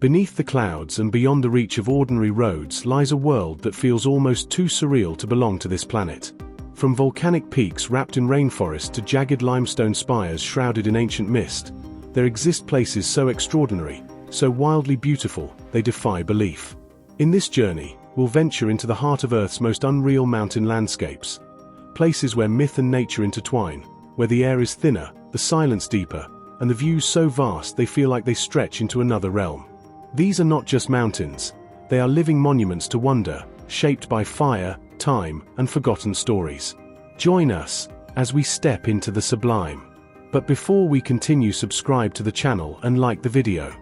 Beneath the clouds and beyond the reach of ordinary roads lies a world that feels almost too surreal to belong to this planet. From volcanic peaks wrapped in rainforest to jagged limestone spires shrouded in ancient mist, there exist places so extraordinary, so wildly beautiful, they defy belief. In this journey, we'll venture into the heart of Earth's most unreal mountain landscapes. Places where myth and nature intertwine, where the air is thinner, the silence deeper, and the views so vast they feel like they stretch into another realm. These are not just mountains, they are living monuments to wonder, shaped by fire, time, and forgotten stories. Join us as we step into the sublime. But before we continue, subscribe to the channel and like the video.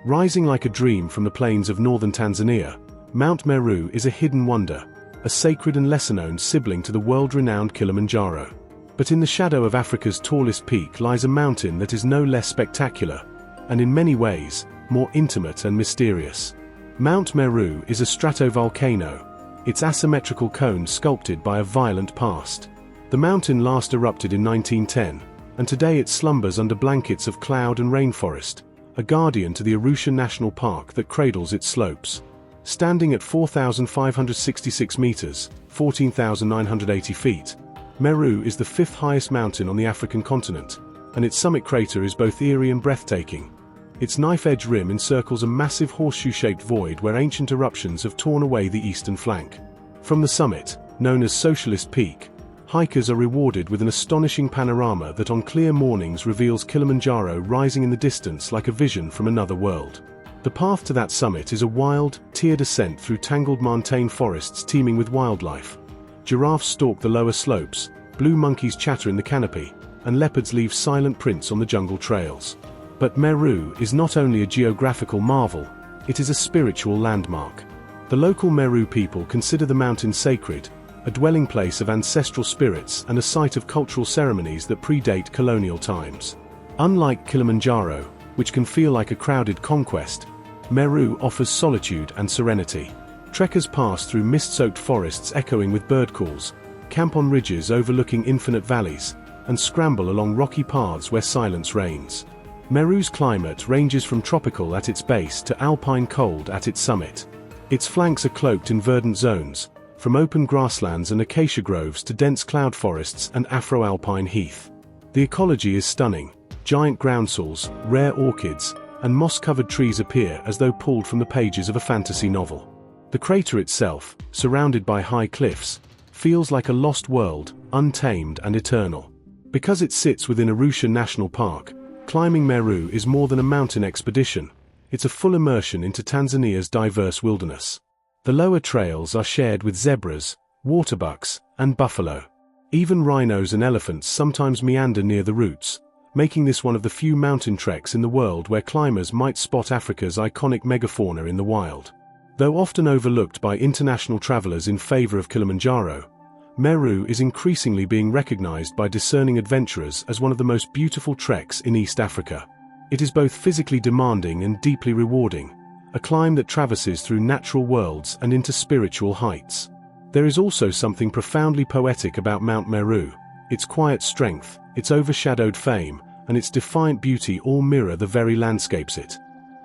Rising like a dream from the plains of northern Tanzania, Mount Meru is a hidden wonder, a sacred and lesser-known sibling to the world-renowned Kilimanjaro. But in the shadow of Africa's tallest peak lies a mountain that is no less spectacular, and in many ways, more intimate and mysterious. Mount Meru is a stratovolcano, its asymmetrical cone sculpted by a violent past. The mountain last erupted in 1910, and today it slumbers under blankets of cloud and rainforest, a guardian to the Arusha National Park that cradles its slopes. Standing at 4,566 meters, 14,980 feet, Meru is the fifth highest mountain on the African continent, and its summit crater is both eerie and breathtaking. Its knife-edge rim encircles a massive horseshoe-shaped void where ancient eruptions have torn away the eastern flank. From the summit, known as Socialist Peak, hikers are rewarded with an astonishing panorama that on clear mornings reveals Kilimanjaro rising in the distance like a vision from another world. The path to that summit is a wild, tiered ascent through tangled montane forests teeming with wildlife. Giraffes stalk the lower slopes, blue monkeys chatter in the canopy, and leopards leave silent prints on the jungle trails. But Meru is not only a geographical marvel, it is a spiritual landmark. The local Meru people consider the mountain sacred, a dwelling place of ancestral spirits and a site of cultural ceremonies that predate colonial times. Unlike Kilimanjaro, which can feel like a crowded conquest, Meru offers solitude and serenity. Trekkers pass through mist-soaked forests echoing with bird calls, camp on ridges overlooking infinite valleys, and scramble along rocky paths where silence reigns. Meru's climate ranges from tropical at its base to alpine cold at its summit. Its flanks are cloaked in verdant zones, from open grasslands and acacia groves to dense cloud forests and Afro-alpine heath. The ecology is stunning. Giant groundsels, rare orchids, and moss-covered trees appear as though pulled from the pages of a fantasy novel. The crater itself, surrounded by high cliffs, feels like a lost world, untamed and eternal. Because it sits within Arusha National Park, climbing Meru is more than a mountain expedition, it's a full immersion into Tanzania's diverse wilderness. The lower trails are shared with zebras, waterbucks, and buffalo. Even rhinos and elephants sometimes meander near the routes, making this one of the few mountain treks in the world where climbers might spot Africa's iconic megafauna in the wild. Though often overlooked by international travelers in favor of Kilimanjaro, Meru is increasingly being recognized by discerning adventurers as one of the most beautiful treks in East Africa. It is both physically demanding and deeply rewarding, a climb that traverses through natural worlds and into spiritual heights. There is also something profoundly poetic about Mount Meru. Its quiet strength, its overshadowed fame, and its defiant beauty all mirror the very landscapes it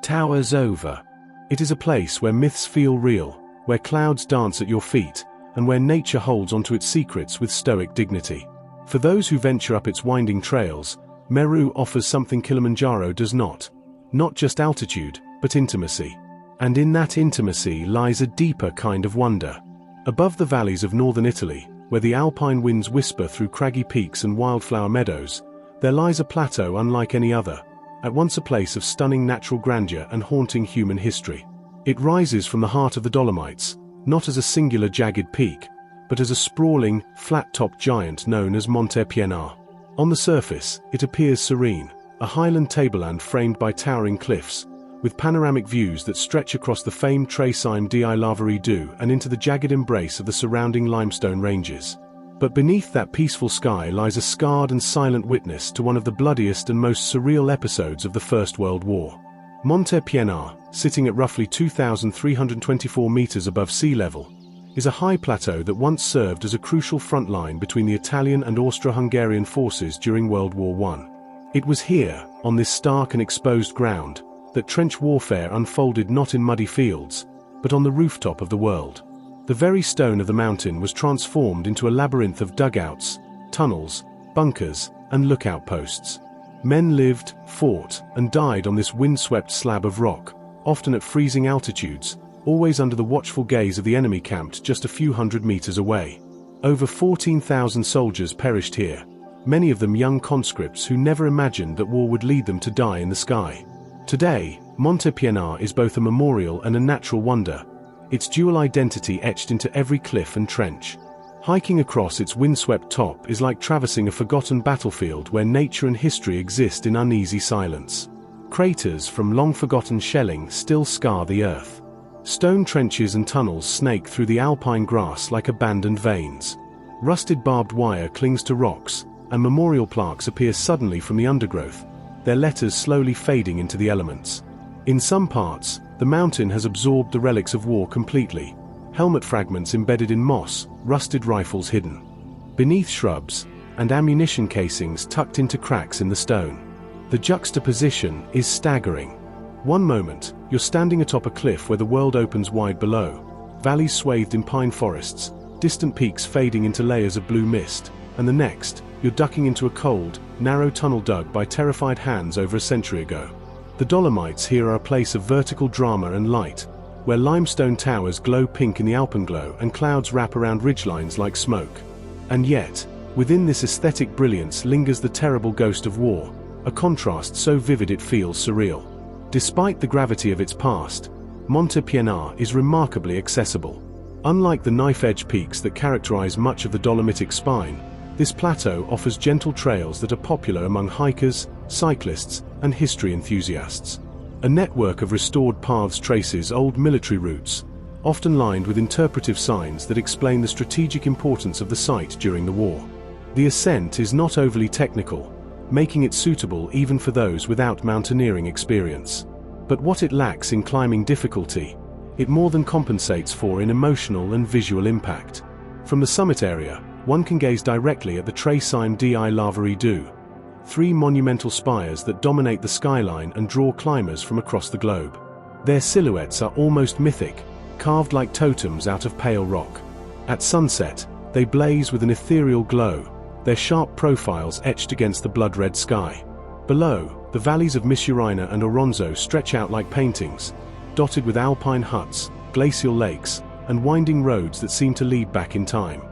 towers over. It is a place where myths feel real, where clouds dance at your feet, and where nature holds onto its secrets with stoic dignity. For those who venture up its winding trails, Meru offers something Kilimanjaro does not. Not just altitude, but intimacy. And in that intimacy lies a deeper kind of wonder. Above the valleys of northern Italy, where the alpine winds whisper through craggy peaks and wildflower meadows, there lies a plateau unlike any other, at once a place of stunning natural grandeur and haunting human history. It rises from the heart of the Dolomites, not as a singular jagged peak, but as a sprawling, flat-topped giant known as Monte Piénard. On the surface, it appears serene, a highland tableland framed by towering cliffs, with panoramic views that stretch across the famed Tracime di Lavaredo and into the jagged embrace of the surrounding limestone ranges. But beneath that peaceful sky lies a scarred and silent witness to one of the bloodiest and most surreal episodes of the First World War. Monte Piénard, sitting at roughly 2,324 meters above sea level, is a high plateau that once served as a crucial front line between the Italian and Austro-Hungarian forces during World War I. It was here, on this stark and exposed ground, that trench warfare unfolded not in muddy fields, but on the rooftop of the world. The very stone of the mountain was transformed into a labyrinth of dugouts, tunnels, bunkers, and lookout posts. Men lived, fought, and died on this windswept slab of rock, often at freezing altitudes, always under the watchful gaze of the enemy camped just a few hundred meters away. Over 14,000 soldiers perished here, many of them young conscripts who never imagined that war would lead them to die in the sky. Today, Monte Pinar is both a memorial and a natural wonder, its dual identity etched into every cliff and trench. Hiking across its windswept top is like traversing a forgotten battlefield where nature and history exist in uneasy silence. Craters from long-forgotten shelling still scar the earth. Stone trenches and tunnels snake through the alpine grass like abandoned veins. Rusted barbed wire clings to rocks, and memorial plaques appear suddenly from the undergrowth, their letters slowly fading into the elements. In some parts, the mountain has absorbed the relics of war completely. Helmet fragments embedded in moss, rusted rifles hidden beneath shrubs, and ammunition casings tucked into cracks in the stone. The juxtaposition is staggering. One moment, you're standing atop a cliff where the world opens wide below, valleys swathed in pine forests, distant peaks fading into layers of blue mist, and the next, you're ducking into a cold, narrow tunnel dug by terrified hands over a century ago. The Dolomites here are a place of vertical drama and light, where limestone towers glow pink in the alpenglow and clouds wrap around ridgelines like smoke. And yet, within this aesthetic brilliance lingers the terrible ghost of war, a contrast so vivid it feels surreal. Despite the gravity of its past, Monte Pinar is remarkably accessible. Unlike the knife-edge peaks that characterize much of the Dolomitic spine, this plateau offers gentle trails that are popular among hikers, cyclists, and history enthusiasts. A network of restored paths traces old military routes, often lined with interpretive signs that explain the strategic importance of the site during the war. The ascent is not overly technical, making it suitable even for those without mountaineering experience. But what it lacks in climbing difficulty, it more than compensates for in emotional and visual impact. From the summit area, one can gaze directly at the Tres Cime di Lavari Du, three monumental spires that dominate the skyline and draw climbers from across the globe. Their silhouettes are almost mythic, carved like totems out of pale rock. At sunset, they blaze with an ethereal glow, their sharp profiles etched against the blood-red sky. Below, the valleys of Misurina and Oronzo stretch out like paintings, dotted with alpine huts, glacial lakes, and winding roads that seem to lead back in time.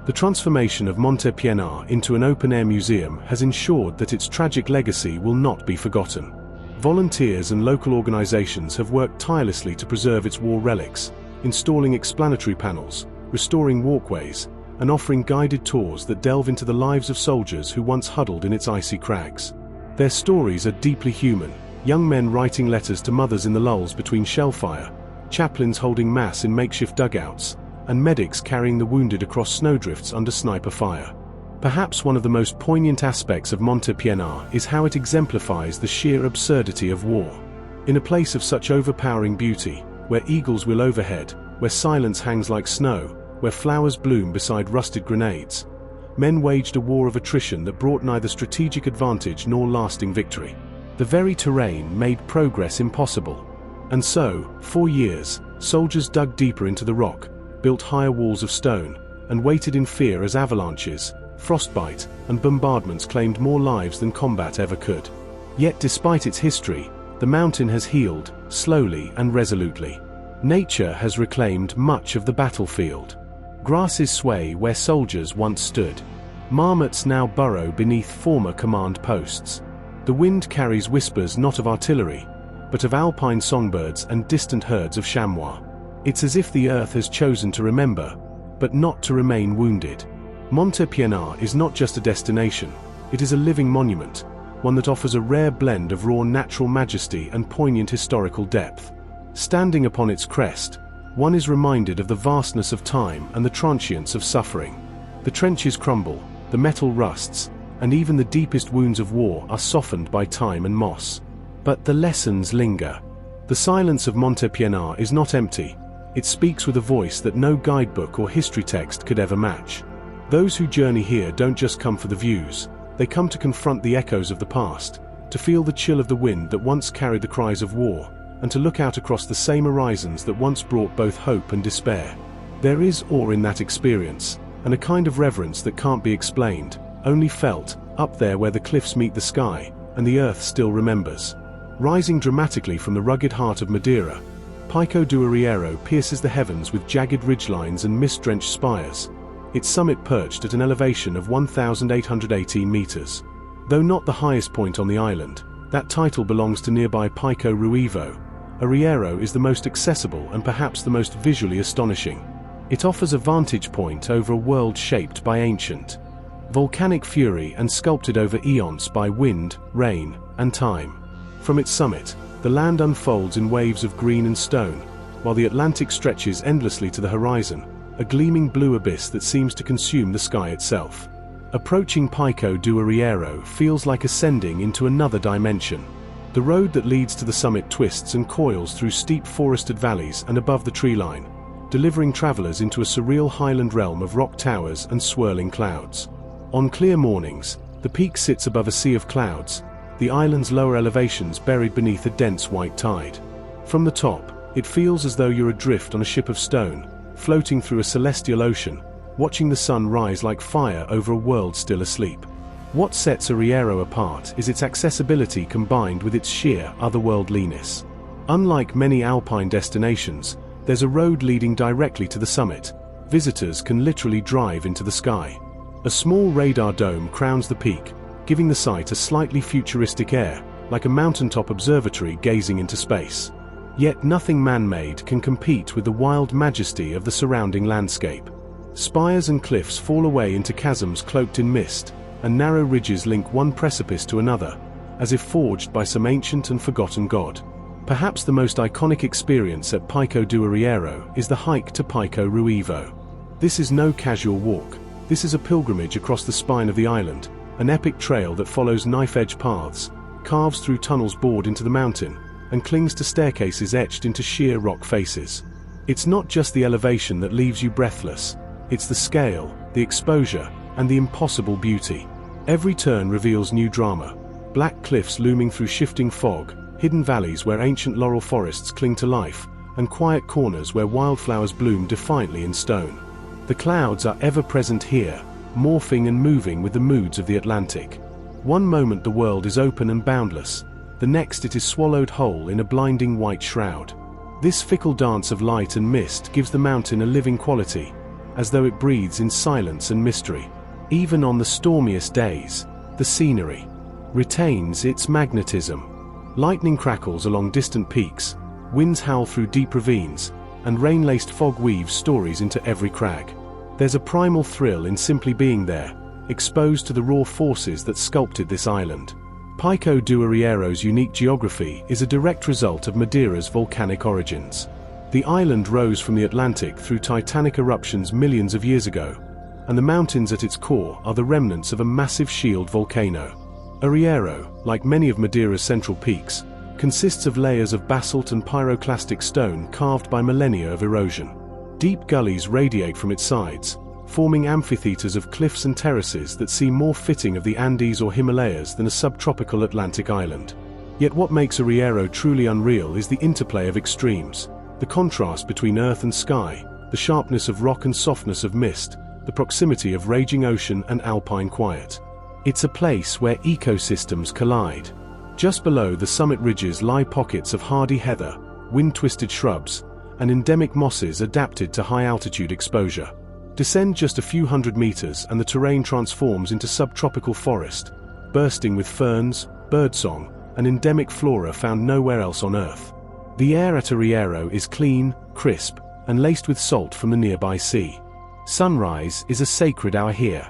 The transformation of Monte Pinar into an open-air museum has ensured that its tragic legacy will not be forgotten. Volunteers and local organizations have worked tirelessly to preserve its war relics, installing explanatory panels, restoring walkways, and offering guided tours that delve into the lives of soldiers who once huddled in its icy crags. Their stories are deeply human, young men writing letters to mothers in the lulls between shellfire, chaplains holding mass in makeshift dugouts, and medics carrying the wounded across snowdrifts under sniper fire. Perhaps one of the most poignant aspects of Monte Pinar is how it exemplifies the sheer absurdity of war. In a place of such overpowering beauty, where eagles wheel overhead, where silence hangs like snow, where flowers bloom beside rusted grenades, men waged a war of attrition that brought neither strategic advantage nor lasting victory. The very terrain made progress impossible. And so, for years, soldiers dug deeper into the rock, built higher walls of stone, and waited in fear as avalanches, frostbite, and bombardments claimed more lives than combat ever could. Yet despite its history, the mountain has healed, slowly and resolutely. Nature has reclaimed much of the battlefield. Grasses sway where soldiers once stood. Marmots now burrow beneath former command posts. The wind carries whispers not of artillery, but of alpine songbirds and distant herds of chamois. It's as if the earth has chosen to remember, but not to remain wounded. Monte Pinar is not just a destination, it is a living monument, one that offers a rare blend of raw natural majesty and poignant historical depth. Standing upon its crest, one is reminded of the vastness of time and the transience of suffering. The trenches crumble, the metal rusts, and even the deepest wounds of war are softened by time and moss. But the lessons linger. The silence of Monte Pinar is not empty. It speaks with a voice that no guidebook or history text could ever match. Those who journey here don't just come for the views, they come to confront the echoes of the past, to feel the chill of the wind that once carried the cries of war, and to look out across the same horizons that once brought both hope and despair. There is awe in that experience, and a kind of reverence that can't be explained, only felt, up there where the cliffs meet the sky, and the earth still remembers. Rising dramatically from the rugged heart of Madeira, Pico do Arriero pierces the heavens with jagged ridgelines and mist-drenched spires, its summit perched at an elevation of 1,818 meters. Though not the highest point on the island, that title belongs to nearby Pico Ruivo. Arriero is the most accessible and perhaps the most visually astonishing. It offers a vantage point over a world shaped by ancient volcanic fury and sculpted over eons by wind, rain, and time. From its summit, the land unfolds in waves of green and stone, while the Atlantic stretches endlessly to the horizon, a gleaming blue abyss that seems to consume the sky itself. Approaching Pico do Arriero feels like ascending into another dimension. The road that leads to the summit twists and coils through steep forested valleys and above the tree line, delivering travelers into a surreal highland realm of rock towers and swirling clouds. On clear mornings, the peak sits above a sea of clouds, the island's lower elevations buried beneath a dense white tide. From the top, it feels as though you're adrift on a ship of stone, floating through a celestial ocean, watching the sun rise like fire over a world still asleep. What sets Arriero apart is its accessibility combined with its sheer otherworldliness. Unlike many alpine destinations, there's a road leading directly to the summit. Visitors can literally drive into the sky. A small radar dome crowns the peak, giving the site a slightly futuristic air, like a mountaintop observatory gazing into space. Yet nothing man-made can compete with the wild majesty of the surrounding landscape. Spires and cliffs fall away into chasms cloaked in mist, and narrow ridges link one precipice to another, as if forged by some ancient and forgotten god. Perhaps the most iconic experience at Pico do Arriero is the hike to Pico Ruivo. This is no casual walk. This is a pilgrimage across the spine of the island, an epic trail that follows knife-edge paths, carves through tunnels bored into the mountain, and clings to staircases etched into sheer rock faces. It's not just the elevation that leaves you breathless. It's the scale, the exposure, and the impossible beauty. Every turn reveals new drama. Black cliffs looming through shifting fog, hidden valleys where ancient laurel forests cling to life, and quiet corners where wildflowers bloom defiantly in stone. The clouds are ever present here, morphing and moving with the moods of the Atlantic. One moment the world is open and boundless, the next it is swallowed whole in a blinding white shroud. This fickle dance of light and mist gives the mountain a living quality, as though it breathes in silence and mystery. Even on the stormiest days, the scenery retains its magnetism. Lightning crackles along distant peaks, winds howl through deep ravines, and rain-laced fog weaves stories into every crag. There's a primal thrill in simply being there, exposed to the raw forces that sculpted this island. Pico do Arriero's unique geography is a direct result of Madeira's volcanic origins. The island rose from the Atlantic through titanic eruptions millions of years ago, and the mountains at its core are the remnants of a massive shield volcano. Arriero, like many of Madeira's central peaks, consists of layers of basalt and pyroclastic stone carved by millennia of erosion. Deep gullies radiate from its sides, forming amphitheaters of cliffs and terraces that seem more fitting of the Andes or Himalayas than a subtropical Atlantic island. Yet what makes Arriero truly unreal is the interplay of extremes. The contrast between earth and sky, the sharpness of rock and softness of mist, the proximity of raging ocean and alpine quiet. It's a place where ecosystems collide. Just below the summit ridges lie pockets of hardy heather, wind-twisted shrubs, and endemic mosses adapted to high-altitude exposure. Descend just a few hundred meters and the terrain transforms into subtropical forest, bursting with ferns, birdsong, and endemic flora found nowhere else on Earth. The air at Arriero is clean, crisp, and laced with salt from the nearby sea. Sunrise is a sacred hour here.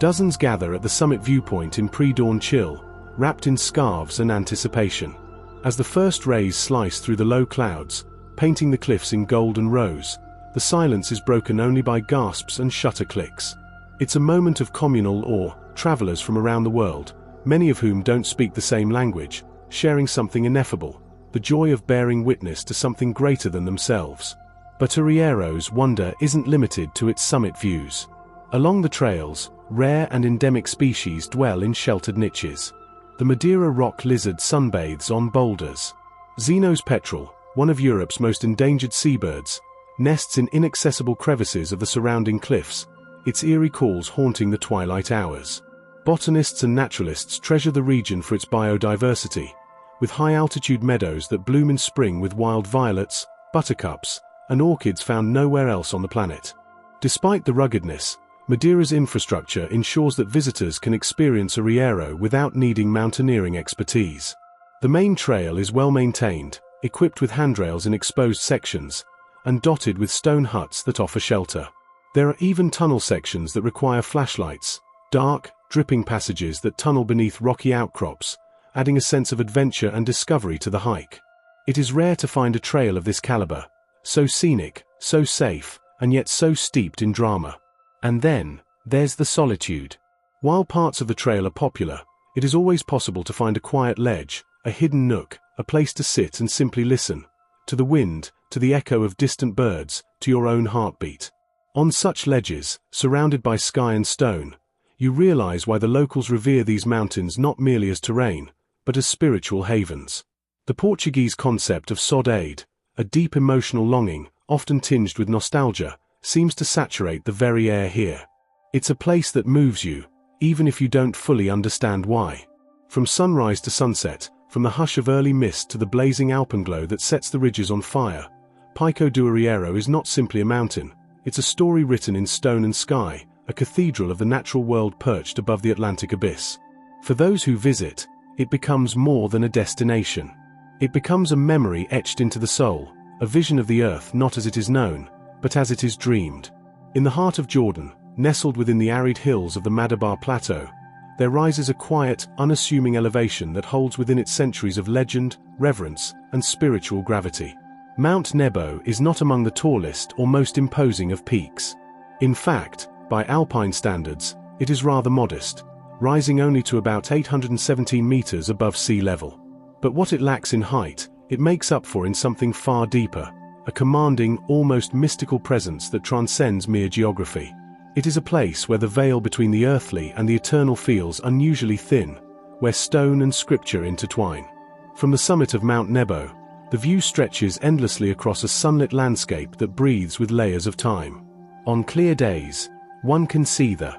Dozens gather at the summit viewpoint in pre-dawn chill, wrapped in scarves and anticipation. As the first rays slice through the low clouds, painting the cliffs in gold and rose, the silence is broken only by gasps and shutter clicks. It's a moment of communal awe, travelers from around the world, many of whom don't speak the same language, sharing something ineffable, the joy of bearing witness to something greater than themselves. But Arriero's wonder isn't limited to its summit views. Along the trails, rare and endemic species dwell in sheltered niches. The Madeira rock lizard sunbathes on boulders. Xenos petrel, one of Europe's most endangered seabirds, nests in inaccessible crevices of the surrounding cliffs, its eerie calls haunting the twilight hours. Botanists and naturalists treasure the region for its biodiversity, with high-altitude meadows that bloom in spring with wild violets, buttercups, and orchids found nowhere else on the planet. Despite the ruggedness, Madeira's infrastructure ensures that visitors can experience a Riero without needing mountaineering expertise. The main trail is well maintained, equipped with handrails in exposed sections, and dotted with stone huts that offer shelter. There are even tunnel sections that require flashlights, dark, dripping passages that tunnel beneath rocky outcrops, adding a sense of adventure and discovery to the hike. It is rare to find a trail of this caliber, so scenic, so safe, and yet so steeped in drama. And then, there's the solitude. While parts of the trail are popular, it is always possible to find a quiet ledge, a hidden nook, a place to sit and simply listen, to the wind, to the echo of distant birds, to your own heartbeat. On such ledges, surrounded by sky and stone, you realize why the locals revere these mountains not merely as terrain, but as spiritual havens. The Portuguese concept of saudade, a deep emotional longing, often tinged with nostalgia, seems to saturate the very air here. It's a place that moves you, even if you don't fully understand why. From sunrise to sunset, from the hush of early mist to the blazing alpenglow that sets the ridges on fire, Pico do Arriero is not simply a mountain, it's a story written in stone and sky, a cathedral of the natural world perched above the Atlantic abyss. For those who visit, it becomes more than a destination. It becomes a memory etched into the soul, a vision of the earth not as it is known, but as it is dreamed. In the heart of Jordan, nestled within the arid hills of the Madabar Plateau, there rises a quiet, unassuming elevation that holds within it centuries of legend, reverence, and spiritual gravity. Mount Nebo is not among the tallest or most imposing of peaks. In fact, by alpine standards, it is rather modest, rising only to about 817 meters above sea level. But what it lacks in height, it makes up for in something far deeper, a commanding, almost mystical presence that transcends mere geography. It is a place where the veil between the earthly and the eternal feels unusually thin, where stone and scripture intertwine. From the summit of Mount Nebo, the view stretches endlessly across a sunlit landscape that breathes with layers of time. On clear days, one can see the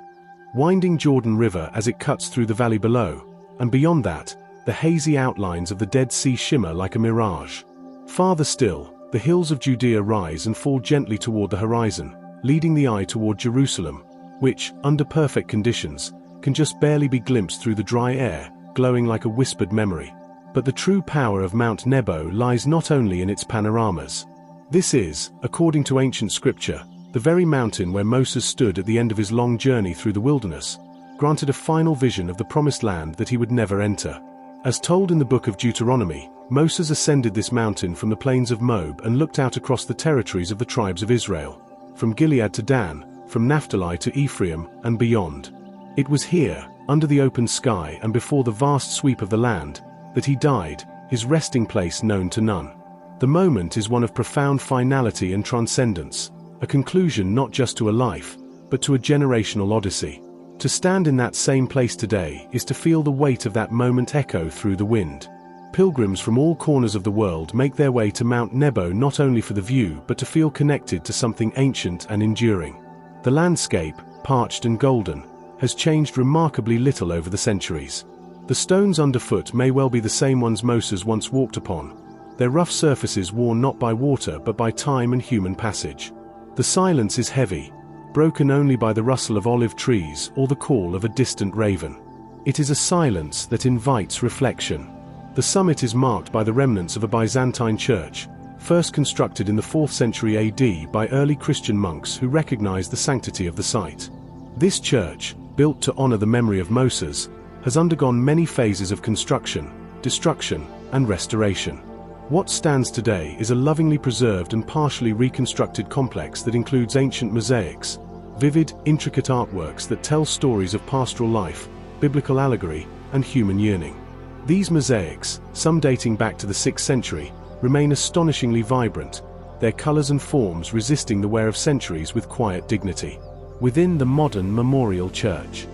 winding Jordan River as it cuts through the valley below, and beyond that, the hazy outlines of the Dead Sea shimmer like a mirage. Farther still, the hills of Judea rise and fall gently toward the horizon, leading the eye toward Jerusalem, which, under perfect conditions, can just barely be glimpsed through the dry air, glowing like a whispered memory. But the true power of Mount Nebo lies not only in its panoramas. This is, according to ancient scripture, the very mountain where Moses stood at the end of his long journey through the wilderness, granted a final vision of the promised land that he would never enter. As told in the book of Deuteronomy, Moses ascended this mountain from the plains of Moab and looked out across the territories of the tribes of Israel, from Gilead to Dan, from Naphtali to Ephraim, and beyond. It was here, under the open sky and before the vast sweep of the land, that he died, his resting place known to none. The moment is one of profound finality and transcendence, a conclusion not just to a life, but to a generational odyssey. To stand in that same place today is to feel the weight of that moment echo through the wind. Pilgrims from all corners of the world make their way to Mount Nebo not only for the view but to feel connected to something ancient and enduring. The landscape, parched and golden, has changed remarkably little over the centuries. The stones underfoot may well be the same ones Moses once walked upon, their rough surfaces worn not by water but by time and human passage. The silence is heavy, broken only by the rustle of olive trees or the call of a distant raven. It is a silence that invites reflection. The summit is marked by the remnants of a Byzantine church, first constructed in the 4th century AD by early Christian monks who recognized the sanctity of the site. This church, built to honor the memory of Moses, has undergone many phases of construction, destruction, and restoration. What stands today is a lovingly preserved and partially reconstructed complex that includes ancient mosaics, vivid, intricate artworks that tell stories of pastoral life, biblical allegory, and human yearning. These mosaics, some dating back to the 6th century, remain astonishingly vibrant, their colors and forms resisting the wear of centuries with quiet dignity. Within the modern memorial church,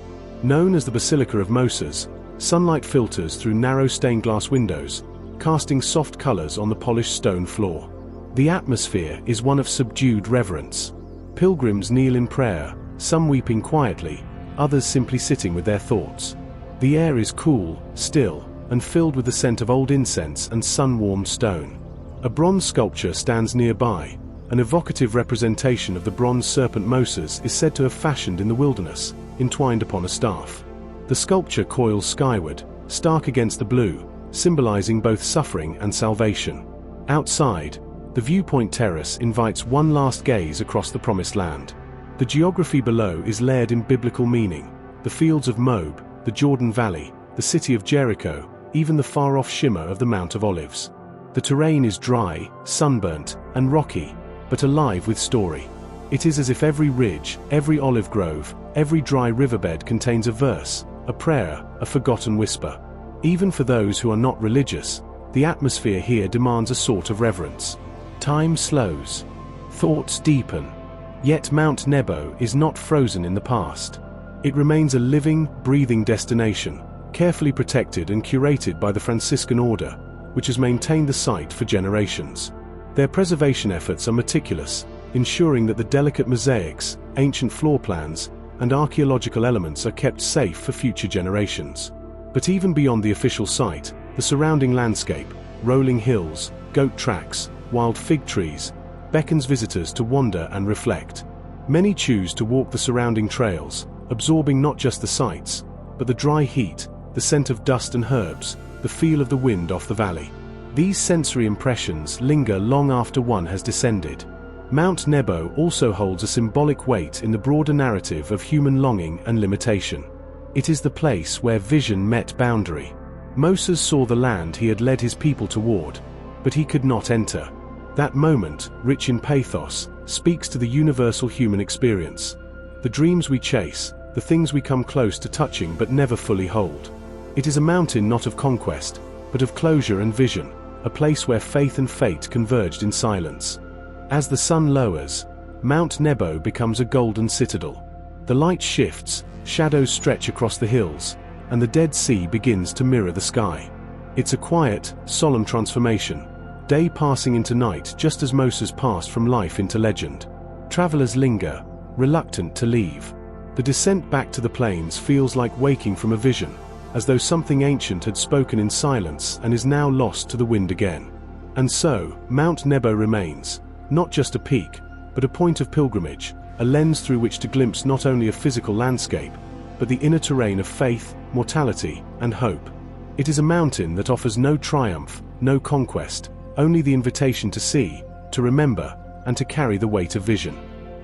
known as the Basilica of Moses, Sunlight filters through narrow stained glass windows, casting soft colors on the polished stone floor. The atmosphere is one of subdued reverence. Pilgrims kneel in prayer, some weeping quietly, others simply sitting with their thoughts. The air is cool, still, and filled with the scent of old incense and sun-warmed stone. A bronze sculpture stands nearby. An evocative representation of the bronze serpent Moses is said to have fashioned in the wilderness, entwined upon a staff. The sculpture coils skyward, stark against the blue, symbolizing both suffering and salvation. Outside, the viewpoint terrace invites one last gaze across the Promised Land. The geography below is layered in biblical meaning: the fields of Moab, the Jordan Valley, the city of Jericho, even the far-off shimmer of the Mount of Olives. The terrain is dry, sunburnt, and rocky, but alive with story. It is as if every ridge, every olive grove, every dry riverbed contains a verse, a prayer, a forgotten whisper. Even for those who are not religious, the atmosphere here demands a sort of reverence. Time slows. Thoughts deepen. Yet Mount Nebo is not frozen in the past. It remains a living, breathing destination, carefully protected and curated by the Franciscan Order, which has maintained the site for generations. Their preservation efforts are meticulous, ensuring that the delicate mosaics, ancient floor plans, and archaeological elements are kept safe for future generations. But even beyond the official site, the surrounding landscape, rolling hills, goat tracks, wild fig trees, beckons visitors to wander and reflect. Many choose to walk the surrounding trails, absorbing not just the sights, but the dry heat, the scent of dust and herbs, the feel of the wind off the valley. These sensory impressions linger long after one has descended. Mount Nebo also holds a symbolic weight in the broader narrative of human longing and limitation. It is the place where vision met boundary. Moses saw the land he had led his people toward, but he could not enter. That moment, rich in pathos, speaks to the universal human experience. The dreams we chase, the things we come close to touching but never fully hold. It is a mountain not of conquest, but of closure and vision, a place where faith and fate converged in silence. As the sun lowers, Mount Nebo becomes a golden citadel. The light shifts, shadows stretch across the hills, and the Dead Sea begins to mirror the sky. It's a quiet, solemn transformation, day passing into night just as Moses passed from life into legend. Travelers linger, reluctant to leave. The descent back to the plains feels like waking from a vision, as though something ancient had spoken in silence and is now lost to the wind again. And so, Mount Nebo remains, not just a peak, but a point of pilgrimage, a lens through which to glimpse not only a physical landscape, but the inner terrain of faith, mortality, and hope. It is a mountain that offers no triumph, no conquest, only the invitation to see, to remember, and to carry the weight of vision.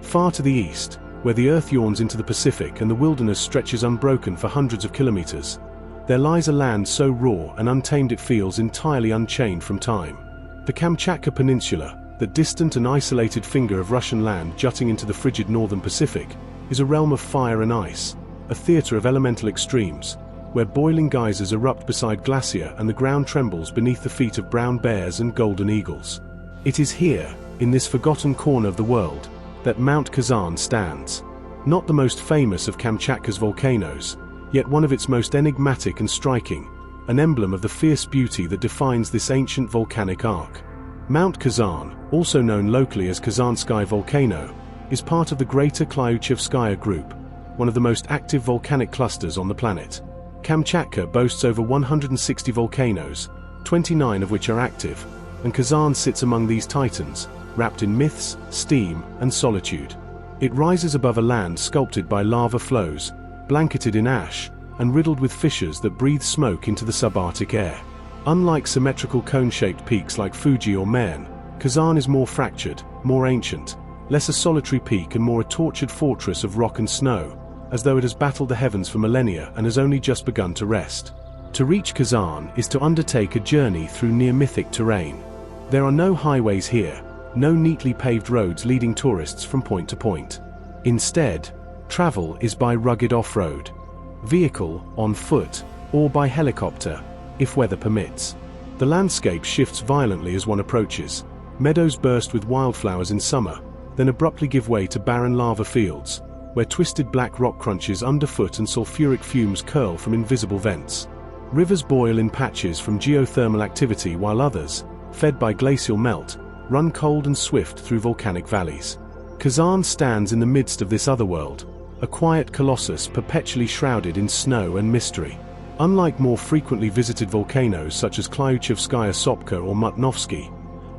Far to the east, where the earth yawns into the Pacific and the wilderness stretches unbroken for hundreds of kilometers, there lies a land so raw and untamed it feels entirely unchained from time. The Kamchatka Peninsula, that distant and isolated finger of Russian land jutting into the frigid northern Pacific, is a realm of fire and ice, a theater of elemental extremes, where boiling geysers erupt beside glacier and the ground trembles beneath the feet of brown bears and golden eagles. It is here, in this forgotten corner of the world, that Mount Kazan stands. Not the most famous of Kamchatka's volcanoes, yet one of its most enigmatic and striking, an emblem of the fierce beauty that defines this ancient volcanic arc. Mount Kazan, also known locally as Kazanskaya Volcano, is part of the Greater Klyuchevskaya Group, one of the most active volcanic clusters on the planet. Kamchatka boasts over 160 volcanoes, 29 of which are active, and Kazan sits among these titans, wrapped in myths, steam, and solitude. It rises above a land sculpted by lava flows, blanketed in ash, and riddled with fissures that breathe smoke into the subarctic air. Unlike symmetrical cone-shaped peaks like Fuji or Main, Kazan is more fractured, more ancient, less a solitary peak and more a tortured fortress of rock and snow, as though it has battled the heavens for millennia and has only just begun to rest. To reach Kazan is to undertake a journey through near-mythic terrain. There are no highways here, no neatly paved roads leading tourists from point to point. Instead, travel is by rugged off-road, vehicle, on foot, or by helicopter, if weather permits. The landscape shifts violently as one approaches. Meadows burst with wildflowers in summer, then abruptly give way to barren lava fields, where twisted black rock crunches underfoot and sulfuric fumes curl from invisible vents. Rivers boil in patches from geothermal activity while others, fed by glacial melt, run cold and swift through volcanic valleys. Kazan stands in the midst of this otherworld, a quiet colossus perpetually shrouded in snow and mystery. Unlike more frequently visited volcanoes such as Klyuchevskaya Sopka or Mutnovsky,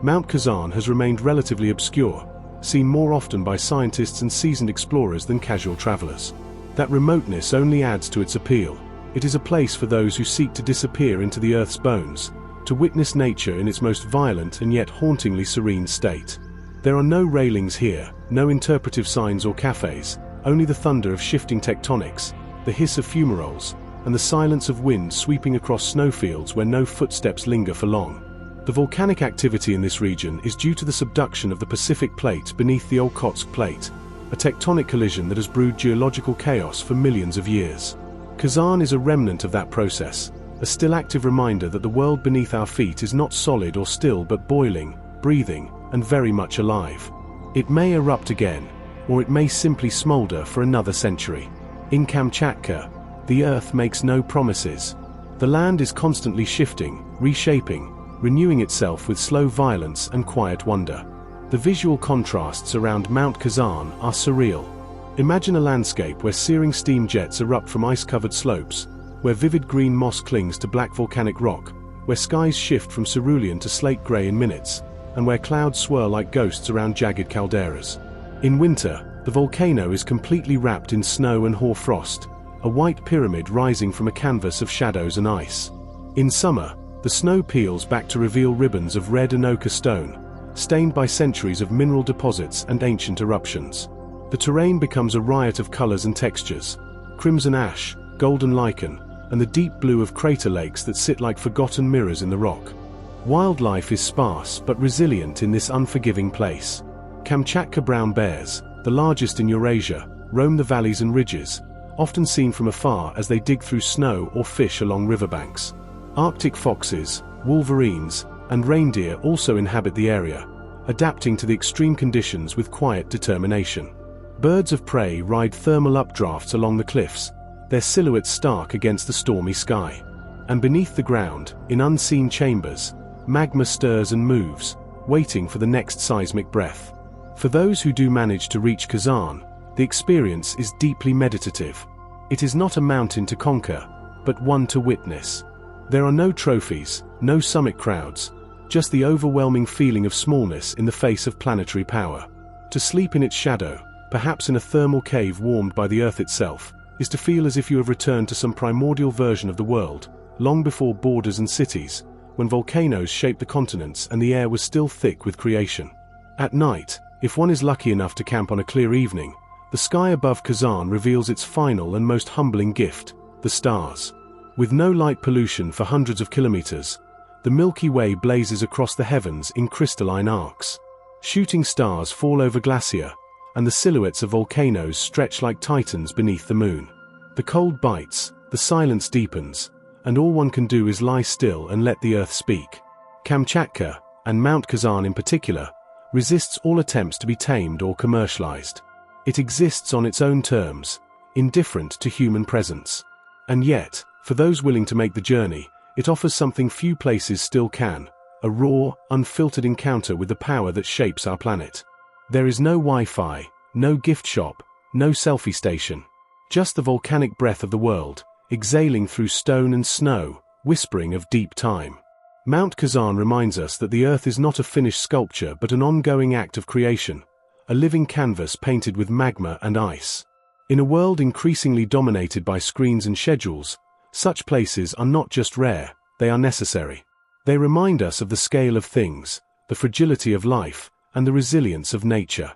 Mount Kazan has remained relatively obscure, seen more often by scientists and seasoned explorers than casual travelers. That remoteness only adds to its appeal. It is a place for those who seek to disappear into the Earth's bones, to witness nature in its most violent and yet hauntingly serene state. There are no railings here, no interpretive signs or cafes, only the thunder of shifting tectonics, the hiss of fumaroles, and the silence of wind sweeping across snowfields where no footsteps linger for long. The volcanic activity in this region is due to the subduction of the Pacific Plate beneath the Okhotsk Plate, a tectonic collision that has brewed geological chaos for millions of years. Kazan is a remnant of that process, a still active reminder that the world beneath our feet is not solid or still but boiling, breathing, and very much alive. It may erupt again, or it may simply smolder for another century. In Kamchatka, the Earth makes no promises. The land is constantly shifting, reshaping, renewing itself with slow violence and quiet wonder. The visual contrasts around Mount Kazan are surreal. Imagine a landscape where searing steam jets erupt from ice-covered slopes, where vivid green moss clings to black volcanic rock, where skies shift from cerulean to slate gray in minutes, and where clouds swirl like ghosts around jagged calderas. In winter, the volcano is completely wrapped in snow and hoarfrost, a white pyramid rising from a canvas of shadows and ice. In summer, the snow peels back to reveal ribbons of red and ochre stone, stained by centuries of mineral deposits and ancient eruptions. The terrain becomes a riot of colors and textures: crimson ash, golden lichen, and the deep blue of crater lakes that sit like forgotten mirrors in the rock. Wildlife is sparse but resilient in this unforgiving place. Kamchatka brown bears, the largest in Eurasia, roam the valleys and ridges, often seen from afar as they dig through snow or fish along riverbanks. Arctic foxes, wolverines, and reindeer also inhabit the area, adapting to the extreme conditions with quiet determination. Birds of prey ride thermal updrafts along the cliffs, their silhouettes stark against the stormy sky. And beneath the ground, in unseen chambers, magma stirs and moves, waiting for the next seismic breath. For those who do manage to reach Kazan, the experience is deeply meditative. It is not a mountain to conquer, but one to witness. There are no trophies, no summit crowds, just the overwhelming feeling of smallness in the face of planetary power. To sleep in its shadow, perhaps in a thermal cave warmed by the Earth itself, is to feel as if you have returned to some primordial version of the world, long before borders and cities, when volcanoes shaped the continents and the air was still thick with creation. At night, if one is lucky enough to camp on a clear evening, the sky above Kazan reveals its final and most humbling gift: the stars. With no light pollution for hundreds of kilometers, the Milky Way blazes across the heavens in crystalline arcs. Shooting stars fall over glacier, and the silhouettes of volcanoes stretch like titans beneath the moon. The cold bites, the silence deepens, and all one can do is lie still and let the Earth speak. Kamchatka, and Mount Kazan in particular, resists all attempts to be tamed or commercialized. It exists on its own terms, indifferent to human presence. And yet, for those willing to make the journey, it offers something few places still can: a raw, unfiltered encounter with the power that shapes our planet. There is no Wi-Fi, no gift shop, no selfie station. Just the volcanic breath of the world, exhaling through stone and snow, whispering of deep time. Mount Kazan reminds us that the Earth is not a finished sculpture but an ongoing act of creation, a living canvas painted with magma and ice. In a world increasingly dominated by screens and schedules, such places are not just rare, they are necessary. They remind us of the scale of things, the fragility of life, and the resilience of nature.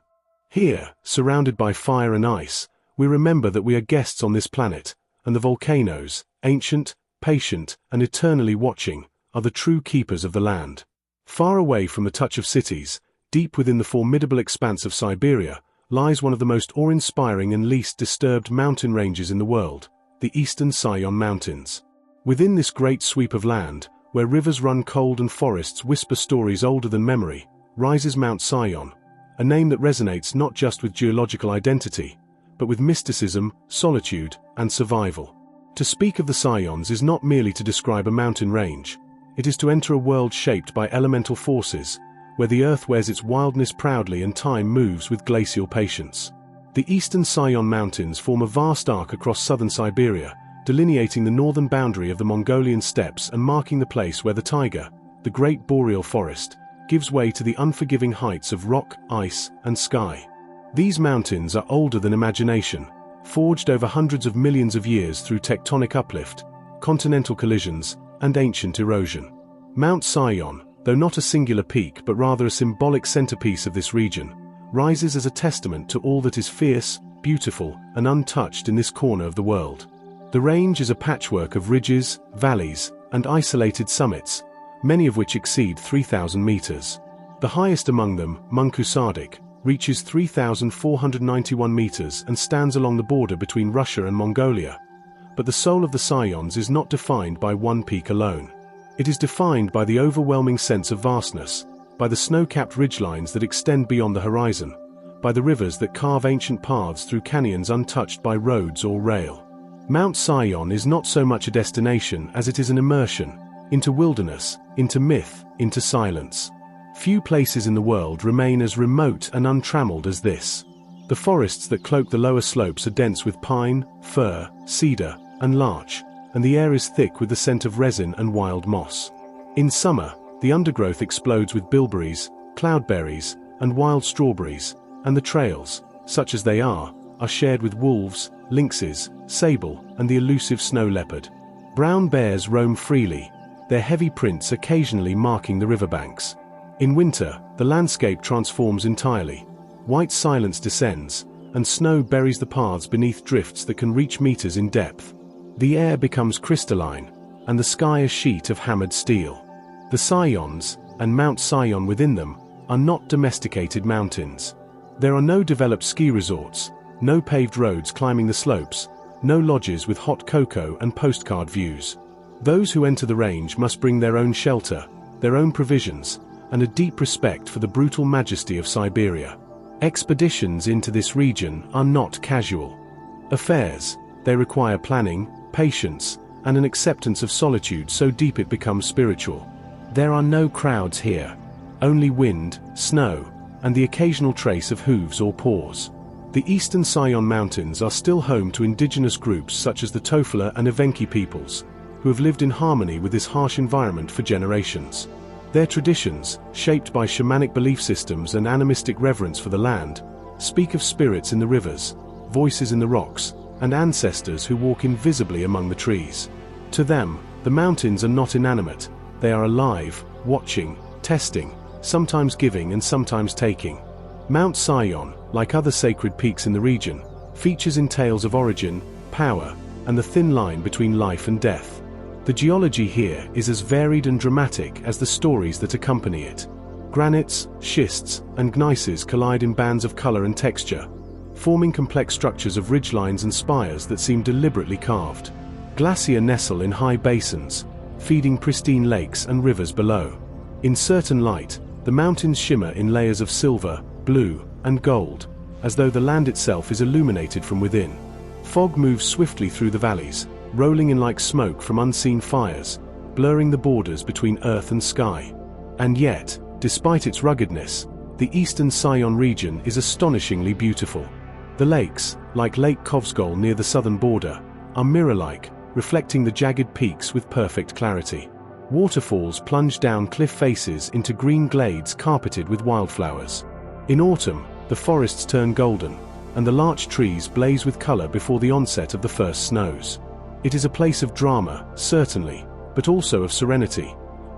Here, surrounded by fire and ice, we remember that we are guests on this planet, and the volcanoes, ancient, patient, and eternally watching, are the true keepers of the land. Far away from the touch of cities, deep within the formidable expanse of Siberia, lies one of the most awe-inspiring and least disturbed mountain ranges in the world, the Eastern Sayon Mountains. Within this great sweep of land, where rivers run cold and forests whisper stories older than memory, rises Mount Sayon, a name that resonates not just with geological identity, but with mysticism, solitude, and survival. To speak of the Sayons is not merely to describe a mountain range. It is to enter a world shaped by elemental forces, where the earth wears its wildness proudly and time moves with glacial patience. The eastern Sayon Mountains form a vast arc across southern Siberia, delineating the northern boundary of the Mongolian steppes and marking the place where the taiga, the great boreal forest, gives way to the unforgiving heights of rock, ice, and sky. These mountains are older than imagination, forged over hundreds of millions of years through tectonic uplift, continental collisions, and ancient erosion. Mount Sayon, though not a singular peak but rather a symbolic centerpiece of this region, rises as a testament to all that is fierce, beautiful, and untouched in this corner of the world. The range is a patchwork of ridges, valleys, and isolated summits, many of which exceed 3,000 meters. The highest among them, Munkusadik, reaches 3,491 meters and stands along the border between Russia and Mongolia. But the soul of the Sayons is not defined by one peak alone. It is defined by the overwhelming sense of vastness, by the snow-capped ridgelines that extend beyond the horizon, by the rivers that carve ancient paths through canyons untouched by roads or rail. Mount Sayon is not so much a destination as it is an immersion, into wilderness, into myth, into silence. Few places in the world remain as remote and untrammeled as this. The forests that cloak the lower slopes are dense with pine, fir, cedar, and larch, and the air is thick with the scent of resin and wild moss. In summer, the undergrowth explodes with bilberries, cloudberries, and wild strawberries, and the trails, such as they are shared with wolves, lynxes, sable, and the elusive snow leopard. Brown bears roam freely, their heavy prints occasionally marking the riverbanks. In winter, the landscape transforms entirely. White silence descends, and snow buries the paths beneath drifts that can reach meters in depth. The air becomes crystalline, and the sky a sheet of hammered steel. The Sayons, and Mount Sayon within them, are not domesticated mountains. There are no developed ski resorts, no paved roads climbing the slopes, no lodges with hot cocoa and postcard views. Those who enter the range must bring their own shelter, their own provisions, and a deep respect for the brutal majesty of Siberia. Expeditions into this region are not casual affairs. They require planning, patience, and an acceptance of solitude so deep it becomes spiritual. There are no crowds here, only wind, snow, and the occasional trace of hooves or paws. The eastern Sayon Mountains are still home to indigenous groups such as the Tofala and Evenki peoples, who have lived in harmony with this harsh environment for generations. Their traditions, shaped by shamanic belief systems and animistic reverence for the land, speak of spirits in the rivers, voices in the rocks, and ancestors who walk invisibly among the trees. To them, the mountains are not inanimate, they are alive, watching, testing, sometimes giving and sometimes taking. Mount Sayon, like other sacred peaks in the region, features in tales of origin, power, and the thin line between life and death. The geology here is as varied and dramatic as the stories that accompany it. Granites, schists, and gneisses collide in bands of color and texture, forming complex structures of ridgelines and spires that seem deliberately carved. Glacier nestle in high basins, feeding pristine lakes and rivers below. In certain light, the mountains shimmer in layers of silver, blue, and gold, as though the land itself is illuminated from within. Fog moves swiftly through the valleys, rolling in like smoke from unseen fires, blurring the borders between earth and sky. And yet, despite its ruggedness, the eastern Sayon region is astonishingly beautiful. The lakes, like Lake Kovsgol near the southern border, are mirror-like, reflecting the jagged peaks with perfect clarity. Waterfalls plunge down cliff faces into green glades carpeted with wildflowers. In autumn, the forests turn golden, and the larch trees blaze with color before the onset of the first snows. It is a place of drama, certainly, but also of serenity,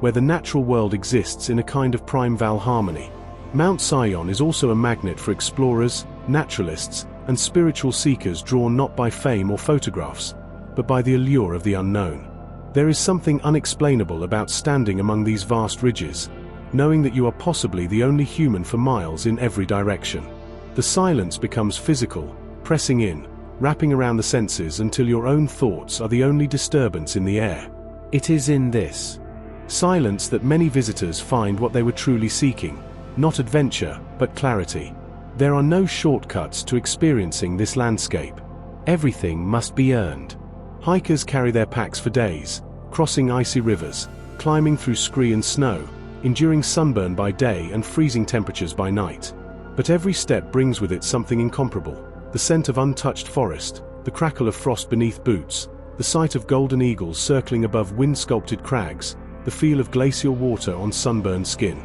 where the natural world exists in a kind of primeval harmony. Mount Sayon is also a magnet for explorers, naturalists, and spiritual seekers drawn not by fame or photographs, but by the allure of the unknown. There is something unexplainable about standing among these vast ridges, knowing that you are possibly the only human for miles in every direction. The silence becomes physical, pressing in, wrapping around the senses until your own thoughts are the only disturbance in the air. It is in this silence that many visitors find what they were truly seeking, not adventure, but clarity. There are no shortcuts to experiencing this landscape. Everything must be earned. Hikers carry their packs for days, crossing icy rivers, climbing through scree and snow, enduring sunburn by day and freezing temperatures by night. But every step brings with it something incomparable: the scent of untouched forest, the crackle of frost beneath boots, the sight of golden eagles circling above wind-sculpted crags, the feel of glacial water on sunburned skin.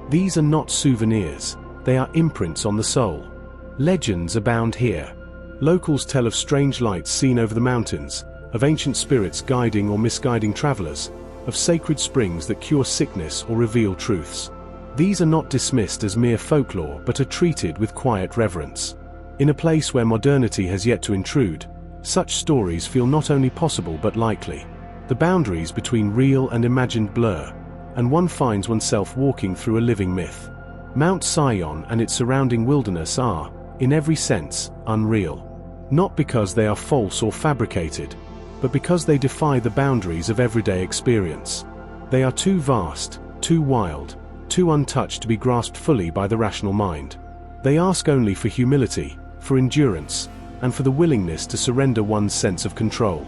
These are not souvenirs, they are imprints on the soul. Legends abound here. Locals tell of strange lights seen over the mountains, of ancient spirits guiding or misguiding travelers, of sacred springs that cure sickness or reveal truths. These are not dismissed as mere folklore but are treated with quiet reverence. In a place where modernity has yet to intrude, such stories feel not only possible but likely. The boundaries between real and imagined blur, and one finds oneself walking through a living myth. Mount Sion and its surrounding wilderness are, in every sense, unreal. Not because they are false or fabricated, but because they defy the boundaries of everyday experience. They are too vast, too wild, too untouched to be grasped fully by the rational mind. They ask only for humility, for endurance, and for the willingness to surrender one's sense of control.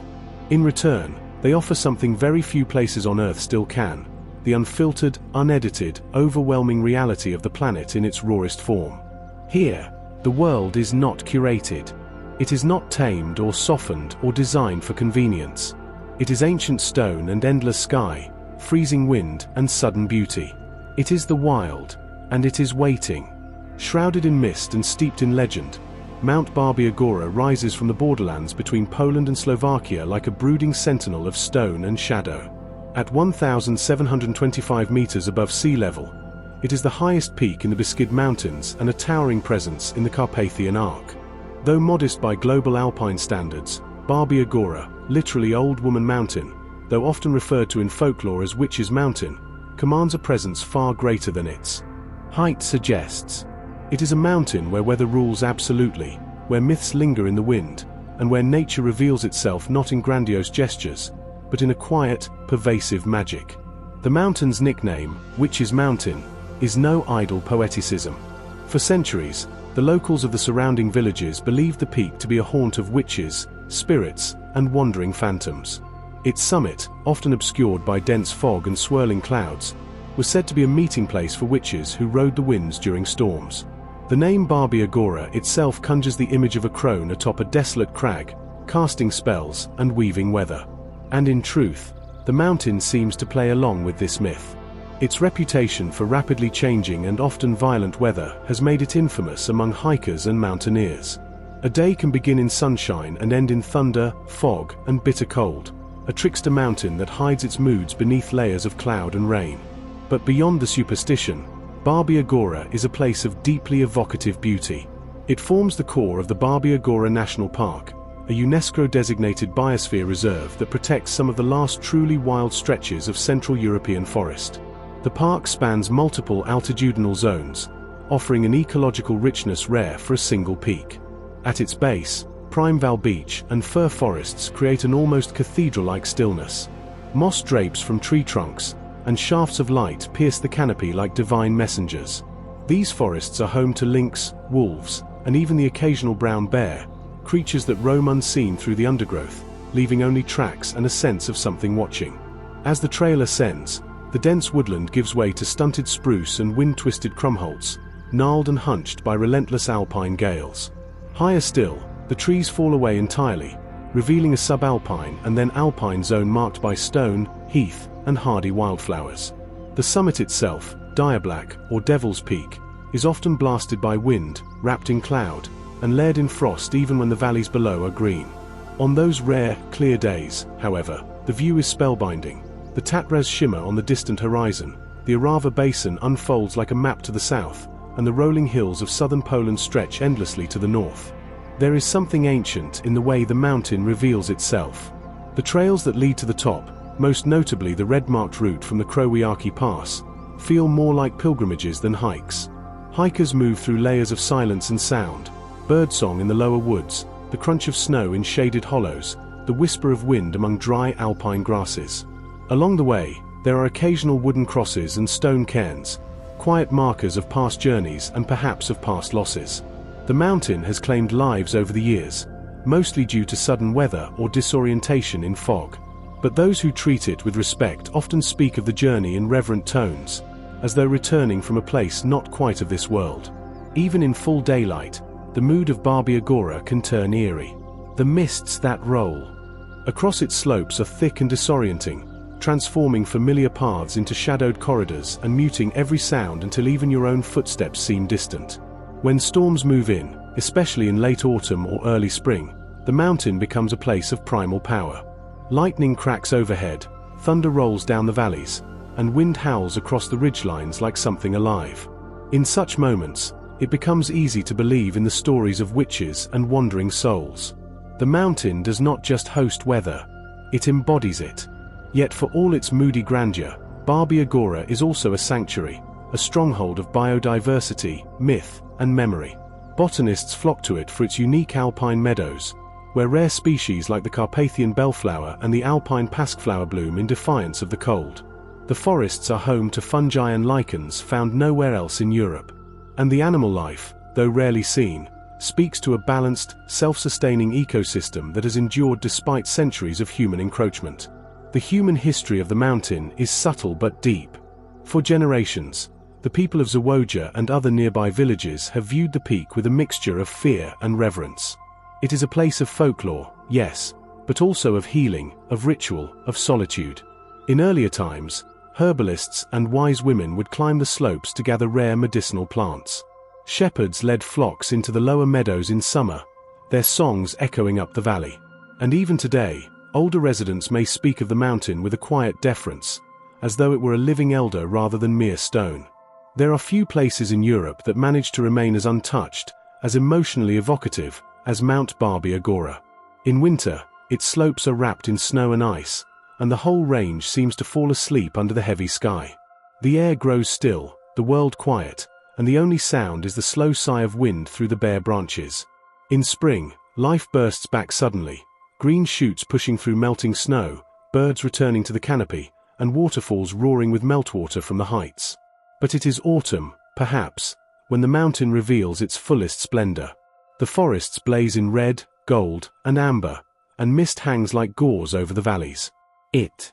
In return, they offer something very few places on Earth still can: the unfiltered, unedited, overwhelming reality of the planet in its rawest form. Here, the world is not curated. It is not tamed or softened or designed for convenience. It is ancient stone and endless sky, freezing wind and sudden beauty. It is the wild, and it is waiting. Shrouded in mist and steeped in legend, Mount Barbiagora rises from the borderlands between Poland and Slovakia like a brooding sentinel of stone and shadow. At 1,725 meters above sea level, it is the highest peak in the Beskid Mountains and a towering presence in the Carpathian Arc. Though modest by global alpine standards, Barbiagora, literally Old Woman Mountain, though often referred to in folklore as Witch's Mountain, commands a presence far greater than its height suggests. It is a mountain where weather rules absolutely, where myths linger in the wind, and where nature reveals itself not in grandiose gestures, but in a quiet, pervasive magic. The mountain's nickname, Witch's Mountain, is no idle poeticism. For centuries, the locals of the surrounding villages believed the peak to be a haunt of witches, spirits, and wandering phantoms. Its summit, often obscured by dense fog and swirling clouds, was said to be a meeting place for witches who rode the winds during storms. The name Barbiagora itself conjures the image of a crone atop a desolate crag, casting spells and weaving weather. And in truth, the mountain seems to play along with this myth. Its reputation for rapidly changing and often violent weather has made it infamous among hikers and mountaineers. A day can begin in sunshine and end in thunder, fog, and bitter cold, a trickster mountain that hides its moods beneath layers of cloud and rain. But beyond the superstition, Barbiagora is a place of deeply evocative beauty. It forms the core of the Barbiagora National Park, a UNESCO-designated biosphere reserve that protects some of the last truly wild stretches of Central European forest. The park spans multiple altitudinal zones, offering an ecological richness rare for a single peak. At its base, Primeval Beach and fir forests create an almost cathedral-like stillness. Moss drapes from tree trunks, and shafts of light pierce the canopy like divine messengers. These forests are home to lynx, wolves, and even the occasional brown bear, creatures that roam unseen through the undergrowth, leaving only tracks and a sense of something watching. As the trail ascends, the dense woodland gives way to stunted spruce and wind-twisted crumholts, gnarled and hunched by relentless alpine gales. Higher still, the trees fall away entirely, revealing a subalpine and then alpine zone marked by stone, heath, and hardy wildflowers. The summit itself, Diablack, or Devil's Peak, is often blasted by wind, wrapped in cloud, and layered in frost even when the valleys below are green. On those rare, clear days, however, the view is spellbinding. The Tatras shimmer on the distant horizon, the Orava Basin unfolds like a map to the south, and the rolling hills of southern Poland stretch endlessly to the north. There is something ancient in the way the mountain reveals itself. The trails that lead to the top, most notably the red-marked route from the Krowiaki Pass, feel more like pilgrimages than hikes. Hikers move through layers of silence and sound, birdsong in the lower woods, the crunch of snow in shaded hollows, the whisper of wind among dry alpine grasses. Along the way, there are occasional wooden crosses and stone cairns, quiet markers of past journeys and perhaps of past losses. The mountain has claimed lives over the years, mostly due to sudden weather or disorientation in fog. But those who treat it with respect often speak of the journey in reverent tones, as though returning from a place not quite of this world. Even in full daylight, the mood of Barbie Agora can turn eerie. The mists that roll across its slopes are thick and disorienting, transforming familiar paths into shadowed corridors and muting every sound until even your own footsteps seem distant. When storms move in, especially in late autumn or early spring, the mountain becomes a place of primal power. Lightning cracks overhead, thunder rolls down the valleys, and wind howls across the ridgelines like something alive. In such moments, it becomes easy to believe in the stories of witches and wandering souls. The mountain does not just host weather, it embodies it. Yet for all its moody grandeur, Barbie Agora is also a sanctuary, a stronghold of biodiversity, myth, and memory. Botanists flock to it for its unique alpine meadows, where rare species like the Carpathian bellflower and the alpine paskflower bloom in defiance of the cold. The forests are home to fungi and lichens found nowhere else in Europe. And the animal life, though rarely seen, speaks to a balanced, self-sustaining ecosystem that has endured despite centuries of human encroachment. The human history of the mountain is subtle but deep. For generations, the people of Zawoja and other nearby villages have viewed the peak with a mixture of fear and reverence. It is a place of folklore, yes, but also of healing, of ritual, of solitude. In earlier times, herbalists and wise women would climb the slopes to gather rare medicinal plants. Shepherds led flocks into the lower meadows in summer, their songs echoing up the valley. And even today, older residents may speak of the mountain with a quiet deference, as though it were a living elder rather than mere stone. There are few places in Europe that manage to remain as untouched, as emotionally evocative, as Mount Barbie Agora. In winter, its slopes are wrapped in snow and ice, and the whole range seems to fall asleep under the heavy sky. The air grows still, the world quiet, and the only sound is the slow sigh of wind through the bare branches. In spring, life bursts back suddenly, green shoots pushing through melting snow, birds returning to the canopy, and waterfalls roaring with meltwater from the heights. But it is autumn, perhaps, when the mountain reveals its fullest splendor. The forests blaze in red, gold, and amber, and mist hangs like gauze over the valleys. It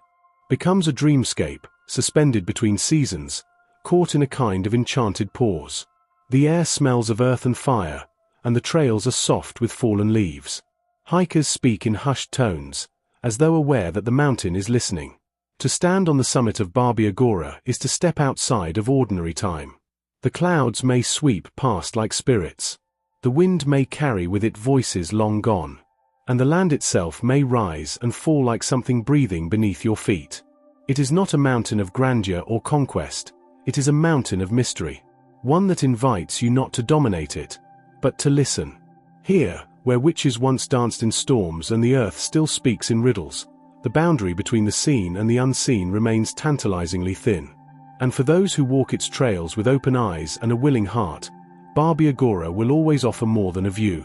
becomes a dreamscape, suspended between seasons, caught in a kind of enchanted pause. The air smells of earth and fire, and the trails are soft with fallen leaves. Hikers speak in hushed tones, as though aware that the mountain is listening. To stand on the summit of Barbie Agora is to step outside of ordinary time. The clouds may sweep past like spirits. The wind may carry with it voices long gone. And the land itself may rise and fall like something breathing beneath your feet. It is not a mountain of grandeur or conquest. It is a mountain of mystery. One that invites you not to dominate it, but to listen. Here, where witches once danced in storms and the earth still speaks in riddles, the boundary between the seen and the unseen remains tantalizingly thin. And for those who walk its trails with open eyes and a willing heart, Barbie Agora will always offer more than a view.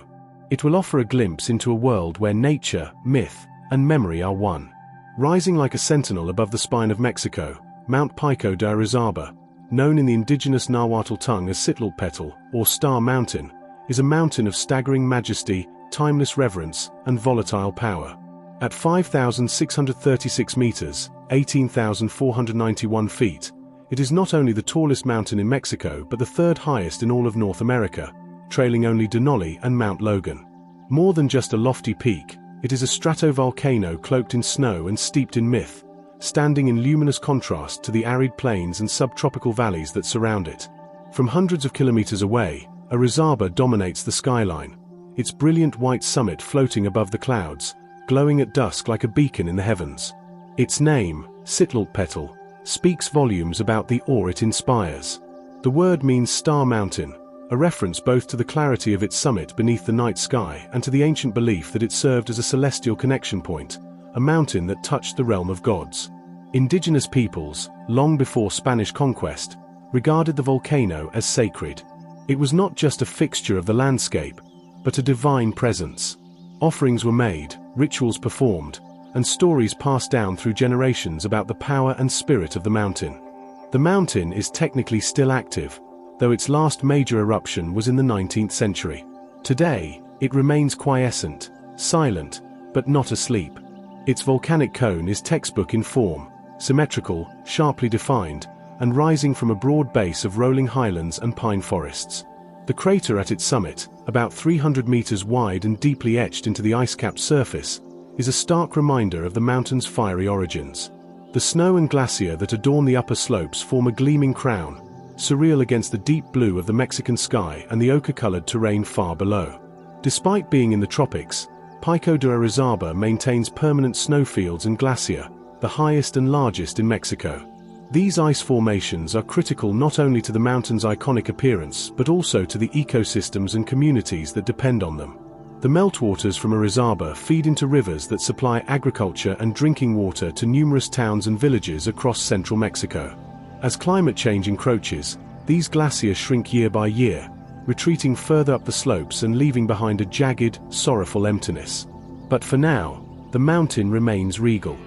It will offer a glimpse into a world where nature, myth, and memory are one. Rising like a sentinel above the spine of Mexico, Mount Pico de Orizaba, known in the indigenous Nahuatl tongue as Citlal or Star Mountain, is a mountain of staggering majesty, timeless reverence, and volatile power. At 5,636 meters, 18,491 feet, it is not only the tallest mountain in Mexico but the third highest in all of North America, trailing only Denali and Mount Logan. More than just a lofty peak, it is a stratovolcano cloaked in snow and steeped in myth, standing in luminous contrast to the arid plains and subtropical valleys that surround it. From hundreds of kilometers away, Orizaba dominates the skyline, its brilliant white summit floating above the clouds, glowing at dusk like a beacon in the heavens. Its name, Citlal, speaks volumes about the awe it inspires. The word means Star Mountain, a reference both to the clarity of its summit beneath the night sky and to the ancient belief that it served as a celestial connection point, a mountain that touched the realm of gods. Indigenous peoples, long before Spanish conquest, regarded the volcano as sacred. It was not just a fixture of the landscape, but a divine presence. Offerings were made, rituals performed, and stories passed down through generations about the power and spirit of the mountain. The mountain is technically still active, though its last major eruption was in the 19th century. Today, it remains quiescent, silent, but not asleep. Its volcanic cone is textbook in form, symmetrical, sharply defined, and rising from a broad base of rolling highlands and pine forests. The crater at its summit, about 300 meters wide and deeply etched into the ice-capped surface, is a stark reminder of the mountain's fiery origins. The snow and glacier that adorn the upper slopes form a gleaming crown, surreal against the deep blue of the Mexican sky and the ochre-colored terrain far below. Despite being in the tropics, Pico de Orizaba maintains permanent snowfields and glacier, the highest and largest in Mexico. These ice formations are critical not only to the mountain's iconic appearance but also to the ecosystems and communities that depend on them. The meltwaters from Orizaba feed into rivers that supply agriculture and drinking water to numerous towns and villages across central Mexico. As climate change encroaches, these glaciers shrink year by year, retreating further up the slopes and leaving behind a jagged, sorrowful emptiness. But for now, the mountain remains regal.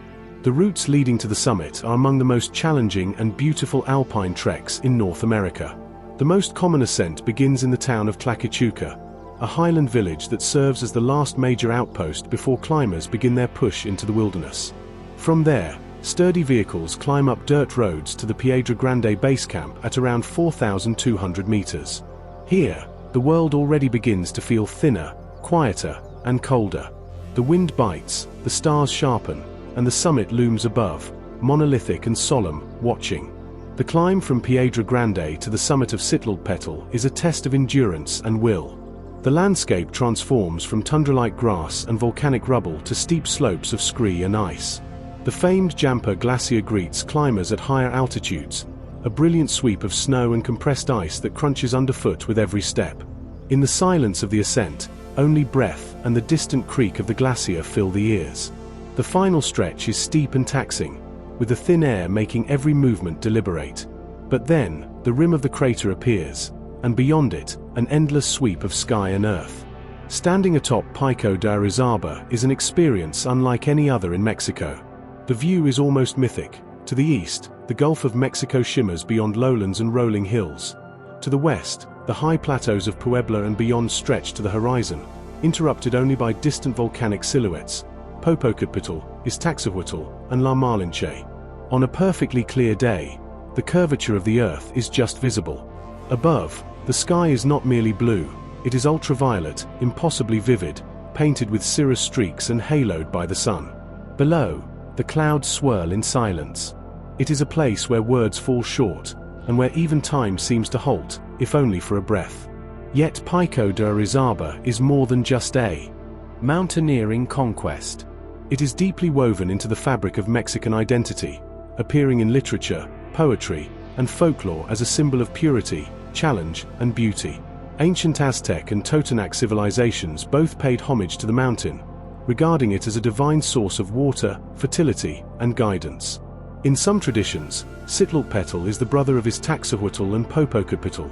The routes leading to the summit are among the most challenging and beautiful alpine treks in North America. The most common ascent begins in the town of Tlaquechuca, a highland village that serves as the last major outpost before climbers begin their push into the wilderness. From there, sturdy vehicles climb up dirt roads to the Piedra Grande base camp at around 4,200 meters. Here, the world already begins to feel thinner, quieter, and colder. The wind bites, the stars sharpen, and the summit looms above, monolithic and solemn, watching. The climb from Piedra Grande to the summit of Citlal is a test of endurance and will. The landscape transforms from tundra-like grass and volcanic rubble to steep slopes of scree and ice. The famed Jampa Glacier greets climbers at higher altitudes, a brilliant sweep of snow and compressed ice that crunches underfoot with every step. In the silence of the ascent, only breath and the distant creak of the glacier fill the ears. The final stretch is steep and taxing, with the thin air making every movement deliberate. But then, the rim of the crater appears, and beyond it, an endless sweep of sky and earth. Standing atop Pico de Orizaba is an experience unlike any other in Mexico. The view is almost mythic. To the east, the Gulf of Mexico shimmers beyond lowlands and rolling hills. To the west, the high plateaus of Puebla and beyond stretch to the horizon, interrupted only by distant volcanic silhouettes, Popocatépetl, Iztaccíhuatl, and La Malinche. On a perfectly clear day, the curvature of the earth is just visible. Above, the sky is not merely blue, it is ultraviolet, impossibly vivid, painted with cirrus streaks and haloed by the sun. Below, the clouds swirl in silence. It is a place where words fall short, and where even time seems to halt, if only for a breath. Yet Pico de Orizaba is more than just a mountaineering conquest. It is deeply woven into the fabric of Mexican identity, appearing in literature, poetry, and folklore as a symbol of purity, challenge, and beauty. Ancient Aztec and Totonac civilizations both paid homage to the mountain, regarding it as a divine source of water, fertility, and guidance. In some traditions, Citlal is the brother of Iztaccíhuatl and Popocatépetl,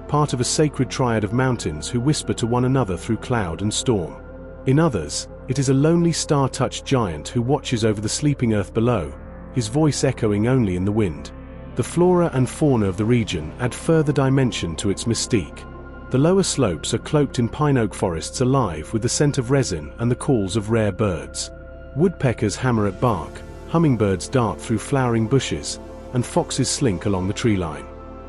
part of a sacred triad of mountains who whisper to one another through cloud and storm. In others, it is a lonely star-touched giant who watches over the sleeping earth below, his voice echoing only in the wind. The flora and fauna of the region add further dimension to its mystique. The lower slopes are cloaked in pine-oak forests alive with the scent of resin and the calls of rare birds. Woodpeckers hammer at bark, hummingbirds dart through flowering bushes, and foxes slink along the tree line.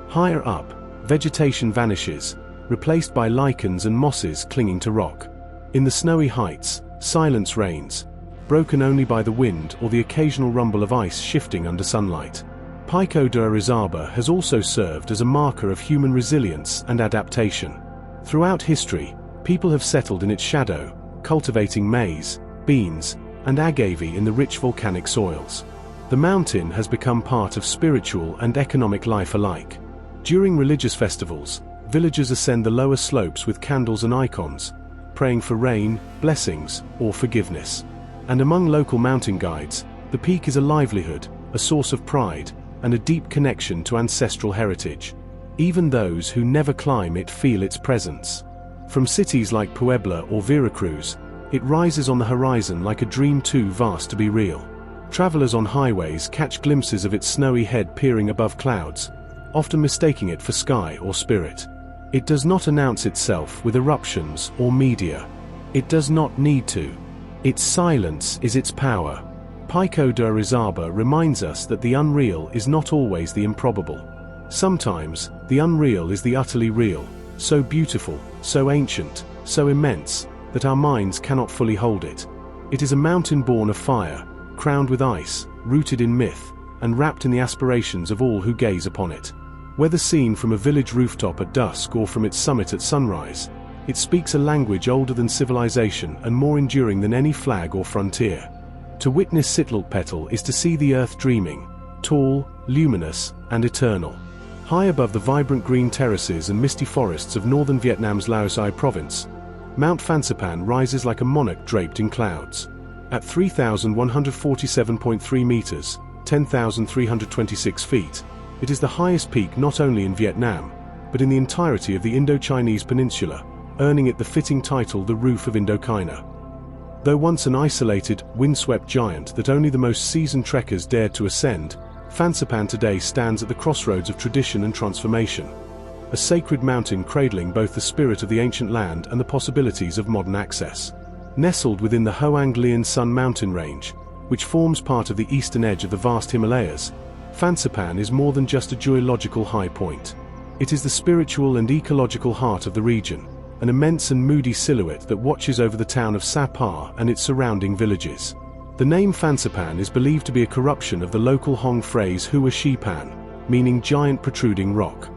Higher up, vegetation vanishes, replaced by lichens and mosses clinging to rock. In the snowy heights, silence reigns, broken only by the wind or the occasional rumble of ice shifting under sunlight. Pico de Orizaba has also served as a marker of human resilience and adaptation. Throughout history, people have settled in its shadow, cultivating maize, beans, and agave in the rich volcanic soils. The mountain has become part of spiritual and economic life alike. During religious festivals, villagers ascend the lower slopes with candles and icons, praying for rain, blessings, or forgiveness. And among local mountain guides, the peak is a livelihood, a source of pride, and a deep connection to ancestral heritage. Even those who never climb it feel its presence. From cities like Puebla or Veracruz, it rises on the horizon like a dream too vast to be real. Travelers on highways catch glimpses of its snowy head peering above clouds, often mistaking it for sky or spirit. It does not announce itself with eruptions or media. It does not need to. Its silence is its power. Pico de Orizaba reminds us that the unreal is not always the improbable. Sometimes, the unreal is the utterly real, so beautiful, so ancient, so immense, that our minds cannot fully hold it. It is a mountain born of fire, crowned with ice, rooted in myth, and wrapped in the aspirations of all who gaze upon it. Whether seen from a village rooftop at dusk or from its summit at sunrise, it speaks a language older than civilization and more enduring than any flag or frontier. To witness Sitlalpetal is to see the earth dreaming, tall, luminous, and eternal. High above the vibrant green terraces and misty forests of northern Vietnam's Lao Sai province, Mount Phanxapan rises like a monarch draped in clouds. At 3,147.3 meters, 10,326 feet, it is the highest peak not only in Vietnam, but in the entirety of the Indo-Chinese peninsula, earning it the fitting title the Roof of Indochina. Though once an isolated, windswept giant that only the most seasoned trekkers dared to ascend, Phanxapan today stands at the crossroads of tradition and transformation. A sacred mountain cradling both the spirit of the ancient land and the possibilities of modern access. Nestled within the Hoang Lian Sun mountain range, which forms part of the eastern edge of the vast Himalayas, Phanxapan is more than just a geological high point. It is the spiritual and ecological heart of the region, an immense and moody silhouette that watches over the town of Sapa and its surrounding villages. The name Phanxapan is believed to be a corruption of the local Hong phrase Hua Shi Pan, meaning giant protruding rock.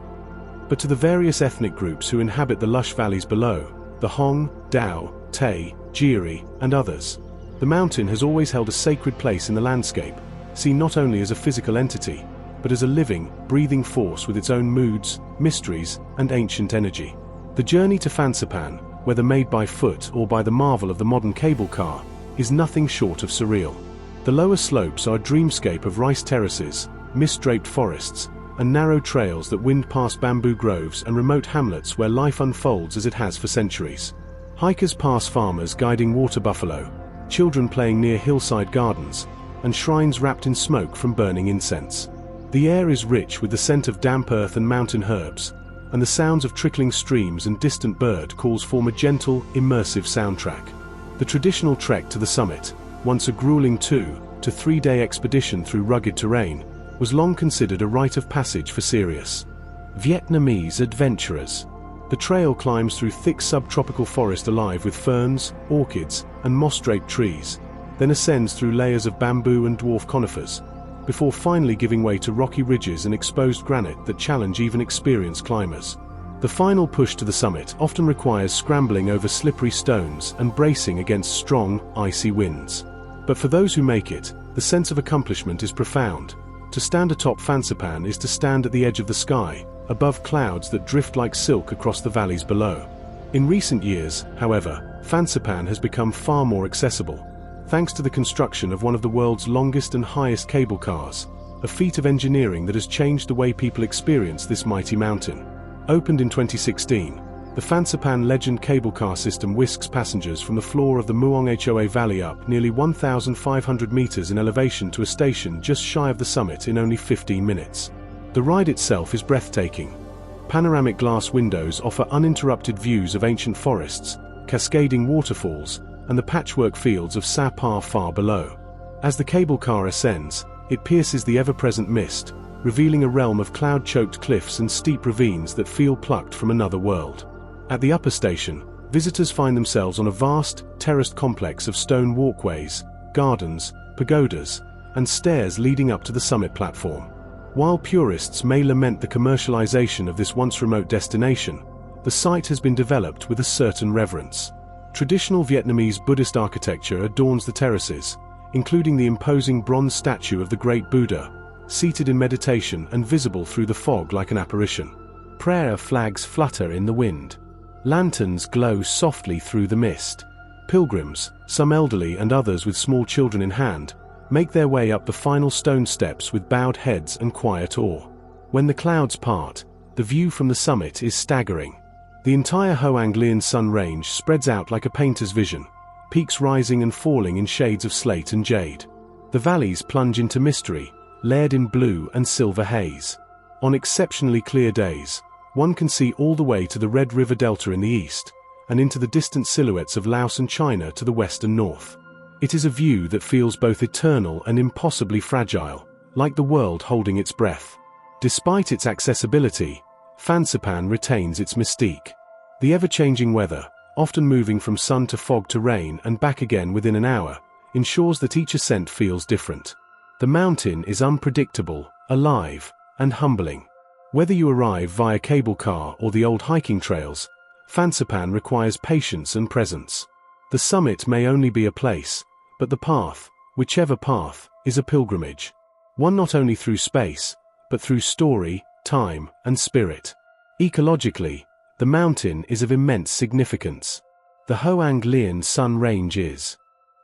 But to the various ethnic groups who inhabit the lush valleys below, the Hong, Dao, Tay, Jiri, and others, the mountain has always held a sacred place in the landscape, seen not only as a physical entity, but as a living, breathing force with its own moods, mysteries, and ancient energy. The journey to Phanxapan, whether made by foot or by the marvel of the modern cable car, is nothing short of surreal. The lower slopes are a dreamscape of rice terraces, mist-draped forests, and narrow trails that wind past bamboo groves and remote hamlets where life unfolds as it has for centuries. Hikers pass farmers guiding water buffalo, children playing near hillside gardens, and shrines wrapped in smoke from burning incense. The air is rich with the scent of damp earth and mountain herbs, and the sounds of trickling streams and distant bird calls form a gentle, immersive soundtrack. The traditional trek to the summit, once a grueling 2 to 3 day expedition through rugged terrain, was long considered a rite of passage for serious Vietnamese adventurers. The trail climbs through thick subtropical forest alive with ferns, orchids, and moss-draped trees, then ascends through layers of bamboo and dwarf conifers, before finally giving way to rocky ridges and exposed granite that challenge even experienced climbers. The final push to the summit often requires scrambling over slippery stones and bracing against strong, icy winds. But for those who make it, the sense of accomplishment is profound. To stand atop Phanxapan is to stand at the edge of the sky, above clouds that drift like silk across the valleys below. In recent years, however, Phanxapan has become far more accessible, thanks to the construction of one of the world's longest and highest cable cars, a feat of engineering that has changed the way people experience this mighty mountain. Opened in 2016, the Phanxapan Legend cable car system whisks passengers from the floor of the Muong Hoa Valley up nearly 1,500 meters in elevation to a station just shy of the summit in only 15 minutes. The ride itself is breathtaking. Panoramic glass windows offer uninterrupted views of ancient forests, cascading waterfalls, and the patchwork fields of Sapa far below. As the cable car ascends, it pierces the ever-present mist, revealing a realm of cloud-choked cliffs and steep ravines that feel plucked from another world. At the upper station, visitors find themselves on a vast, terraced complex of stone walkways, gardens, pagodas, and stairs leading up to the summit platform. While purists may lament the commercialization of this once remote destination, the site has been developed with a certain reverence. Traditional Vietnamese Buddhist architecture adorns the terraces, including the imposing bronze statue of the Great Buddha, seated in meditation and visible through the fog like an apparition. Prayer flags flutter in the wind. Lanterns glow softly through the mist. Pilgrims, some elderly and others with small children in hand, make their way up the final stone steps with bowed heads and quiet awe. When the clouds part, the view from the summit is staggering. The entire Hoang Lian Sun range spreads out like a painter's vision, peaks rising and falling in shades of slate and jade. The valleys plunge into mystery, layered in blue and silver haze. On exceptionally clear days, one can see all the way to the Red River Delta in the east, and into the distant silhouettes of Laos and China to the west and north. It is a view that feels both eternal and impossibly fragile, like the world holding its breath. Despite its accessibility, Phanxipan retains its mystique. The ever-changing weather, often moving from sun to fog to rain and back again within an hour, ensures that each ascent feels different. The mountain is unpredictable, alive, and humbling. Whether you arrive via cable car or the old hiking trails, Phanxipan requires patience and presence. The summit may only be a place, but the path, whichever path, is a pilgrimage. One not only through space, but through story, time, and spirit. Ecologically, the mountain is of immense significance. The Hoang Lien Sun Range is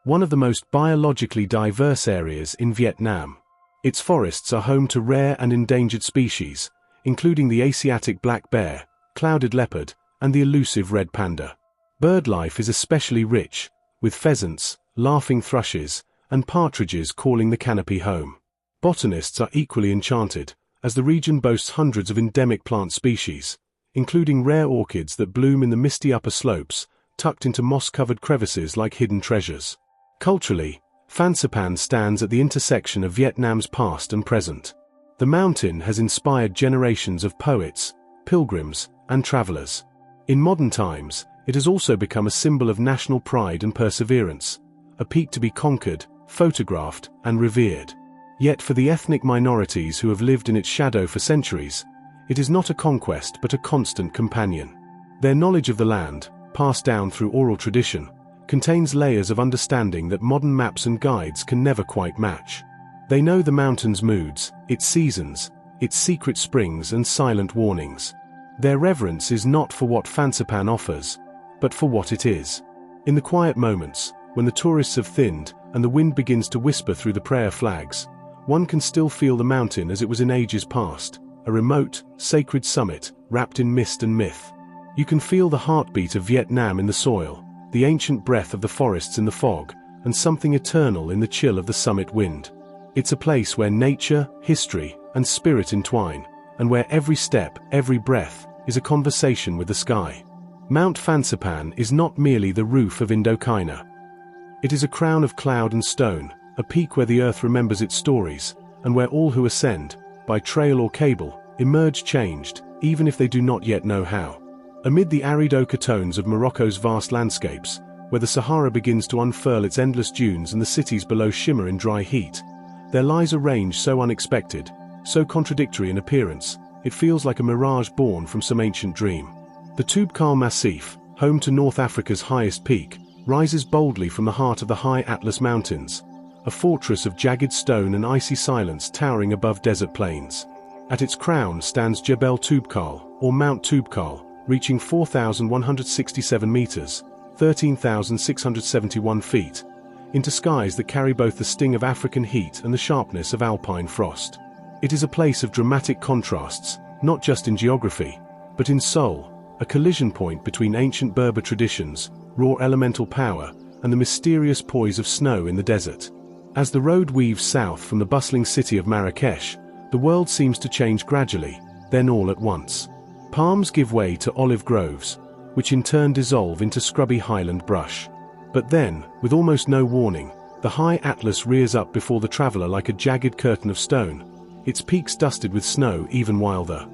one of the most biologically diverse areas in Vietnam. Its forests are home to rare and endangered species, including the Asiatic black bear, clouded leopard, and the elusive red panda. Bird life is especially rich, with pheasants, laughing thrushes, and partridges calling the canopy home. Botanists are equally enchanted, as the region boasts hundreds of endemic plant species, including rare orchids that bloom in the misty upper slopes, tucked into moss-covered crevices like hidden treasures. Culturally, Phanxipan stands at the intersection of Vietnam's past and present. The mountain has inspired generations of poets, pilgrims, and travelers. In modern times, it has also become a symbol of national pride and perseverance, a peak to be conquered, photographed, and revered. Yet for the ethnic minorities who have lived in its shadow for centuries, it is not a conquest but a constant companion. Their knowledge of the land, passed down through oral tradition, contains layers of understanding that modern maps and guides can never quite match. They know the mountain's moods, its seasons, its secret springs and silent warnings. Their reverence is not for what Phanxipan offers, but for what it is. In the quiet moments, when the tourists have thinned and the wind begins to whisper through the prayer flags, one can still feel the mountain as it was in ages past, a remote, sacred summit wrapped in mist and myth. You can feel the heartbeat of Vietnam in the soil, the ancient breath of the forests in the fog, and something eternal in the chill of the summit wind. It's a place where nature, history, and spirit entwine, and where every step, every breath, is a conversation with the sky. Mount Phanxipan is not merely the roof of Indochina. It is a crown of cloud and stone, a peak where the earth remembers its stories, and where all who ascend, by trail or cable, emerge changed, even if they do not yet know how. Amid the arid ochre tones of Morocco's vast landscapes, where the Sahara begins to unfurl its endless dunes and the cities below shimmer in dry heat, there lies a range so unexpected, so contradictory in appearance, it feels like a mirage born from some ancient dream. The Toubkal Massif, home to North Africa's highest peak, rises boldly from the heart of the high Atlas Mountains, a fortress of jagged stone and icy silence towering above desert plains. At its crown stands Jebel Toubkal, or Mount Toubkal, reaching 4,167 meters, 13,671 feet, into skies that carry both the sting of African heat and the sharpness of alpine frost. It is a place of dramatic contrasts, not just in geography, but in soul, a collision point between ancient Berber traditions, raw elemental power, and the mysterious poise of snow in the desert. As the road weaves south from the bustling city of Marrakesh, the world seems to change gradually, then all at once. Palms give way to olive groves, which in turn dissolve into scrubby highland brush. But then, with almost no warning, the high Atlas rears up before the traveler like a jagged curtain of stone, its peaks dusted with snow even while the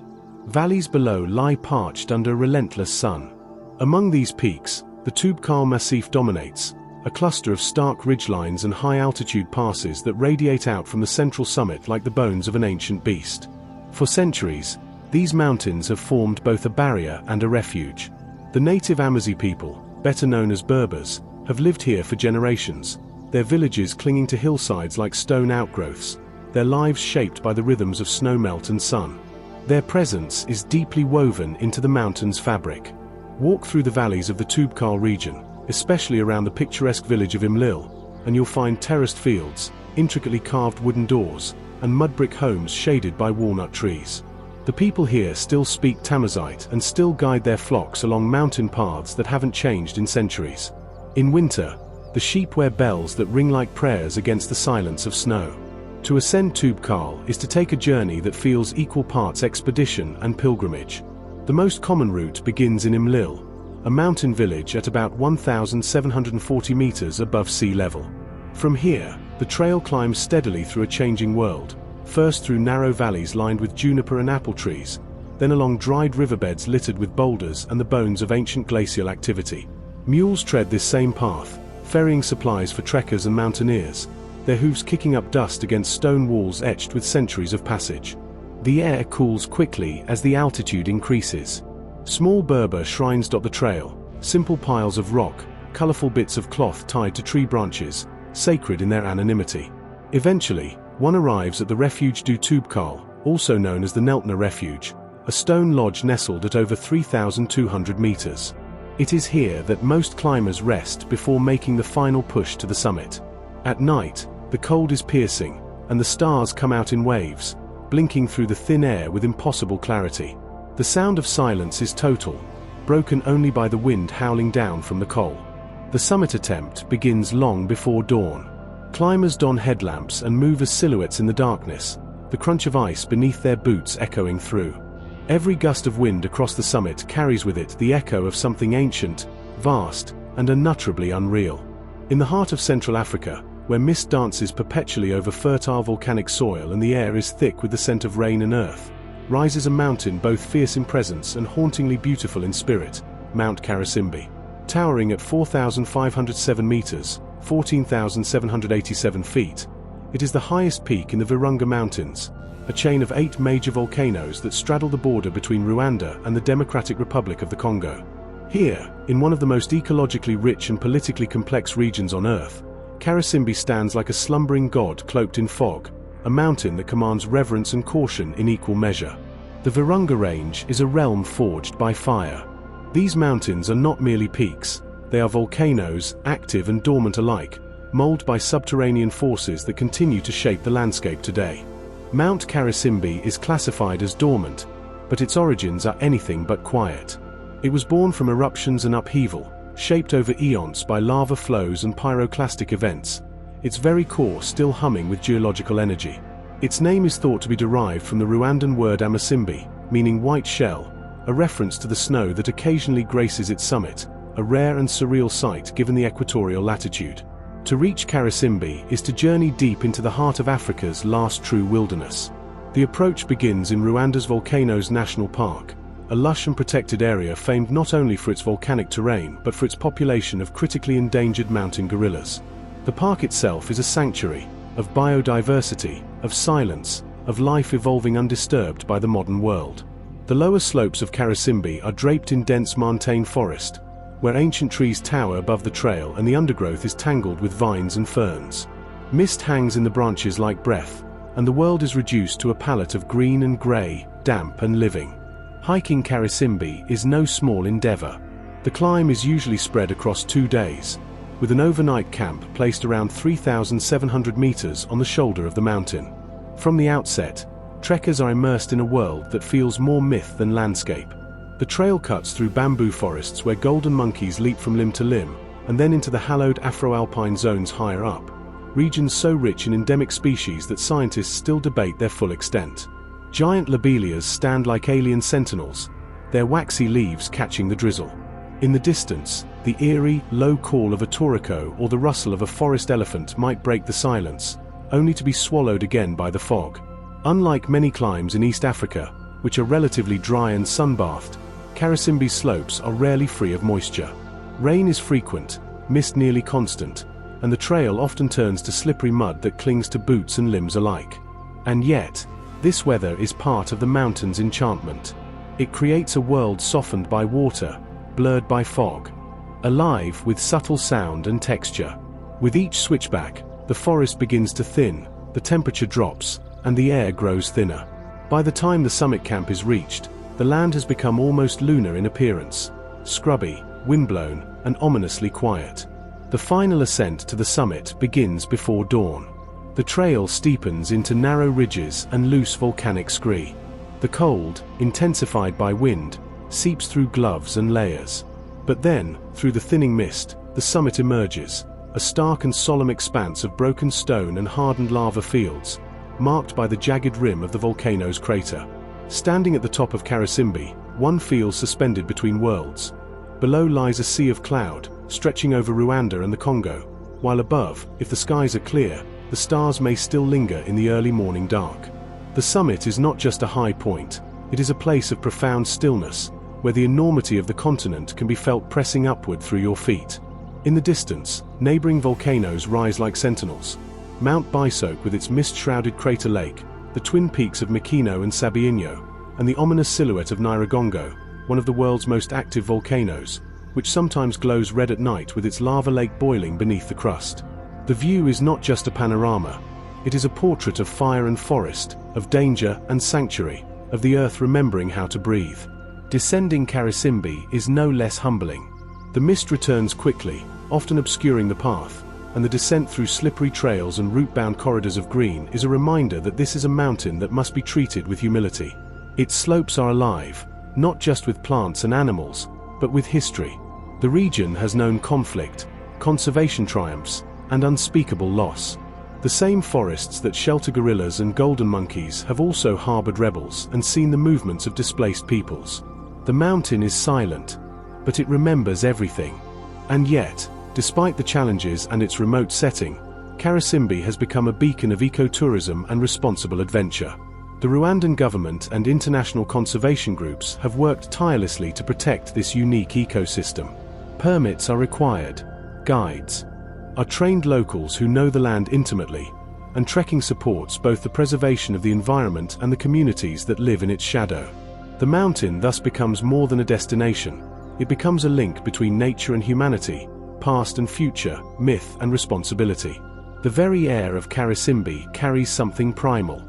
valleys below lie parched under a relentless sun. Among these peaks, the Toubkal Massif dominates, a cluster of stark ridgelines and high-altitude passes that radiate out from the central summit like the bones of an ancient beast. For centuries, these mountains have formed both a barrier and a refuge. The native Amazigh people, better known as Berbers, have lived here for generations, their villages clinging to hillsides like stone outgrowths, their lives shaped by the rhythms of snowmelt and sun. Their presence is deeply woven into the mountain's fabric. Walk through the valleys of the Toubkal region, especially around the picturesque village of Imlil, and you'll find terraced fields, intricately carved wooden doors, and mud-brick homes shaded by walnut trees. The people here still speak Tamazight and still guide their flocks along mountain paths that haven't changed in centuries. In winter, the sheep wear bells that ring like prayers against the silence of snow. To ascend Toubkal is to take a journey that feels equal parts expedition and pilgrimage. The most common route begins in Imlil, a mountain village at about 1,740 meters above sea level. From here, the trail climbs steadily through a changing world, first through narrow valleys lined with juniper and apple trees, then along dried riverbeds littered with boulders and the bones of ancient glacial activity. Mules tread this same path, ferrying supplies for trekkers and mountaineers, their hooves kicking up dust against stone walls etched with centuries of passage. The air cools quickly as the altitude increases. Small Berber shrines dot the trail, simple piles of rock, colorful bits of cloth tied to tree branches, sacred in their anonymity. Eventually, one arrives at the Refuge du Toubkal, also known as the Neltner Refuge, a stone lodge nestled at over 3,200 meters. It is here that most climbers rest before making the final push to the summit. At night, the cold is piercing, and the stars come out in waves, blinking through the thin air with impossible clarity. The sound of silence is total, broken only by the wind howling down from the col. The summit attempt begins long before dawn. Climbers don headlamps and move as silhouettes in the darkness, the crunch of ice beneath their boots echoing through. Every gust of wind across the summit carries with it the echo of something ancient, vast, and unutterably unreal. In the heart of Central Africa, where mist dances perpetually over fertile volcanic soil and the air is thick with the scent of rain and earth, rises a mountain both fierce in presence and hauntingly beautiful in spirit, Mount Karisimbi. Towering at 4,507 meters, 14,787 feet, it is the highest peak in the Virunga Mountains, a chain of 8 major volcanoes that straddle the border between Rwanda and the Democratic Republic of the Congo. Here, in one of the most ecologically rich and politically complex regions on Earth, Karisimbi stands like a slumbering god cloaked in fog, a mountain that commands reverence and caution in equal measure. The Virunga Range is a realm forged by fire. These mountains are not merely peaks, they are volcanoes, active and dormant alike, molded by subterranean forces that continue to shape the landscape today. Mount Karisimbi is classified as dormant, but its origins are anything but quiet. It was born from eruptions and upheaval, shaped over eons by lava flows and pyroclastic events, its very core still humming with geological energy. Its name is thought to be derived from the Rwandan word amasimbi, meaning white shell, a reference to the snow that occasionally graces its summit, a rare and surreal sight given the equatorial latitude. To reach Karisimbi is to journey deep into the heart of Africa's last true wilderness. The approach begins in Rwanda's Volcanoes National Park, a lush and protected area famed not only for its volcanic terrain but for its population of critically endangered mountain gorillas. The park itself is a sanctuary, of biodiversity, of silence, of life evolving undisturbed by the modern world. The lower slopes of Karisimbi are draped in dense montane forest, where ancient trees tower above the trail and the undergrowth is tangled with vines and ferns. Mist hangs in the branches like breath, and the world is reduced to a palette of green and grey, damp and living. Hiking Karisimbi is no small endeavor. The climb is usually spread across 2 days, with an overnight camp placed around 3,700 meters on the shoulder of the mountain. From the outset, trekkers are immersed in a world that feels more myth than landscape. The trail cuts through bamboo forests where golden monkeys leap from limb to limb, and then into the hallowed Afro-alpine zones higher up, regions so rich in endemic species that scientists still debate their full extent. Giant lobelias stand like alien sentinels, their waxy leaves catching the drizzle. In the distance, the eerie, low call of a toriko or the rustle of a forest elephant might break the silence, only to be swallowed again by the fog. Unlike many climbs in East Africa, which are relatively dry and sunbathed, Karisimbi's slopes are rarely free of moisture. Rain is frequent, mist nearly constant, and the trail often turns to slippery mud that clings to boots and limbs alike. And yet, this weather is part of the mountain's enchantment. It creates a world softened by water, blurred by fog, alive with subtle sound and texture. With each switchback, the forest begins to thin, the temperature drops, and the air grows thinner. By the time the summit camp is reached, the land has become almost lunar in appearance, scrubby, windblown, and ominously quiet. The final ascent to the summit begins before dawn. The trail steepens into narrow ridges and loose volcanic scree. The cold, intensified by wind, seeps through gloves and layers. But then, through the thinning mist, the summit emerges, a stark and solemn expanse of broken stone and hardened lava fields, marked by the jagged rim of the volcano's crater. Standing at the top of Karisimbi, one feels suspended between worlds. Below lies a sea of cloud, stretching over Rwanda and the Congo, while above, if the skies are clear, the stars may still linger in the early morning dark. The summit is not just a high point, it is a place of profound stillness, where the enormity of the continent can be felt pressing upward through your feet. In the distance, neighboring volcanoes rise like sentinels. Mount Bisoke with its mist-shrouded crater lake, the twin peaks of Mikino and Sabiinho, and the ominous silhouette of Nyiragongo, one of the world's most active volcanoes, which sometimes glows red at night with its lava lake boiling beneath the crust. The view is not just a panorama, it is a portrait of fire and forest, of danger and sanctuary, of the earth remembering how to breathe. Descending Karisimbi is no less humbling. The mist returns quickly, often obscuring the path, and the descent through slippery trails and root-bound corridors of green is a reminder that this is a mountain that must be treated with humility. Its slopes are alive, not just with plants and animals, but with history. The region has known conflict, conservation triumphs, and unspeakable loss. The same forests that shelter gorillas and golden monkeys have also harbored rebels and seen the movements of displaced peoples. The mountain is silent, but it remembers everything. And yet, despite the challenges and its remote setting, Karisimbi has become a beacon of ecotourism and responsible adventure. The Rwandan government and international conservation groups have worked tirelessly to protect this unique ecosystem. Permits are required, guides are trained locals who know the land intimately, and trekking supports both the preservation of the environment and the communities that live in its shadow. The mountain thus becomes more than a destination, it becomes a link between nature and humanity, past and future, myth and responsibility. The very air of Karisimbi carries something primal.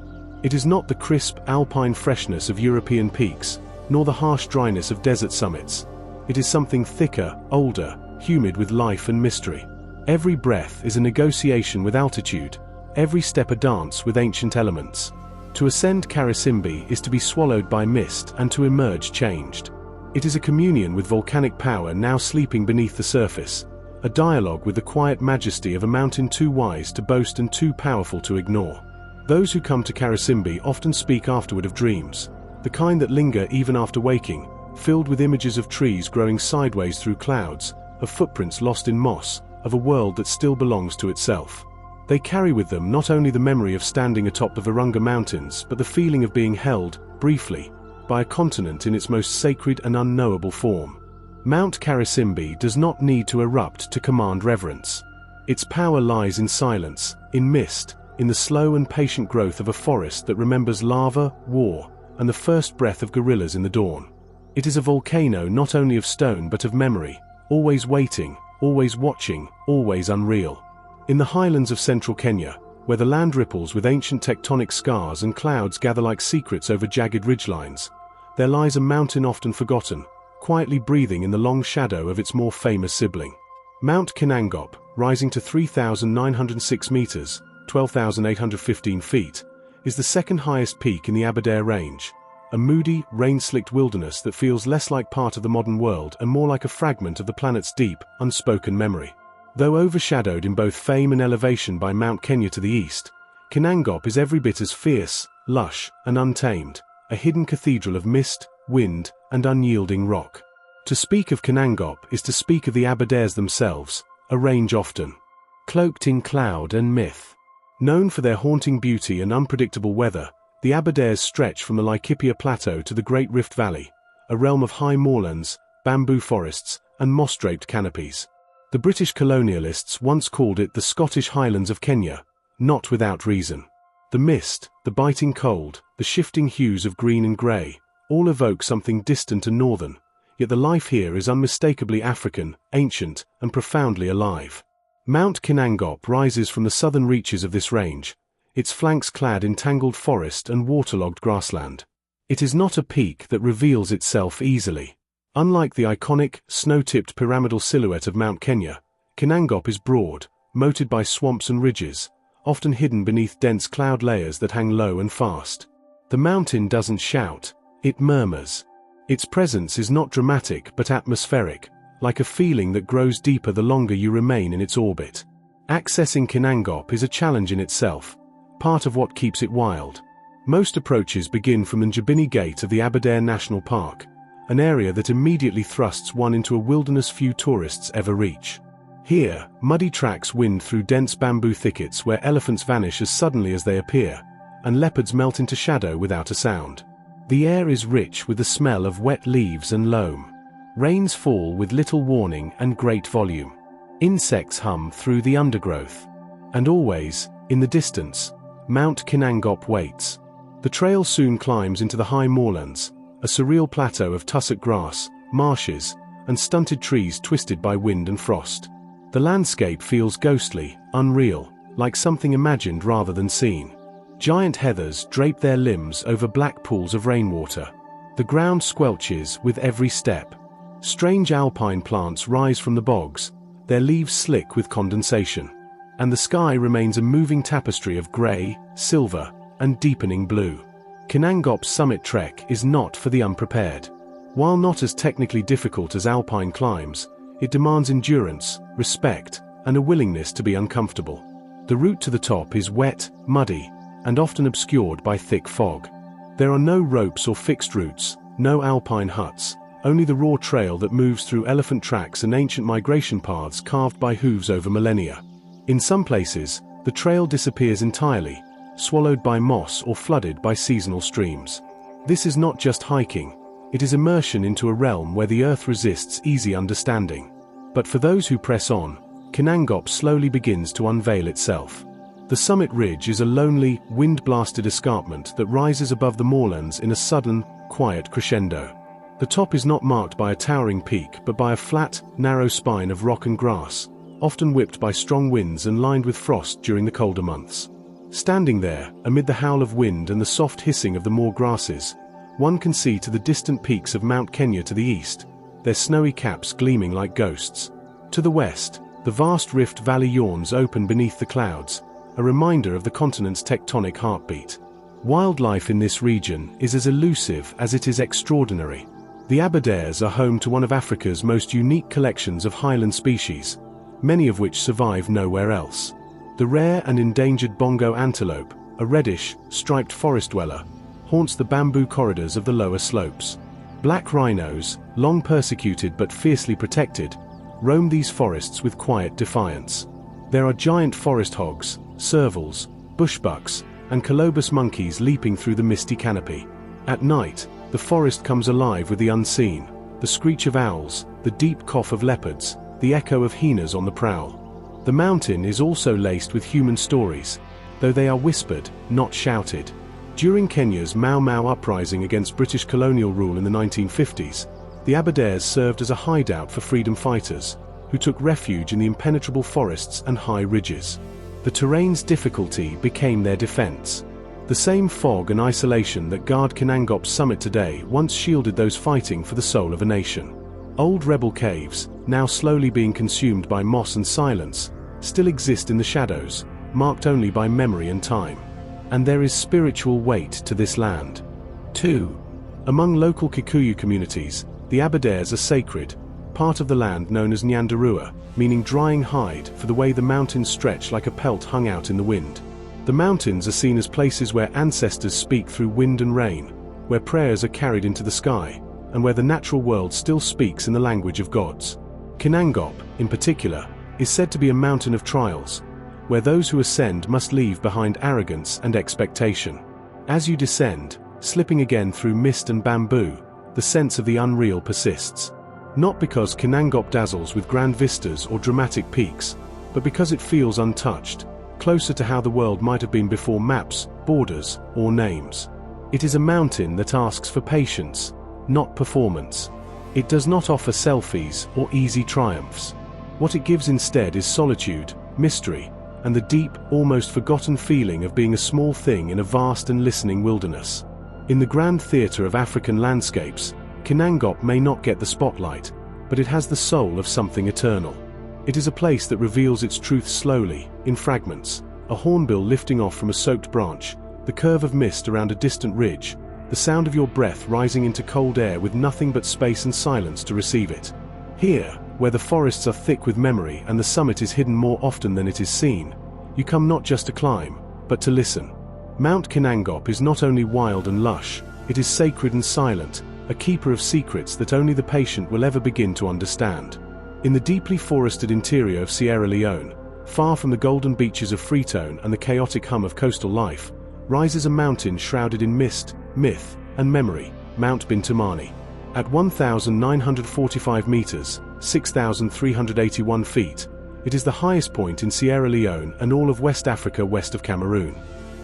It is not the crisp, alpine freshness of European peaks, nor the harsh dryness of desert summits. It is something thicker, older, humid with life and mystery. Every breath is a negotiation with altitude, every step a dance with ancient elements. To ascend Karisimbi is to be swallowed by mist and to emerge changed. It is a communion with volcanic power now sleeping beneath the surface, a dialogue with the quiet majesty of a mountain too wise to boast and too powerful to ignore. Those who come to Karisimbi often speak afterward of dreams, the kind that linger even after waking, filled with images of trees growing sideways through clouds, of footprints lost in moss, of a world that still belongs to itself. They carry with them not only the memory of standing atop the Virunga Mountains, but the feeling of being held, briefly, by a continent in its most sacred and unknowable form. Mount Karisimbi does not need to erupt to command reverence. Its power lies in silence, in mist, in the slow and patient growth of a forest that remembers lava, war, and the first breath of gorillas in the dawn. It is a volcano not only of stone but of memory, always waiting, always watching, always unreal. In the highlands of central Kenya, where the land ripples with ancient tectonic scars and clouds gather like secrets over jagged ridgelines, there lies a mountain often forgotten, quietly breathing in the long shadow of its more famous sibling. Mount Kinangop, rising to 3,906 meters, 12,815 feet, is the second highest peak in the Aberdare Range, a moody, rain-slicked wilderness that feels less like part of the modern world and more like a fragment of the planet's deep, unspoken memory. Though overshadowed in both fame and elevation by Mount Kenya to the east, Kinangop is every bit as fierce, lush, and untamed, a hidden cathedral of mist, wind, and unyielding rock. To speak of Kinangop is to speak of the Aberdares themselves, a range often cloaked in cloud and myth. Known for their haunting beauty and unpredictable weather, the Aberdares stretch from the Laikipia Plateau to the Great Rift Valley, a realm of high moorlands, bamboo forests, and moss-draped canopies. The British colonialists once called it the Scottish Highlands of Kenya, not without reason. The mist, the biting cold, the shifting hues of green and grey, all evoke something distant and northern, yet the life here is unmistakably African, ancient, and profoundly alive. Mount Kinangop rises from the southern reaches of this range, its flanks clad in tangled forest and waterlogged grassland. It is not a peak that reveals itself easily. Unlike the iconic, snow-tipped pyramidal silhouette of Mount Kenya, Kinangop is broad, moated by swamps and ridges, often hidden beneath dense cloud layers that hang low and fast. The mountain doesn't shout, it murmurs. Its presence is not dramatic but atmospheric, like a feeling that grows deeper the longer you remain in its orbit. Accessing Kinangop is a challenge in itself, part of what keeps it wild. Most approaches begin from the Njabini Gate of the Aberdare National Park, an area that immediately thrusts one into a wilderness few tourists ever reach. Here, muddy tracks wind through dense bamboo thickets where elephants vanish as suddenly as they appear, and leopards melt into shadow without a sound. The air is rich with the smell of wet leaves and loam. Rains fall with little warning and great volume. Insects hum through the undergrowth. And always, in the distance, Mount Kinangop waits. The trail soon climbs into the high moorlands, a surreal plateau of tussock grass, marshes, and stunted trees twisted by wind and frost. The landscape feels ghostly, unreal, like something imagined rather than seen. Giant heathers drape their limbs over black pools of rainwater. The ground squelches with every step. Strange alpine plants rise from the bogs, their leaves slick with condensation. And the sky remains a moving tapestry of grey, silver, and deepening blue. Kinangop's summit trek is not for the unprepared. While not as technically difficult as alpine climbs, it demands endurance, respect, and a willingness to be uncomfortable. The route to the top is wet, muddy, and often obscured by thick fog. There are no ropes or fixed routes, no alpine huts, only the raw trail that moves through elephant tracks and ancient migration paths carved by hooves over millennia. In some places, the trail disappears entirely, swallowed by moss or flooded by seasonal streams. This is not just hiking, it is immersion into a realm where the earth resists easy understanding. But for those who press on, Kinangop slowly begins to unveil itself. The summit ridge is a lonely, wind-blasted escarpment that rises above the moorlands in a sudden, quiet crescendo. The top is not marked by a towering peak but by a flat, narrow spine of rock and grass, often whipped by strong winds and lined with frost during the colder months. Standing there, amid the howl of wind and the soft hissing of the moor grasses, one can see to the distant peaks of Mount Kenya to the east, their snowy caps gleaming like ghosts. To the west, the vast Rift Valley yawns open beneath the clouds, a reminder of the continent's tectonic heartbeat. Wildlife in this region is as elusive as it is extraordinary. The Aberdares are home to one of Africa's most unique collections of highland species, many of which survive nowhere else. The rare and endangered bongo antelope, a reddish, striped forest dweller, haunts the bamboo corridors of the lower slopes. Black rhinos, long persecuted but fiercely protected, roam these forests with quiet defiance. There are giant forest hogs, servals, bushbucks, and colobus monkeys leaping through the misty canopy. At night, the forest comes alive with the unseen, the screech of owls, the deep cough of leopards, the echo of hyenas on the prowl. The mountain is also laced with human stories, though they are whispered, not shouted. During Kenya's Mau Mau uprising against British colonial rule in the 1950s, the Aberdares served as a hideout for freedom fighters, who took refuge in the impenetrable forests and high ridges. The terrain's difficulty became their defense. The same fog and isolation that guard Kinangop's summit today once shielded those fighting for the soul of a nation. Old rebel caves, now slowly being consumed by moss and silence, still exist in the shadows, marked only by memory and time. And there is spiritual weight to this land. 2. Among local Kikuyu communities, the Aberdares are sacred, part of the land known as Nyandarua, meaning drying hide for the way the mountains stretch like a pelt hung out in the wind. The mountains are seen as places where ancestors speak through wind and rain, where prayers are carried into the sky, and where the natural world still speaks in the language of gods. Kinangop, in particular, is said to be a mountain of trials, where those who ascend must leave behind arrogance and expectation. As you descend, slipping again through mist and bamboo, the sense of the unreal persists. Not because Kinangop dazzles with grand vistas or dramatic peaks, but because it feels untouched, closer to how the world might have been before maps, borders, or names. It is a mountain that asks for patience, not performance. It does not offer selfies or easy triumphs. What it gives instead is solitude, mystery, and the deep, almost forgotten feeling of being a small thing in a vast and listening wilderness. In the grand theatre of African landscapes, Kinangop may not get the spotlight, but it has the soul of something eternal. It is a place that reveals its truth slowly, in fragments, a hornbill lifting off from a soaked branch, the curve of mist around a distant ridge, the sound of your breath rising into cold air with nothing but space and silence to receive it. Here, where the forests are thick with memory and the summit is hidden more often than it is seen, you come not just to climb, but to listen. Mount Kinangop is not only wild and lush, it is sacred and silent, a keeper of secrets that only the patient will ever begin to understand. In the deeply forested interior of Sierra Leone, far from the golden beaches of Freetown and the chaotic hum of coastal life, rises a mountain shrouded in mist, myth, and memory, Mount Bintamani. At 1,945 meters, 6,381 feet, it is the highest point in Sierra Leone and all of West Africa west of Cameroon.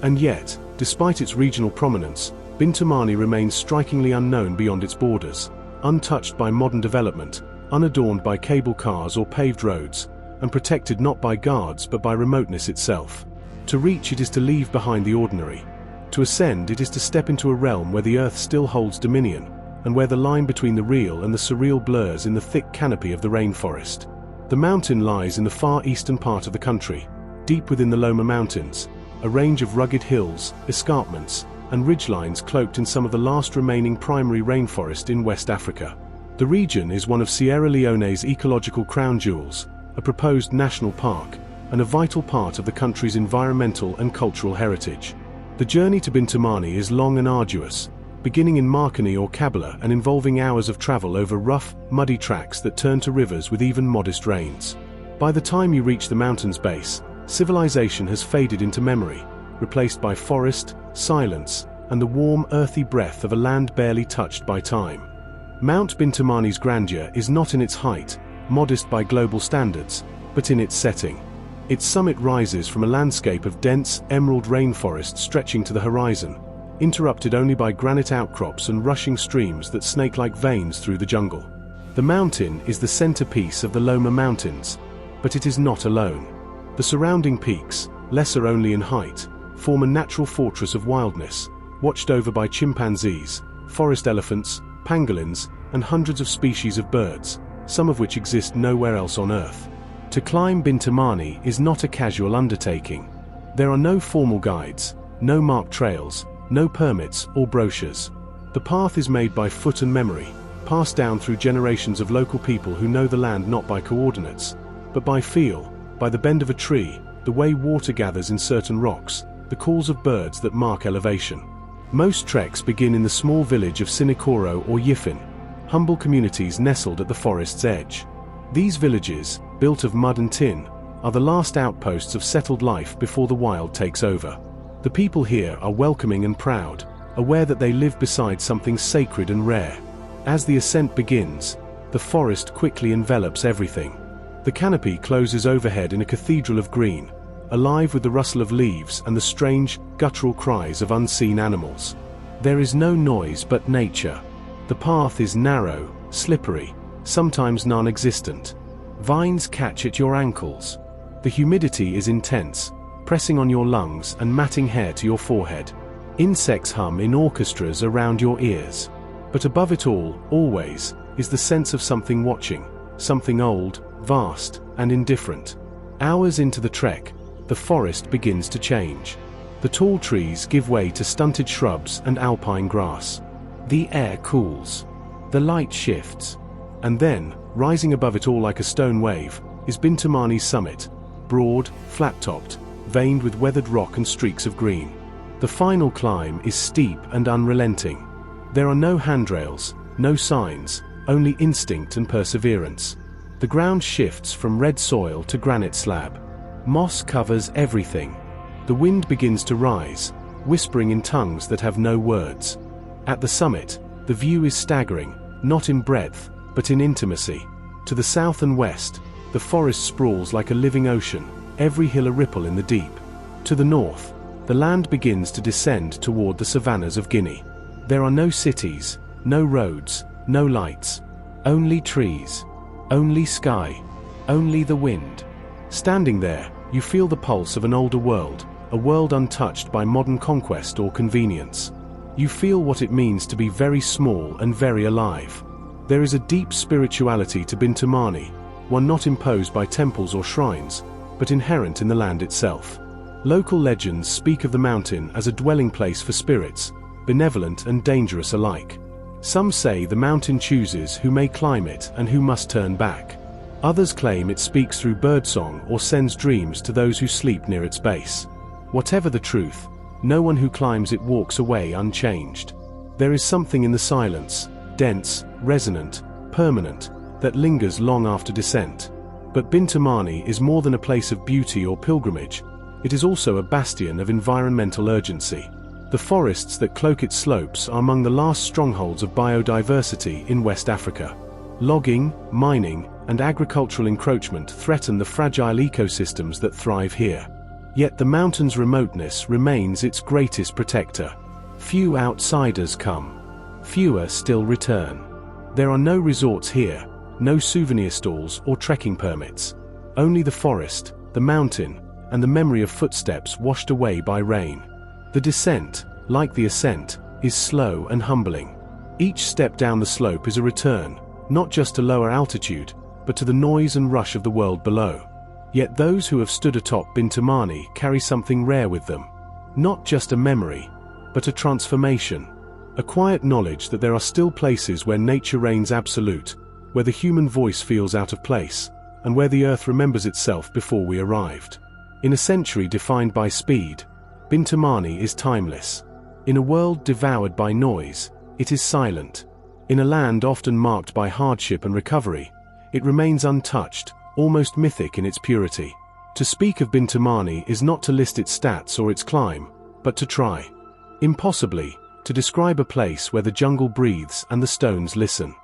And yet, despite its regional prominence, Bintamani remains strikingly unknown beyond its borders, untouched by modern development, unadorned by cable cars or paved roads, and protected not by guards but by remoteness itself. To reach it is to leave behind the ordinary. To ascend it is to step into a realm where the earth still holds dominion, and where the line between the real and the surreal blurs in the thick canopy of the rainforest. The mountain lies in the far eastern part of the country, deep within the Loma Mountains, a range of rugged hills, escarpments, and ridgelines cloaked in some of the last remaining primary rainforest in West Africa. The region is one of Sierra Leone's ecological crown jewels, a proposed national park, and a vital part of the country's environmental and cultural heritage. The journey to Bintamani is long and arduous, beginning in Marconi or Kabbalah and involving hours of travel over rough, muddy tracks that turn to rivers with even modest rains. By the time you reach the mountain's base, civilization has faded into memory, replaced by forest, silence, and the warm, earthy breath of a land barely touched by time. Mount Bintamani's grandeur is not in its height, modest by global standards, but in its setting. Its summit rises from a landscape of dense, emerald rainforest stretching to the horizon, interrupted only by granite outcrops and rushing streams that snake like veins through the jungle. The mountain is the centerpiece of the Loma Mountains, but it is not alone. The surrounding peaks, lesser only in height, form a natural fortress of wildness, watched over by chimpanzees, forest elephants, pangolins, and hundreds of species of birds, some of which exist nowhere else on Earth. To climb Bintamani is not a casual undertaking. There are no formal guides, no marked trails, no permits or brochures. The path is made by foot and memory, passed down through generations of local people who know the land not by coordinates, but by feel, by the bend of a tree, the way water gathers in certain rocks, the calls of birds that mark elevation. Most treks begin in the small village of Sinikoro or Yifin, humble communities nestled at the forest's edge. These villages, built of mud and tin, are the last outposts of settled life before the wild takes over. The people here are welcoming and proud, aware that they live beside something sacred and rare. As the ascent begins, the forest quickly envelops everything. The canopy closes overhead in a cathedral of green, alive with the rustle of leaves and the strange, guttural cries of unseen animals. There is no noise but nature. The path is narrow, slippery, sometimes non-existent. Vines catch at your ankles. The humidity is intense, pressing on your lungs and matting hair to your forehead. Insects hum in orchestras around your ears. But above it all, always, is the sense of something watching, something old, vast, and indifferent. Hours into the trek, the forest begins to change. The tall trees give way to stunted shrubs and alpine grass. The air cools. The light shifts. And then, rising above it all like a stone wave, is Bintamani's summit, broad, flat-topped, veined with weathered rock and streaks of green. The final climb is steep and unrelenting. There are no handrails, no signs, only instinct and perseverance. The ground shifts from red soil to granite slab. Moss covers everything. The wind begins to rise, whispering in tongues that have no words. At the summit, the view is staggering, not in breadth, but in intimacy. To the south and west, the forest sprawls like a living ocean, every hill a ripple in the deep. To the north, the land begins to descend toward the savannas of Guinea. There are no cities, no roads, no lights. Only trees. Only sky. Only the wind. Standing there, you feel the pulse of an older world, a world untouched by modern conquest or convenience. You feel what it means to be very small and very alive. There is a deep spirituality to Bintamani, one not imposed by temples or shrines, but inherent in the land itself. Local legends speak of the mountain as a dwelling place for spirits, benevolent and dangerous alike. Some say the mountain chooses who may climb it and who must turn back. Others claim it speaks through birdsong or sends dreams to those who sleep near its base. Whatever the truth, no one who climbs it walks away unchanged. There is something in the silence, dense, resonant, permanent, that lingers long after descent. But Bintamani is more than a place of beauty or pilgrimage. It is also a bastion of environmental urgency. The forests that cloak its slopes are among the last strongholds of biodiversity in West Africa. Logging, mining, and agricultural encroachment threaten the fragile ecosystems that thrive here. Yet the mountain's remoteness remains its greatest protector. Few outsiders come. Fewer still return. There are no resorts here, no souvenir stalls or trekking permits. Only the forest, the mountain, and the memory of footsteps washed away by rain. The descent, like the ascent, is slow and humbling. Each step down the slope is a return, not just to lower altitude, but to the noise and rush of the world below. Yet those who have stood atop Bintamani carry something rare with them. Not just a memory, but a transformation. A quiet knowledge that there are still places where nature reigns absolute, where the human voice feels out of place, and where the earth remembers itself before we arrived. In a century defined by speed, Bintamani is timeless. In a world devoured by noise, it is silent. In a land often marked by hardship and recovery, it remains untouched, almost mythic in its purity. To speak of Bintamani is not to list its stats or its climb, but to try. Impossibly, to describe a place where the jungle breathes and the stones listen.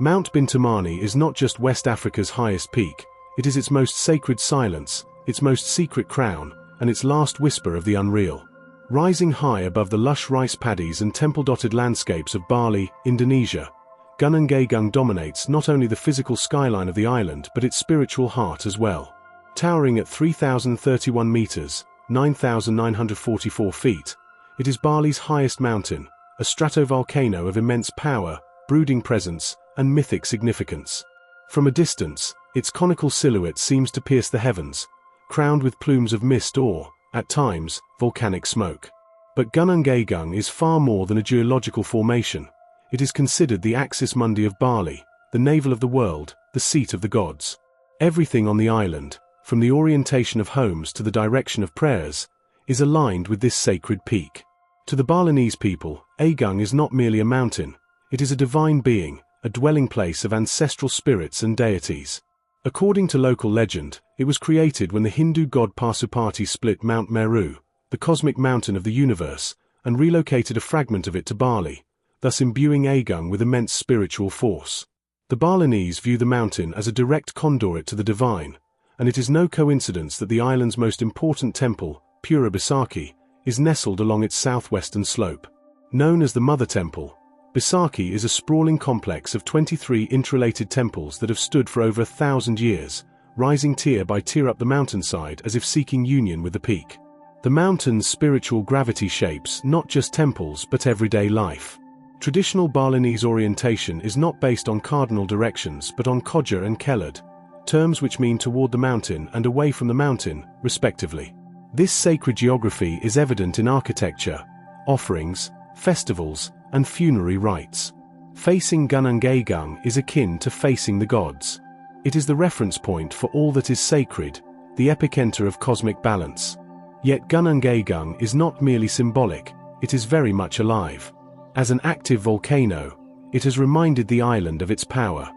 Mount Bintamani is not just West Africa's highest peak, it is its most sacred silence, its most secret crown, and its last whisper of the unreal. Rising high above the lush rice paddies and temple-dotted landscapes of Bali, Indonesia, Gunung Gagung dominates not only the physical skyline of the island but its spiritual heart as well. Towering at 3,031 meters, 9,944 feet, it is Bali's highest mountain, a stratovolcano of immense power, brooding presence, and mythic significance. From a distance, its conical silhouette seems to pierce the heavens, crowned with plumes of mist or, at times, volcanic smoke. But Gunung Gagung is far more than a geological formation. It is considered the axis mundi of Bali, the navel of the world, the seat of the gods. Everything on the island, from the orientation of homes to the direction of prayers, is aligned with this sacred peak. To the Balinese people, Agung is not merely a mountain, it is a divine being, a dwelling place of ancestral spirits and deities. According to local legend, it was created when the Hindu god Pasupati split Mount Meru, the cosmic mountain of the universe, and relocated a fragment of it to Bali, thus imbuing Agung with immense spiritual force. The Balinese view the mountain as a direct conduit to the divine, and it is no coincidence that the island's most important temple, Pura Besaki, is nestled along its southwestern slope. Known as the Mother Temple, Besaki is a sprawling complex of 23 interrelated temples that have stood for over 1,000 years, rising tier by tier up the mountainside as if seeking union with the peak. The mountain's spiritual gravity shapes not just temples but everyday life. Traditional Balinese orientation is not based on cardinal directions but on Koja and Kelad, terms which mean toward the mountain and away from the mountain, respectively. This sacred geography is evident in architecture, offerings, festivals, and funerary rites. Facing Gunung Gagung is akin to facing the gods. It is the reference point for all that is sacred, the epicenter of cosmic balance. Yet Gunung Gagung is not merely symbolic, it is very much alive. As an active volcano, it has reminded the island of its power.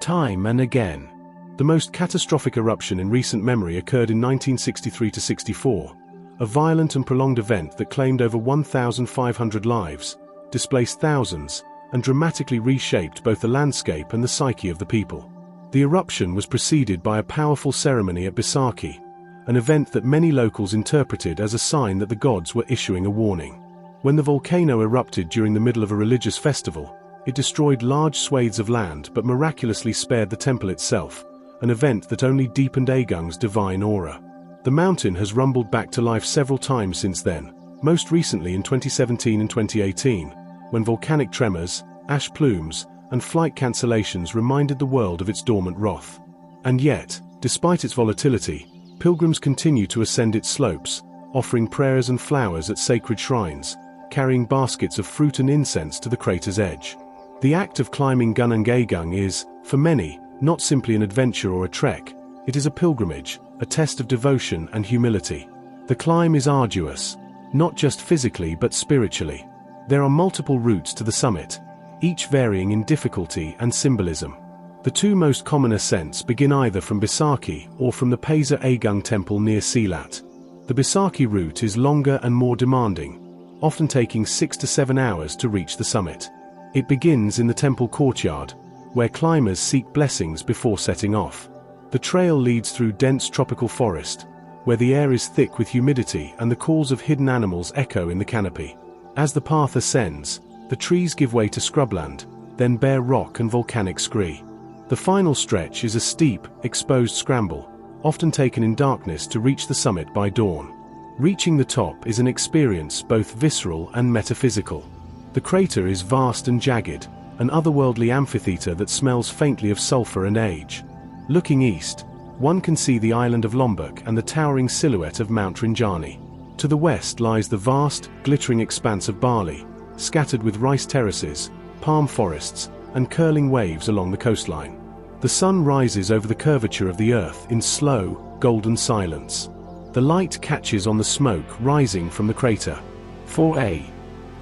Time and again. The most catastrophic eruption in recent memory occurred in 1963-64, a violent and prolonged event that claimed over 1,500 lives, displaced thousands, and dramatically reshaped both the landscape and the psyche of the people. The eruption was preceded by a powerful ceremony at Besaki, an event that many locals interpreted as a sign that the gods were issuing a warning. When the volcano erupted during the middle of a religious festival, it destroyed large swathes of land but miraculously spared the temple itself, an event that only deepened Agung's divine aura. The mountain has rumbled back to life several times since then, most recently in 2017 and 2018, when volcanic tremors, ash plumes, and flight cancellations reminded the world of its dormant wrath. And yet, despite its volatility, pilgrims continue to ascend its slopes, offering prayers and flowers at sacred shrines, carrying baskets of fruit and incense to the crater's edge. The act of climbing Gunung Gagung is, for many, not simply an adventure or a trek, it is a pilgrimage, a test of devotion and humility. The climb is arduous, not just physically but spiritually. There are multiple routes to the summit, each varying in difficulty and symbolism. The two most common ascents begin either from Bisaki or from the Pesa Agung temple near Silat. The Bisaki route is longer and more demanding, often taking 6 to 7 hours to reach the summit. It begins in the temple courtyard, where climbers seek blessings before setting off. The trail leads through dense tropical forest, where the air is thick with humidity and the calls of hidden animals echo in the canopy. As the path ascends, the trees give way to scrubland, then bare rock and volcanic scree. The final stretch is a steep, exposed scramble, often taken in darkness to reach the summit by dawn. Reaching the top is an experience both visceral and metaphysical. The crater is vast and jagged, an otherworldly amphitheater that smells faintly of sulfur and age. Looking east, one can see the island of Lombok and the towering silhouette of Mount Rinjani. To the west lies the vast, glittering expanse of Bali, scattered with rice terraces, palm forests, and curling waves along the coastline. The sun rises over the curvature of the earth in slow, golden silence. The light catches on the smoke rising from the crater. For a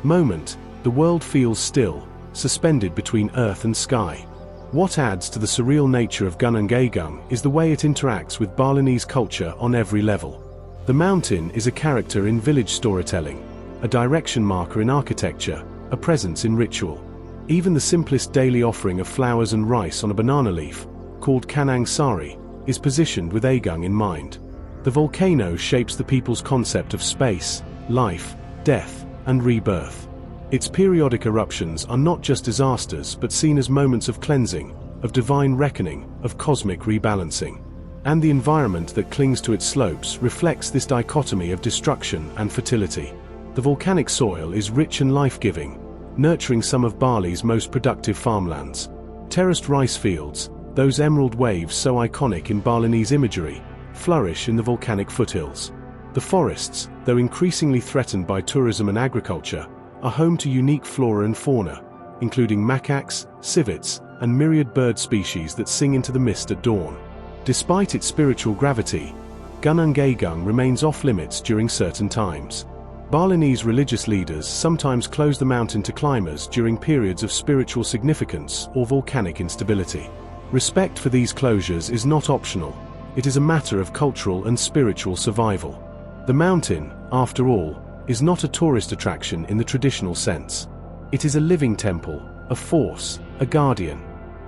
moment, the world feels still, suspended between earth and sky. What adds to the surreal nature of Gunung Agung is the way it interacts with Balinese culture on every level. The mountain is a character in village storytelling, a direction marker in architecture, a presence in ritual. Even the simplest daily offering of flowers and rice on a banana leaf, called Kanang Sari, is positioned with Agung in mind. The volcano shapes the people's concept of space, life, death, and rebirth. Its periodic eruptions are not just disasters but seen as moments of cleansing, of divine reckoning, of cosmic rebalancing. And the environment that clings to its slopes reflects this dichotomy of destruction and fertility. The volcanic soil is rich and life-giving, nurturing some of Bali's most productive farmlands. Terraced rice fields, those emerald waves so iconic in Balinese imagery, flourish in the volcanic foothills. The forests, though increasingly threatened by tourism and agriculture, are home to unique flora and fauna, including macaques, civets, and myriad bird species that sing into the mist at dawn. Despite its spiritual gravity, Gunung Agung remains off-limits during certain times. Balinese religious leaders sometimes close the mountain to climbers during periods of spiritual significance or volcanic instability. Respect for these closures is not optional, it is a matter of cultural and spiritual survival. The mountain, after all, is not a tourist attraction in the traditional sense. It is a living temple, a force, a guardian.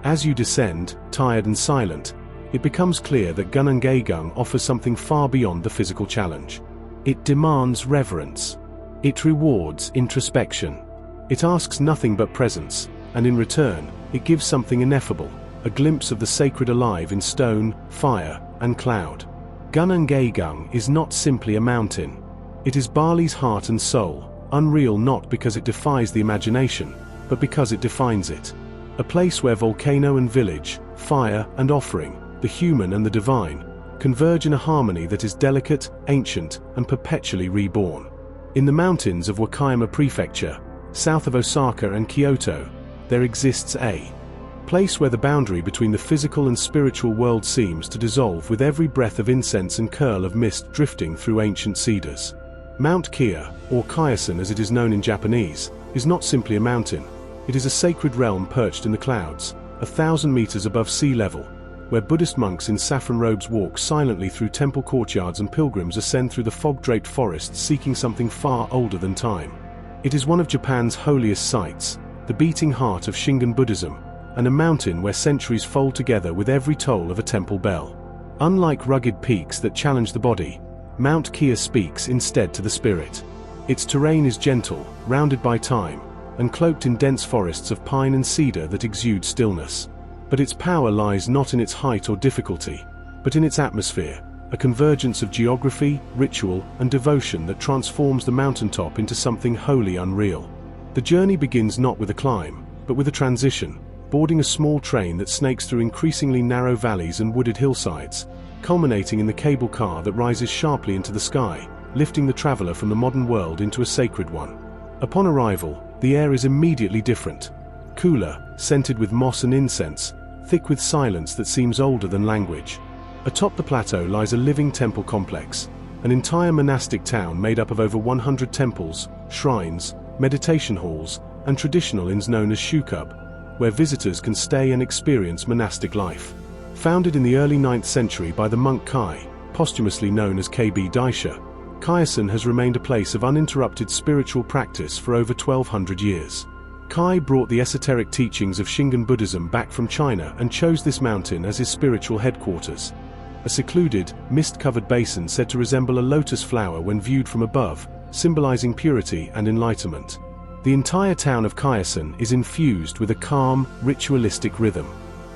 As you descend, tired and silent, it becomes clear that Gunung Agung offers something far beyond the physical challenge. It demands reverence. It rewards introspection. It asks nothing but presence, and in return, it gives something ineffable, a glimpse of the sacred alive in stone, fire, and cloud. Gunung Agung is not simply a mountain. It is Bali's heart and soul, unreal not because it defies the imagination, but because it defines it. A place where volcano and village, fire and offering, the human and the divine, converge in a harmony that is delicate, ancient, and perpetually reborn. In the mountains of Wakayama Prefecture, south of Osaka and Kyoto, there exists a place where the boundary between the physical and spiritual world seems to dissolve with every breath of incense and curl of mist drifting through ancient cedars. Mount Kia, or Kyasan as it is known in Japanese, is not simply a mountain. It is a sacred realm perched in the clouds, 1,000 meters above sea level, where Buddhist monks in saffron robes walk silently through temple courtyards and pilgrims ascend through the fog-draped forests seeking something far older than time. It is one of Japan's holiest sites, the beating heart of Shingon Buddhism, and a mountain where centuries fold together with every toll of a temple bell. Unlike rugged peaks that challenge the body, Mount Kia speaks instead to the spirit. Its terrain is gentle, rounded by time, and cloaked in dense forests of pine and cedar that exude stillness. But its power lies not in its height or difficulty, but in its atmosphere, a convergence of geography, ritual, and devotion that transforms the mountaintop into something wholly unreal. The journey begins not with a climb, but with a transition, boarding a small train that snakes through increasingly narrow valleys and wooded hillsides, culminating in the cable car that rises sharply into the sky, lifting the traveler from the modern world into a sacred one. Upon arrival, the air is immediately different. Cooler, scented with moss and incense, thick with silence that seems older than language. Atop the plateau lies a living temple complex, an entire monastic town made up of over 100 temples, shrines, meditation halls, and traditional inns known as shukub, where visitors can stay and experience monastic life. Founded in the early 9th century by the monk Kai, posthumously known as KB Daisha, Kyasan has remained a place of uninterrupted spiritual practice for over 1200 years. Kai brought the esoteric teachings of Shingon Buddhism back from China and chose this mountain as his spiritual headquarters. A secluded, mist-covered basin said to resemble a lotus flower when viewed from above, symbolizing purity and enlightenment. The entire town of Kyasan is infused with a calm, ritualistic rhythm.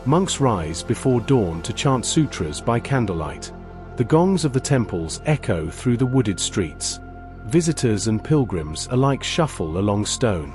Monks rise before dawn to chant sutras by candlelight. The gongs of the temples echo through the wooded streets. Visitors and pilgrims alike shuffle along stone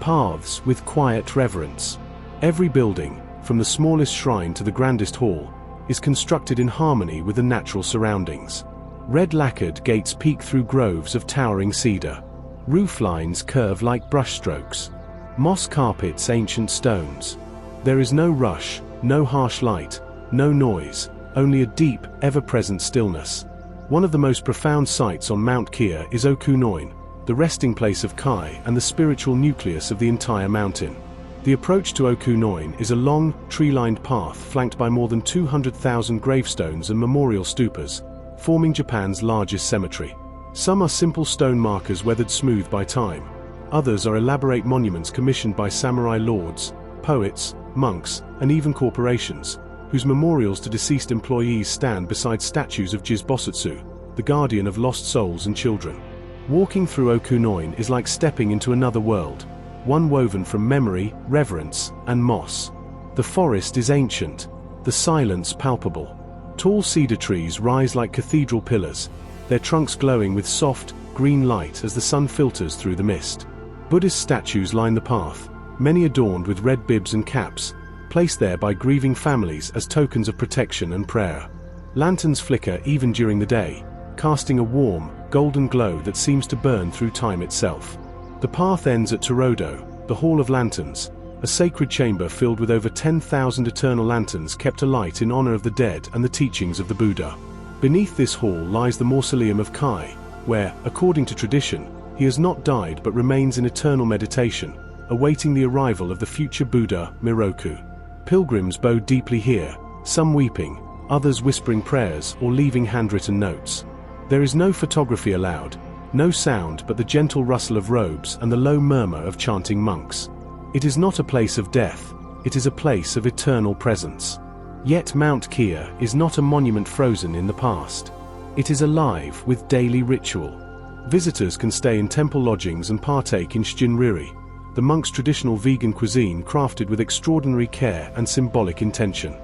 paths with quiet reverence. Every building, from the smallest shrine to the grandest hall, is constructed in harmony with the natural surroundings. Red lacquered gates peek through groves of towering cedar. Roof lines curve like brushstrokes. Moss carpets ancient stones. There is no rush, no harsh light, no noise, only a deep, ever-present stillness. One of the most profound sights on Mount Kia is Okunoin, the resting place of Kai and the spiritual nucleus of the entire mountain. The approach to Okunoin is a long, tree-lined path flanked by more than 200,000 gravestones and memorial stupas, forming Japan's largest cemetery. Some are simple stone markers weathered smooth by time. Others are elaborate monuments commissioned by samurai lords, poets, monks, and even corporations, whose memorials to deceased employees stand beside statues of Jizbosatsu, the guardian of lost souls and children. Walking through Okunoin is like stepping into another world, one woven from memory, reverence, and moss. The forest is ancient, the silence palpable. Tall cedar trees rise like cathedral pillars, their trunks glowing with soft, green light as the sun filters through the mist. Buddhist statues line the path, many adorned with red bibs and caps, placed there by grieving families as tokens of protection and prayer. Lanterns flicker even during the day, casting a warm, golden glow that seems to burn through time itself. The path ends at Torodo, the Hall of Lanterns, a sacred chamber filled with over 10,000 eternal lanterns kept alight in honor of the dead and the teachings of the Buddha. Beneath this hall lies the mausoleum of Kai, where, according to tradition, he has not died but remains in eternal meditation, awaiting the arrival of the future Buddha, Miroku. Pilgrims bow deeply here, some weeping, others whispering prayers or leaving handwritten notes. There is no photography allowed, no sound but the gentle rustle of robes and the low murmur of chanting monks. It is not a place of death, it is a place of eternal presence. Yet Mount Kia is not a monument frozen in the past. It is alive with daily ritual. Visitors can stay in temple lodgings and partake in Shinriri, the monks' traditional vegan cuisine crafted with extraordinary care and symbolic intention.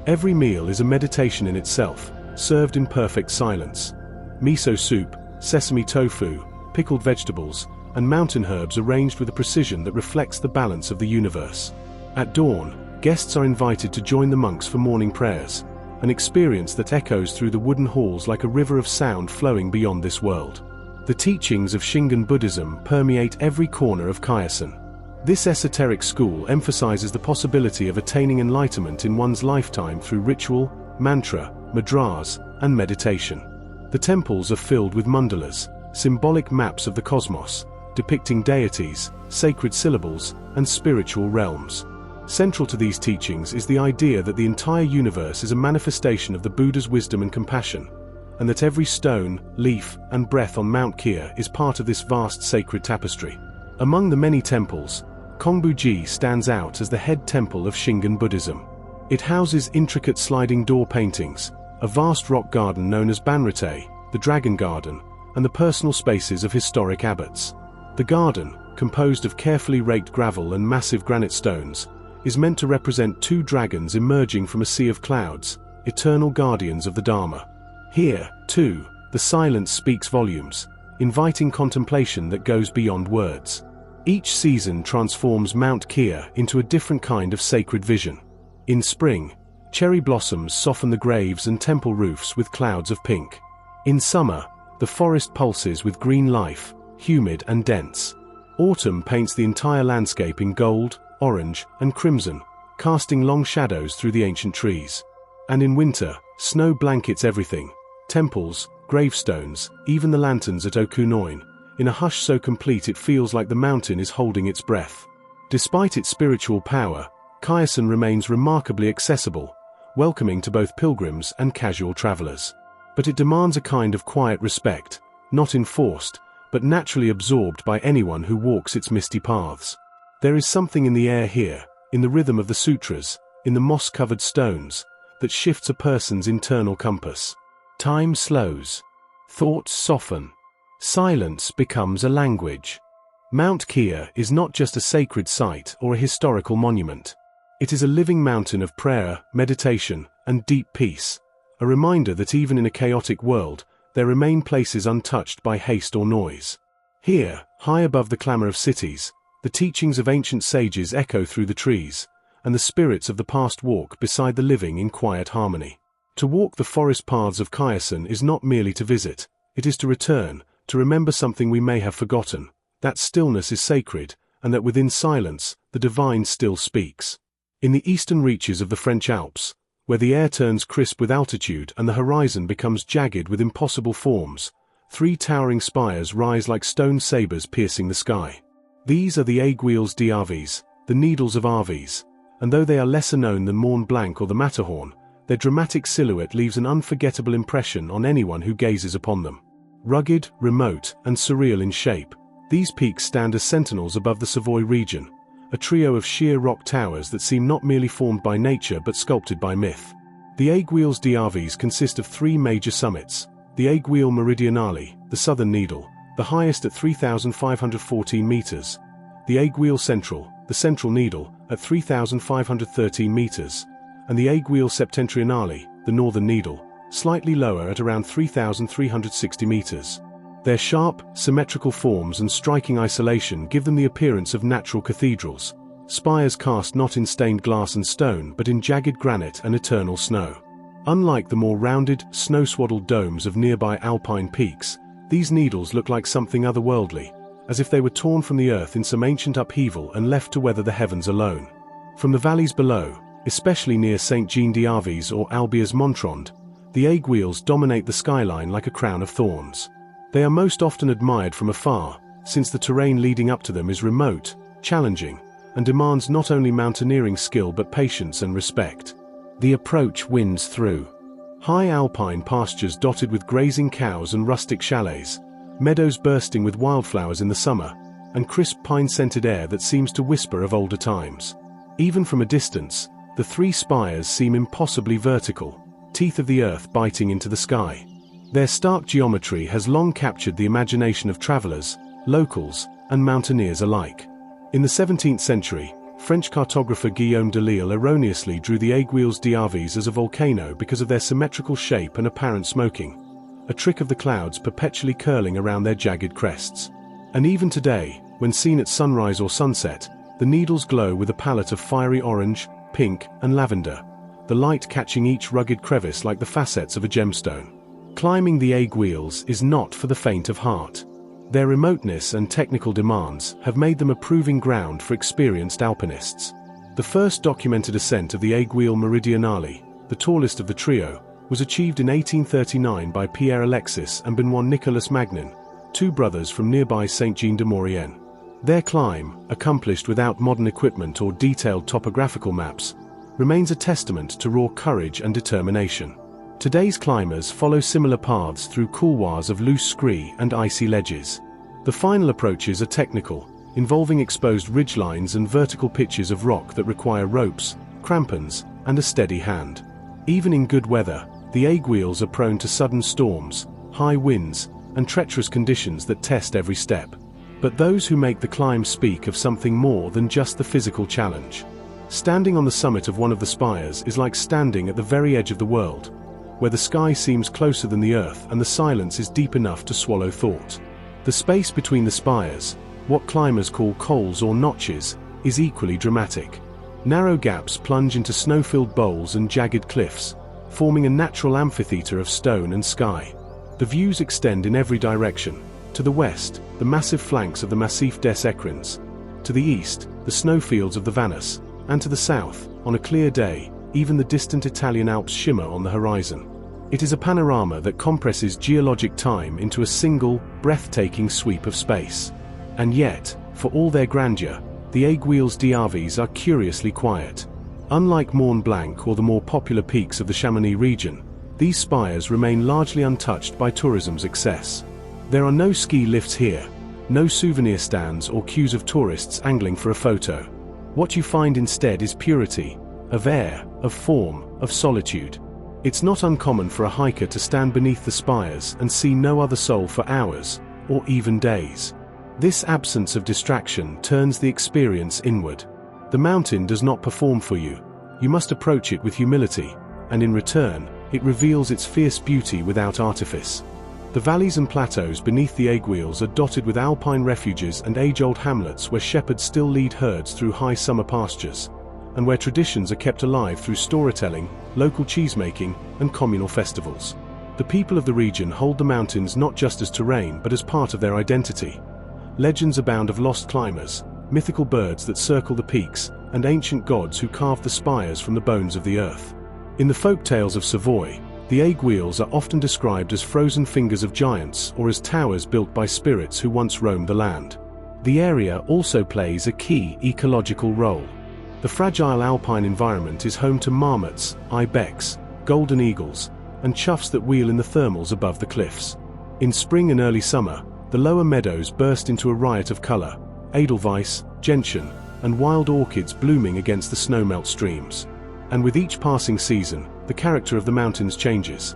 Every meal is a meditation in itself, served in perfect silence. Miso soup, sesame tofu, pickled vegetables, and mountain herbs arranged with a precision that reflects the balance of the universe. At dawn, guests are invited to join the monks for morning prayers, an experience that echoes through the wooden halls like a river of sound flowing beyond this world. The teachings of Shingon Buddhism permeate every corner of Kyasan. This esoteric school emphasizes the possibility of attaining enlightenment in one's lifetime through ritual, mantra, mudras, and meditation. The temples are filled with mandalas, symbolic maps of the cosmos, depicting deities, sacred syllables, and spiritual realms. Central to these teachings is the idea that the entire universe is a manifestation of the Buddha's wisdom and compassion, and that every stone, leaf, and breath on Mount Kia is part of this vast sacred tapestry. Among the many temples, Kongbu-ji stands out as the head temple of Shingon Buddhism. It houses intricate sliding door paintings, a vast rock garden known as Banrite, the Dragon Garden, and the personal spaces of historic abbots. The garden, composed of carefully raked gravel and massive granite stones, is meant to represent two dragons emerging from a sea of clouds, eternal guardians of the Dharma. Here, too, the silence speaks volumes, inviting contemplation that goes beyond words. Each season transforms Mount Kia into a different kind of sacred vision. In spring, cherry blossoms soften the graves and temple roofs with clouds of pink. In summer, the forest pulses with green life, humid and dense. Autumn paints the entire landscape in gold, orange, and crimson, casting long shadows through the ancient trees. And in winter, snow blankets everything: temples, gravestones, even the lanterns at Okunoin, in a hush so complete it feels like the mountain is holding its breath. Despite its spiritual power, Kyasan remains remarkably accessible, welcoming to both pilgrims and casual travelers. But it demands a kind of quiet respect, not enforced, but naturally absorbed by anyone who walks its misty paths. There is something in the air here, in the rhythm of the sutras, in the moss-covered stones, that shifts a person's internal compass. Time slows. Thoughts soften. Silence becomes a language. Mount Kea is not just a sacred site or a historical monument. It is a living mountain of prayer, meditation, and deep peace, a reminder that even in a chaotic world, there remain places untouched by haste or noise. Here, high above the clamor of cities, the teachings of ancient sages echo through the trees, and the spirits of the past walk beside the living in quiet harmony. To walk the forest paths of Kyasan is not merely to visit, it is to return, to remember something we may have forgotten, that stillness is sacred, and that within silence, the divine still speaks. In the eastern reaches of the French Alps, where the air turns crisp with altitude and the horizon becomes jagged with impossible forms, 3 towering spires rise like stone sabers piercing the sky. These are the aiguilles d'Arves, the needles of Arves, and though they are lesser known than Mont Blanc or the Matterhorn, their dramatic silhouette leaves an unforgettable impression on anyone who gazes upon them. Rugged, remote, and surreal in shape, these peaks stand as sentinels above the Savoy region, a trio of sheer rock towers that seem not merely formed by nature but sculpted by myth. The aiguilles d'Arves consist of 3 major summits: the Aiguille Meridionale, the southern needle, the highest at 3,514 meters; the Aiguille Central, the central needle, at 3,513 meters; and the Aiguille Septentrionale, the northern needle, slightly lower at around 3,360 meters. Their sharp, symmetrical forms and striking isolation give them the appearance of natural cathedrals, spires cast not in stained glass and stone but in jagged granite and eternal snow. Unlike the more rounded, snow-swaddled domes of nearby alpine peaks, these needles look like something otherworldly, as if they were torn from the earth in some ancient upheaval and left to weather the heavens alone. From the valleys below, especially near St. Jean d'Arves or Albia's Montrond, the aiguilles dominate the skyline like a crown of thorns. They are most often admired from afar, since the terrain leading up to them is remote, challenging, and demands not only mountaineering skill but patience and respect. The approach winds through high alpine pastures dotted with grazing cows and rustic chalets, meadows bursting with wildflowers in the summer, and crisp pine-scented air that seems to whisper of older times. Even from a distance, the 3 spires seem impossibly vertical, teeth of the earth biting into the sky. Their stark geometry has long captured the imagination of travelers, locals, and mountaineers alike. In the 17th century, French cartographer Guillaume Delisle erroneously drew the aiguilles d'Arves as a volcano because of their symmetrical shape and apparent smoking, a trick of the clouds perpetually curling around their jagged crests. And even today, when seen at sunrise or sunset, the needles glow with a palette of fiery orange, pink, and lavender, the light catching each rugged crevice like the facets of a gemstone. Climbing the aiguilles is not for the faint of heart. Their remoteness and technical demands have made them a proving ground for experienced alpinists. The first documented ascent of the Aiguille Meridionale, the tallest of the trio, was achieved in 1839 by Pierre Alexis and Benoit Nicolas Magnin, 2 brothers from nearby Saint-Jean-de-Maurienne. Their climb, accomplished without modern equipment or detailed topographical maps, remains a testament to raw courage and determination. Today's climbers follow similar paths through couloirs of loose scree and icy ledges. The final approaches are technical, involving exposed ridgelines and vertical pitches of rock that require ropes, crampons, and a steady hand. Even in good weather, the aiguilles are prone to sudden storms, high winds, and treacherous conditions that test every step. But those who make the climb speak of something more than just the physical challenge. Standing on the summit of one of the spires is like standing at the very edge of the world, where the sky seems closer than the earth and the silence is deep enough to swallow thought. The space between the spires, what climbers call cols or notches, is equally dramatic. Narrow gaps plunge into snow-filled bowls and jagged cliffs, forming a natural amphitheater of stone and sky. The views extend in every direction. To the west, the massive flanks of the Massif des Écrins; to the east, the snowfields of the Vanus; and to the south, on a clear day, even the distant Italian Alps shimmer on the horizon. It is a panorama that compresses geologic time into a single, breathtaking sweep of space. And yet, for all their grandeur, the Aiguilles d'Arves are curiously quiet. Unlike Mont Blanc or the more popular peaks of the Chamonix region, these spires remain largely untouched by tourism's excess. There are no ski lifts here, no souvenir stands or queues of tourists angling for a photo. What you find instead is purity, of air, of form, of solitude. It's not uncommon for a hiker to stand beneath the spires and see no other soul for hours, or even days. This absence of distraction turns the experience inward. The mountain does not perform for you. You must approach it with humility, and in return, it reveals its fierce beauty without artifice. The valleys and plateaus beneath the Aiguilles are dotted with alpine refuges and age-old hamlets where shepherds still lead herds through high summer pastures, and where traditions are kept alive through storytelling, local cheesemaking, and communal festivals. The people of the region hold the mountains not just as terrain but as part of their identity. Legends abound of lost climbers, mythical birds that circle the peaks, and ancient gods who carved the spires from the bones of the earth. In the folk tales of Savoy, the Aiguilles are often described as frozen fingers of giants or as towers built by spirits who once roamed the land. The area also plays a key ecological role. The fragile alpine environment is home to marmots, ibex, golden eagles, and choughs that wheel in the thermals above the cliffs. In spring and early summer, the lower meadows burst into a riot of color, edelweiss, gentian, and wild orchids blooming against the snowmelt streams. And with each passing season, the character of the mountains changes.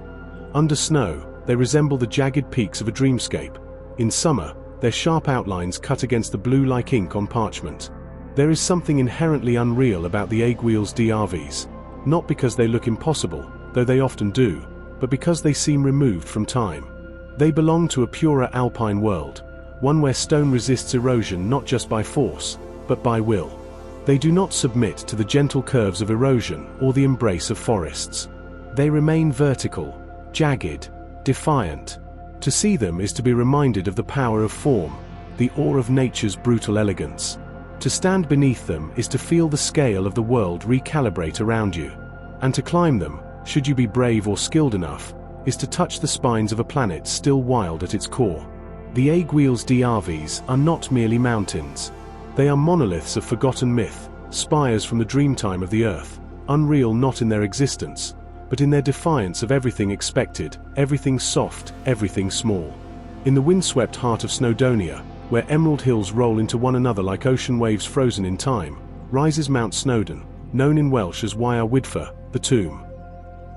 Under snow, they resemble the jagged peaks of a dreamscape. In summer, their sharp outlines cut against the blue like ink on parchment. There is something inherently unreal about the Aiguilles d'Arves, not because they look impossible, though they often do, but because they seem removed from time. They belong to a purer alpine world, one where stone resists erosion not just by force, but by will. They do not submit to the gentle curves of erosion or the embrace of forests. They remain vertical, jagged, defiant. To see them is to be reminded of the power of form, the awe of nature's brutal elegance. To stand beneath them is to feel the scale of the world recalibrate around you. And to climb them, should you be brave or skilled enough, is to touch the spines of a planet still wild at its core. The Aiguilles d'Arves are not merely mountains. They are monoliths of forgotten myth, spires from the dreamtime of the earth, unreal not in their existence, but in their defiance of everything expected, everything soft, everything small. In the windswept heart of Snowdonia, where emerald hills roll into one another like ocean waves frozen in time, rises Mount Snowdon, known in Welsh as Wyar Wydfa, the tomb.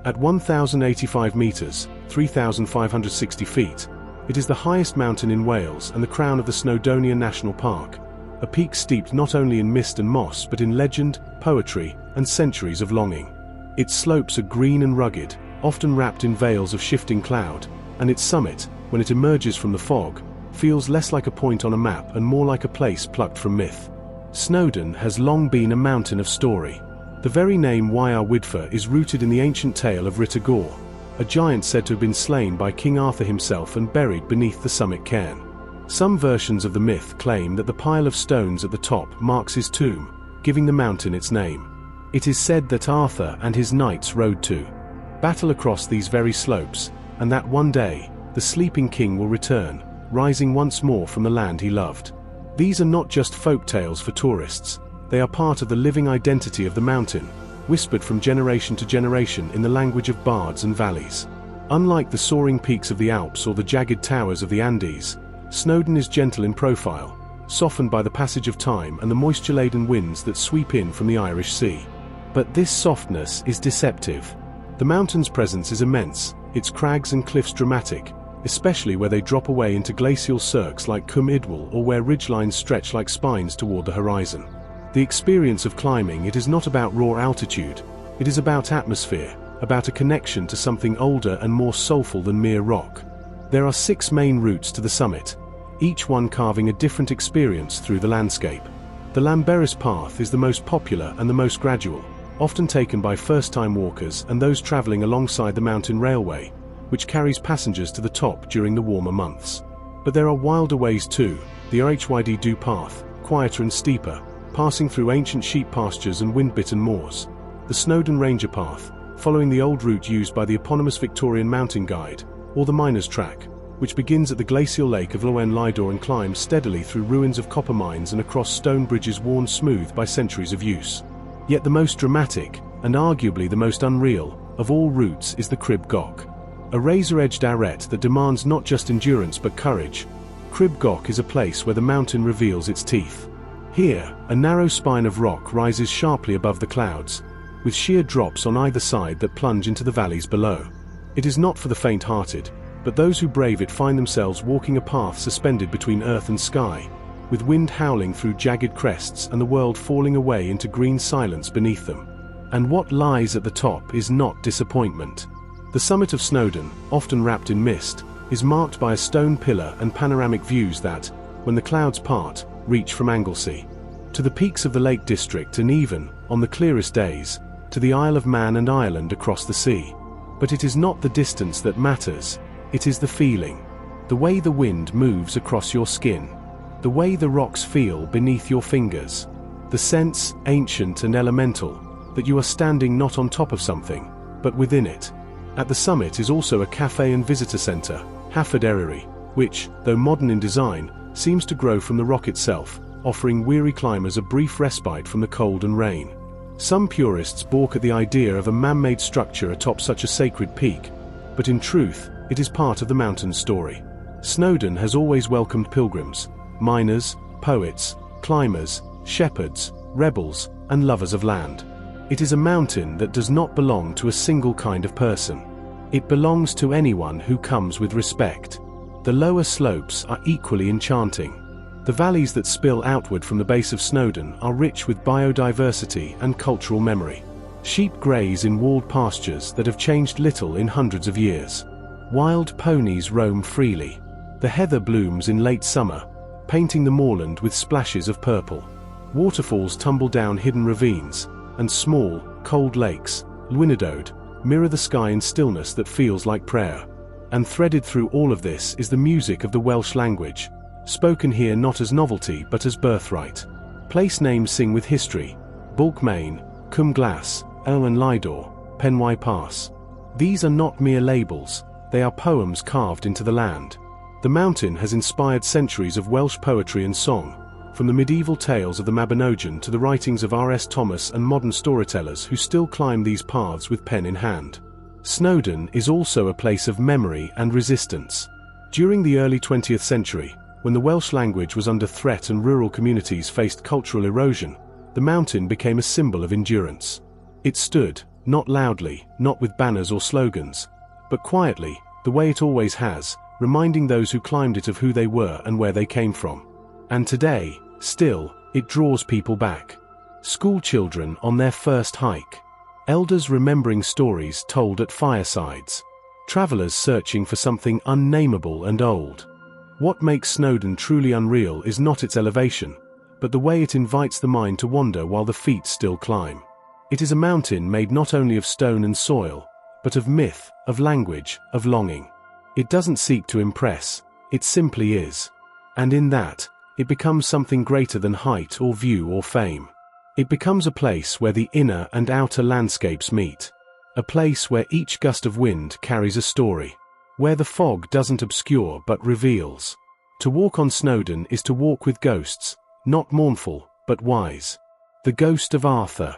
At 1,085 meters, 3,560 feet, it is the highest mountain in Wales and the crown of the Snowdonia National Park, a peak steeped not only in mist and moss but in legend, poetry, and centuries of longing. Its slopes are green and rugged, often wrapped in veils of shifting cloud, and its summit, when it emerges from the fog, feels less like a point on a map and more like a place plucked from myth. Snowdon has long been a mountain of story. The very name Wyar Wydfa is rooted in the ancient tale of Rhith y Gwr, a giant said to have been slain by King Arthur himself and buried beneath the summit cairn. Some versions of the myth claim that the pile of stones at the top marks his tomb, giving the mountain its name. It is said that Arthur and his knights rode to battle across these very slopes, and that one day, the sleeping king will return, rising once more from the land he loved. These are not just folk tales for tourists, they are part of the living identity of the mountain, whispered from generation to generation in the language of bards and valleys. Unlike the soaring peaks of the Alps or the jagged towers of the Andes, Snowdon is gentle in profile, softened by the passage of time and the moisture-laden winds that sweep in from the Irish Sea. But this softness is deceptive. The mountain's presence is immense, its crags and cliffs dramatic, especially where they drop away into glacial cirques like Cwm Idwal or where ridgelines stretch like spines toward the horizon. The experience of climbing it is not about raw altitude, it is about atmosphere, about a connection to something older and more soulful than mere rock. There are 6 main routes to the summit, each one carving a different experience through the landscape. The Llanberis path is the most popular and the most gradual, often taken by first-time walkers and those traveling alongside the mountain railway, which carries passengers to the top during the warmer months. But there are wilder ways too, the Rhyd Du path, quieter and steeper, passing through ancient sheep pastures and wind-bitten moors. The Snowdon Ranger path, following the old route used by the eponymous Victorian mountain guide, or the miner's track, which begins at the glacial lake of Loen Lidor and climbs steadily through ruins of copper mines and across stone bridges worn smooth by centuries of use. Yet the most dramatic, and arguably the most unreal, of all routes is the Crib Goch. A razor-edged arête that demands not just endurance but courage. Crib Goch is a place where the mountain reveals its teeth. Here, a narrow spine of rock rises sharply above the clouds, with sheer drops on either side that plunge into the valleys below. It is not for the faint-hearted, but those who brave it find themselves walking a path suspended between earth and sky, with wind howling through jagged crests and the world falling away into green silence beneath them. And what lies at the top is not disappointment. The summit of Snowdon, often wrapped in mist, is marked by a stone pillar and panoramic views that, when the clouds part, reach from Anglesey to the peaks of the Lake District and even, on the clearest days, to the Isle of Man and Ireland across the sea. But it is not the distance that matters, it is the feeling. The way the wind moves across your skin. The way the rocks feel beneath your fingers. The sense, ancient and elemental, that you are standing not on top of something, but within it. At the summit is also a cafe and visitor centre, Hafod Eryri, which, though modern in design, seems to grow from the rock itself, offering weary climbers a brief respite from the cold and rain. Some purists balk at the idea of a man-made structure atop such a sacred peak, but in truth, it is part of the mountain's story. Snowdon has always welcomed pilgrims, miners, poets, climbers, shepherds, rebels, and lovers of land. It is a mountain that does not belong to a single kind of person. It belongs to anyone who comes with respect. The lower slopes are equally enchanting. The valleys that spill outward from the base of Snowdon are rich with biodiversity and cultural memory. Sheep graze in walled pastures that have changed little in hundreds of years. Wild ponies roam freely. The heather blooms in late summer, painting the moorland with splashes of purple. Waterfalls tumble down hidden ravines, and small, cold lakes, Lwynydod, mirror the sky in stillness that feels like prayer. And threaded through all of this is the music of the Welsh language, spoken here not as novelty but as birthright. Place names sing with history: Bulkmain, Cwm Glas, Owen Lidor, Penwai Pass. These are not mere labels, they are poems carved into the land. The mountain has inspired centuries of Welsh poetry and song, from the medieval tales of the Mabinogion to the writings of R.S. Thomas and modern storytellers who still climb these paths with pen in hand. Snowdon is also a place of memory and resistance. During the early 20th century, when the Welsh language was under threat and rural communities faced cultural erosion, the mountain became a symbol of endurance. It stood, not loudly, not with banners or slogans, but quietly, the way it always has, reminding those who climbed it of who they were and where they came from. And today, still, it draws people back. School children on their first hike. Elders remembering stories told at firesides. Travelers searching for something unnameable and old. What makes Snowdon truly unreal is not its elevation, but the way it invites the mind to wander while the feet still climb. It is a mountain made not only of stone and soil, but of myth, of language, of longing. It doesn't seek to impress, it simply is. And in that, it becomes something greater than height or view or fame. It becomes a place where the inner and outer landscapes meet. A place where each gust of wind carries a story. Where the fog doesn't obscure but reveals. To walk on Snowdon is to walk with ghosts, not mournful, but wise. The ghost of Arthur.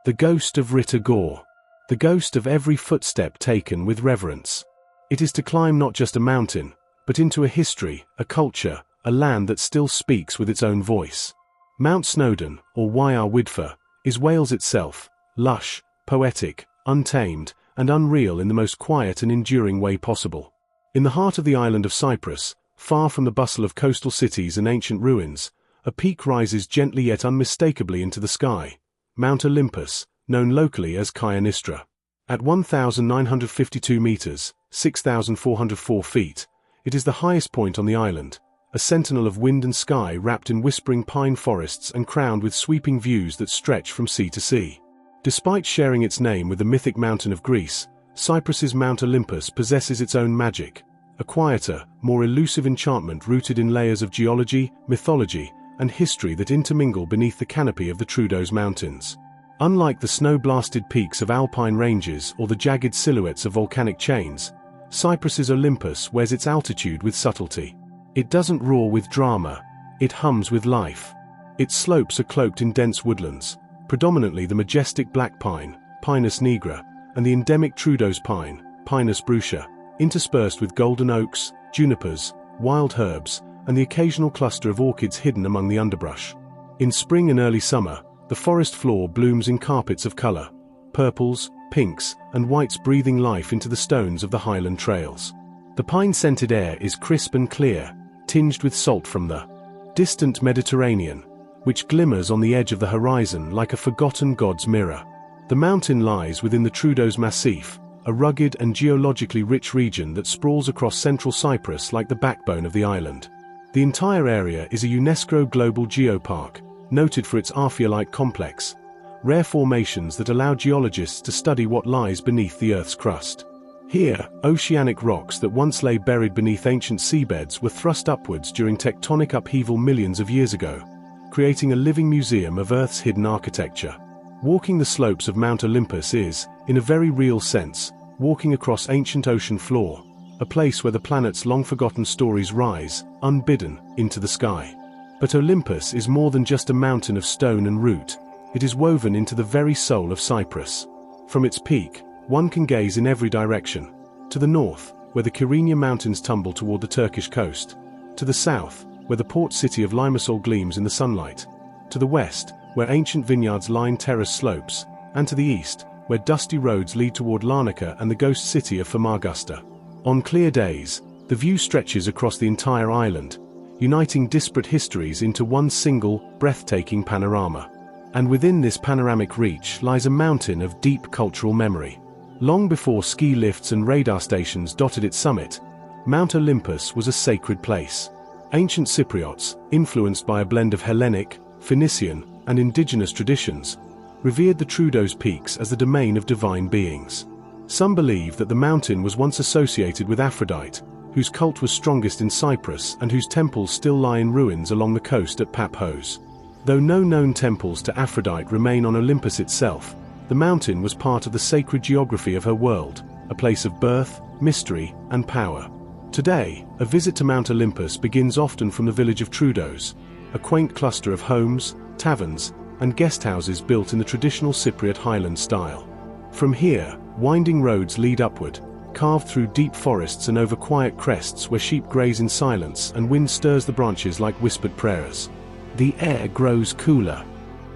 The ghost of Rita Gore. The ghost of every footstep taken with reverence. It is to climb not just a mountain, but into a history, a culture, a land that still speaks with its own voice. Mount Snowdon, or Wyar Wydfa, is Wales itself, lush, poetic, untamed, and unreal in the most quiet and enduring way possible. In the heart of the island of Cyprus, far from the bustle of coastal cities and ancient ruins, a peak rises gently yet unmistakably into the sky, Mount Olympus, known locally as Kyanistra. At 1,952 meters, 6,404 feet, it is the highest point on the island, a sentinel of wind and sky wrapped in whispering pine forests and crowned with sweeping views that stretch from sea to sea. Despite sharing its name with the mythic mountain of Greece, Cyprus's Mount Olympus possesses its own magic, a quieter, more elusive enchantment rooted in layers of geology, mythology, and history that intermingle beneath the canopy of the Troodos Mountains. Unlike the snow-blasted peaks of alpine ranges or the jagged silhouettes of volcanic chains, Cyprus's Olympus wears its altitude with subtlety. It doesn't roar with drama, it hums with life. Its slopes are cloaked in dense woodlands, predominantly the majestic black pine, Pinus nigra, and the endemic Troodos pine, Pinus brucia, interspersed with golden oaks, junipers, wild herbs, and the occasional cluster of orchids hidden among the underbrush. In spring and early summer, the forest floor blooms in carpets of color, purples, pinks, and whites breathing life into the stones of the highland trails. The pine-scented air is crisp and clear, tinged with salt from the distant Mediterranean, which glimmers on the edge of the horizon like a forgotten god's mirror. The mountain lies within the Troodos Massif, a rugged and geologically rich region that sprawls across central Cyprus like the backbone of the island. The entire area is a UNESCO Global Geopark, noted for its archaeolite complex, rare formations that allow geologists to study what lies beneath the Earth's crust. Here, oceanic rocks that once lay buried beneath ancient seabeds were thrust upwards during tectonic upheaval millions of years ago, creating a living museum of Earth's hidden architecture. Walking the slopes of Mount Olympus is, in a very real sense, walking across ancient ocean floor, a place where the planet's long-forgotten stories rise, unbidden, into the sky. But Olympus is more than just a mountain of stone and root. It is woven into the very soul of Cyprus. From its peak, one can gaze in every direction. To the north, where the Kyrenia Mountains tumble toward the Turkish coast. To the south, where the port city of Limassol gleams in the sunlight. To the west, where ancient vineyards line terrace slopes. And to the east, where dusty roads lead toward Larnaca and the ghost city of Famagusta. On clear days, the view stretches across the entire island, uniting disparate histories into one single, breathtaking panorama. And within this panoramic reach lies a mountain of deep cultural memory. Long before ski lifts and radar stations dotted its summit, Mount Olympus was a sacred place. Ancient Cypriots, influenced by a blend of Hellenic, Phoenician, and indigenous traditions, revered the Troodos peaks as the domain of divine beings. Some believe that the mountain was once associated with Aphrodite, whose cult was strongest in Cyprus and whose temples still lie in ruins along the coast at Paphos. Though no known temples to Aphrodite remain on Olympus itself, the mountain was part of the sacred geography of her world, a place of birth, mystery, and power. Today, a visit to Mount Olympus begins often from the village of Troodos, a quaint cluster of homes, taverns, and guest houses built in the traditional Cypriot highland style. From here, winding roads lead upward, carved through deep forests and over quiet crests where sheep graze in silence and wind stirs the branches like whispered prayers. The air grows cooler.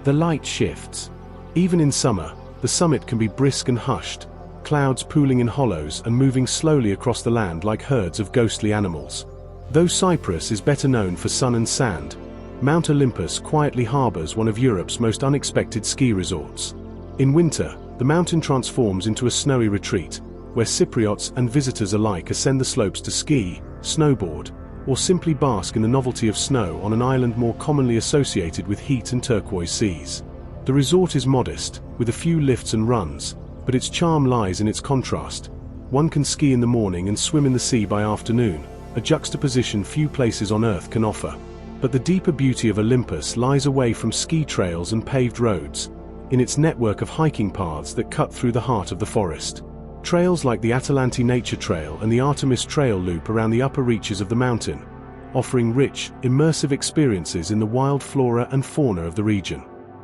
The light shifts. Even in summer, the summit can be brisk and hushed, clouds pooling in hollows and moving slowly across the land like herds of ghostly animals. Though Cyprus is better known for sun and sand, Mount Olympus quietly harbors one of Europe's most unexpected ski resorts. In winter, the mountain transforms into a snowy retreat, where Cypriots and visitors alike ascend the slopes to ski, snowboard, or simply bask in the novelty of snow on an island more commonly associated with heat and turquoise seas. The resort is modest, with a few lifts and runs, but its charm lies in its contrast. One can ski in the morning and swim in the sea by afternoon, a juxtaposition few places on Earth can offer. But the deeper beauty of Olympus lies away from ski trails and paved roads, in its network of hiking paths that cut through the heart of the forest. Trails like the Atalanti Nature Trail and the Artemis Trail loop around the upper reaches of the mountain, offering rich, immersive experiences in the wild flora and fauna of the region.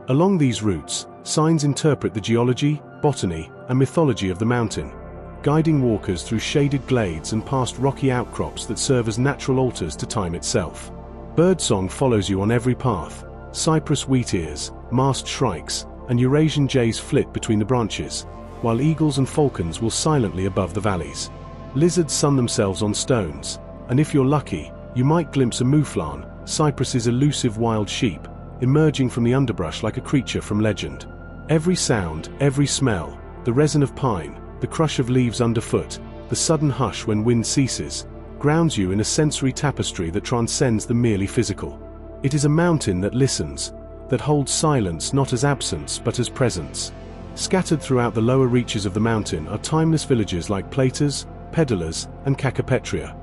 Along these routes, signs interpret the geology, botany, and mythology of the mountain, guiding walkers through shaded glades and past rocky outcrops that serve as natural altars to time itself. Birdsong follows you on every path. Cyprus wheatears, masked shrikes, and Eurasian jays flit between the branches, while eagles and falcons will silently above the valleys. Lizards sun themselves on stones, and if you're lucky, you might glimpse a mouflon, Cyprus's elusive wild sheep, emerging from the underbrush like a creature from legend. Every sound, every smell, the resin of pine, the crush of leaves underfoot, the sudden hush when wind ceases, grounds you in a sensory tapestry that transcends the merely physical. It is a mountain that listens, that holds silence not as absence but as presence. Scattered throughout the lower reaches of the mountain are timeless villages like Platas, Pedalers, and Kakapetria,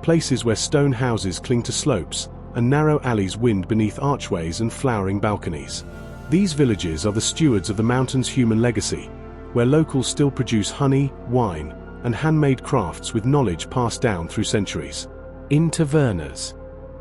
places where stone houses cling to slopes and narrow alleys wind beneath archways and flowering balconies. These villages are the stewards of the mountain's human legacy, where locals still produce honey, wine, and handmade crafts with knowledge passed down through centuries. In tavernas,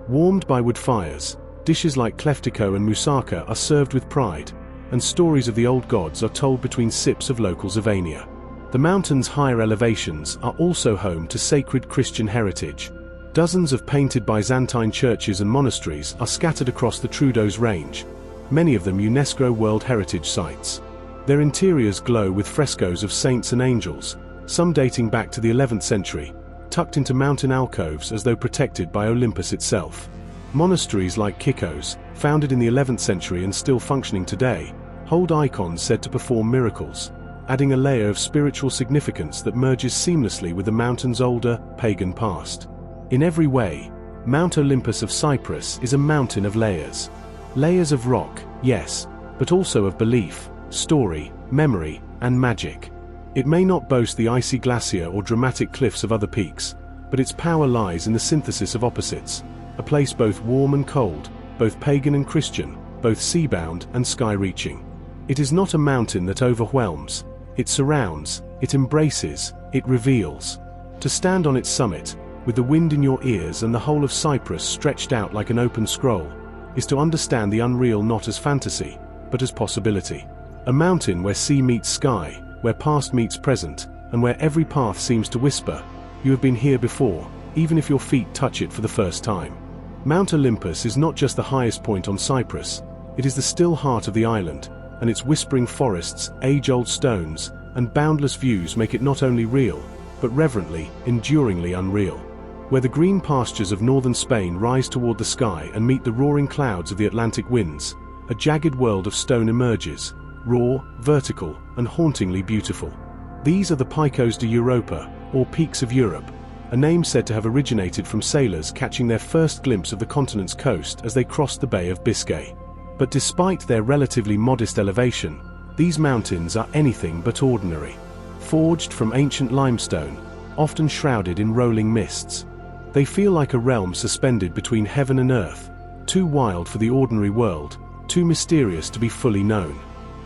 warmed by wood fires, dishes like kleftiko and moussaka are served with pride, and stories of the old gods are told between sips of local zivania. The mountain's higher elevations are also home to sacred Christian heritage. Dozens of painted Byzantine churches and monasteries are scattered across the Troodos Range, many of them UNESCO World Heritage Sites. Their interiors glow with frescoes of saints and angels, some dating back to the 11th century, tucked into mountain alcoves as though protected by Olympus itself. Monasteries like Kikos, founded in the 11th century and still functioning today, hold icons said to perform miracles, adding a layer of spiritual significance that merges seamlessly with the mountain's older, pagan past. In every way, Mount Olympus of Cyprus is a mountain of layers. Layers of rock, yes, but also of belief, story, memory, and magic. It may not boast the icy glacier or dramatic cliffs of other peaks, but its power lies in the synthesis of opposites, a place both warm and cold, both pagan and Christian, both sea-bound and sky-reaching. It is not a mountain that overwhelms, it surrounds, it embraces, it reveals. To stand on its summit, with the wind in your ears and the whole of Cyprus stretched out like an open scroll, is to understand the unreal not as fantasy, but as possibility. A mountain where sea meets sky, where past meets present, and where every path seems to whisper, "You have been here before," even if your feet touch it for the first time. Mount Olympus is not just the highest point on Cyprus, it is the still heart of the island, and its whispering forests, age-old stones, and boundless views make it not only real, but reverently, enduringly unreal. Where the green pastures of northern Spain rise toward the sky and meet the roaring clouds of the Atlantic winds, a jagged world of stone emerges, raw, vertical, and hauntingly beautiful. These are the Picos de Europa, or Peaks of Europe, a name said to have originated from sailors catching their first glimpse of the continent's coast as they crossed the Bay of Biscay. But despite their relatively modest elevation, these mountains are anything but ordinary. Forged from ancient limestone, often shrouded in rolling mists, they feel like a realm suspended between heaven and earth, too wild for the ordinary world, too mysterious to be fully known.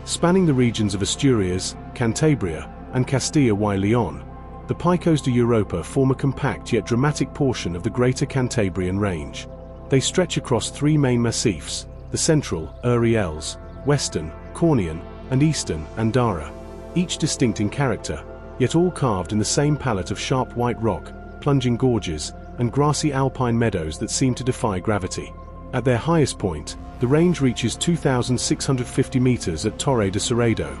Spanning the regions of Asturias, Cantabria, and Castilla y León, the Picos de Europa form a compact yet dramatic portion of the Greater Cantabrian Range. They stretch across three main massifs: the central, Uriels, western, Cornian, and eastern, Andara, each distinct in character, yet all carved in the same palette of sharp white rock, plunging gorges, and grassy alpine meadows that seem to defy gravity. At their highest point, the range reaches 2,650 meters at Torre de Cerrado,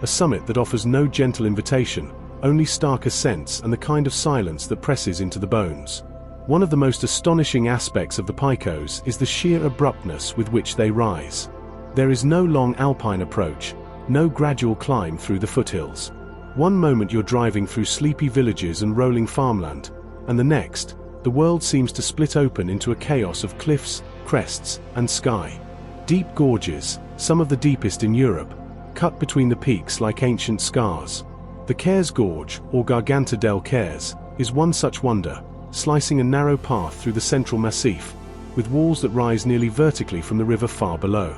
a summit that offers no gentle invitation, only stark ascents and the kind of silence that presses into the bones. One of the most astonishing aspects of the Picos is the sheer abruptness with which they rise. There is no long alpine approach, no gradual climb through the foothills. One moment you're driving through sleepy villages and rolling farmland, and the next, the world seems to split open into a chaos of cliffs, crests, and sky. Deep gorges, some of the deepest in Europe, cut between the peaks like ancient scars. The Cares Gorge, or Garganta del Cares, is one such wonder, slicing a narrow path through the central massif, with walls that rise nearly vertically from the river far below.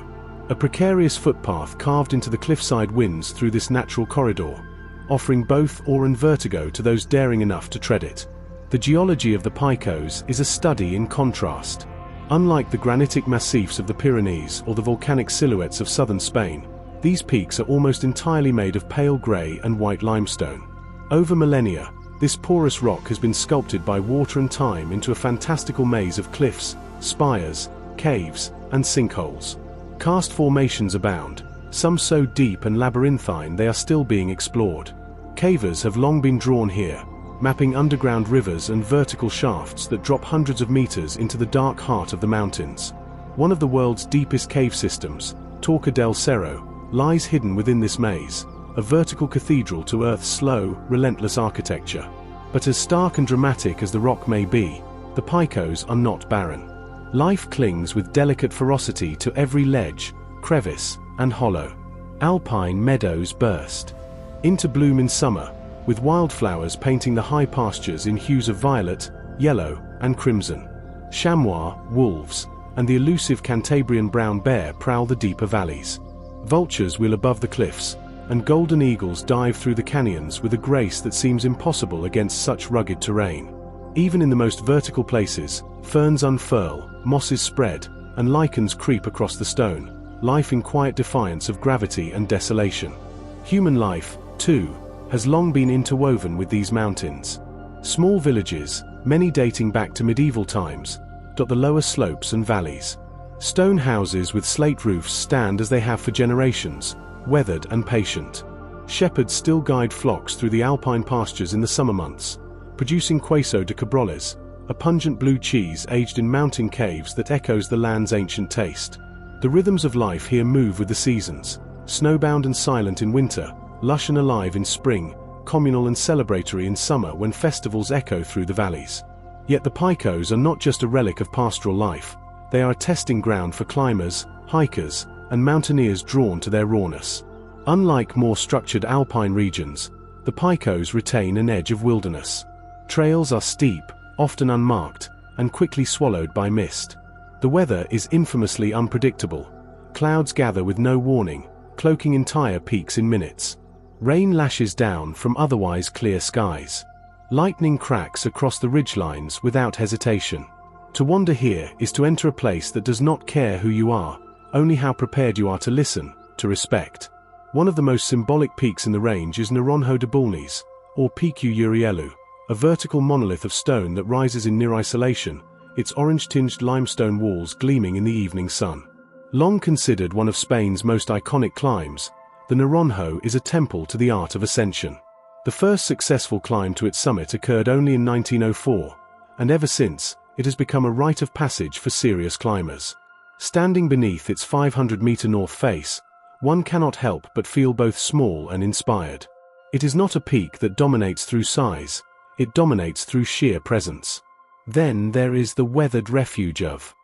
A precarious footpath carved into the cliffside winds through this natural corridor, offering both awe and vertigo to those daring enough to tread it. The geology of the Picos is a study in contrast. Unlike the granitic massifs of the Pyrenees or the volcanic silhouettes of southern Spain, these peaks are almost entirely made of pale grey and white limestone. Over millennia, this porous rock has been sculpted by water and time into a fantastical maze of cliffs, spires, caves, and sinkholes. Karst formations abound, some so deep and labyrinthine they are still being explored. Cavers have long been drawn here, mapping underground rivers and vertical shafts that drop hundreds of meters into the dark heart of the mountains. One of the world's deepest cave systems, Torre del Cerro, lies hidden within this maze, a vertical cathedral to Earth's slow, relentless architecture. But as stark and dramatic as the rock may be, the Picos are not barren. Life clings with delicate ferocity to every ledge, crevice, and hollow. Alpine meadows burst into bloom in summer, with wildflowers painting the high pastures in hues of violet, yellow, and crimson. Chamois, wolves, and the elusive Cantabrian brown bear prowl the deeper valleys. Vultures wheel above the cliffs, and golden eagles dive through the canyons with a grace that seems impossible against such rugged terrain. Even in the most vertical places, ferns unfurl, mosses spread, and lichens creep across the stone, life in quiet defiance of gravity and desolation. Human life, too, has long been interwoven with these mountains. Small villages, many dating back to medieval times, dot the lower slopes and valleys. Stone houses with slate roofs stand as they have for generations, weathered and patient. Shepherds still guide flocks through the alpine pastures in the summer months, producing queso de cabroles, a pungent blue cheese aged in mountain caves that echoes the land's ancient taste. The rhythms of life here move with the seasons, snowbound and silent in winter, lush and alive in spring, communal and celebratory in summer when festivals echo through the valleys. Yet the Picos are not just a relic of pastoral life, they are a testing ground for climbers, hikers, and mountaineers drawn to their rawness. Unlike more structured alpine regions, the Picos retain an edge of wilderness. Trails are steep, often unmarked, and quickly swallowed by mist. The weather is infamously unpredictable. Clouds gather with no warning, cloaking entire peaks in minutes. Rain lashes down from otherwise clear skies. Lightning cracks across the ridgelines without hesitation. To wander here is to enter a place that does not care who you are, only how prepared you are to listen, to respect. One of the most symbolic peaks in the range is Naranjo de Bulnes, or Picu Urielu, a vertical monolith of stone that rises in near isolation, its orange-tinged limestone walls gleaming in the evening sun. Long considered one of Spain's most iconic climbs, the Naranjo is a temple to the art of ascension. The first successful climb to its summit occurred only in 1904, and ever since, it has become a rite of passage for serious climbers. Standing beneath its 500-meter north face, one cannot help but feel both small and inspired. It is not a peak that dominates through size, it dominates through sheer presence. Then there is the weathered refuge of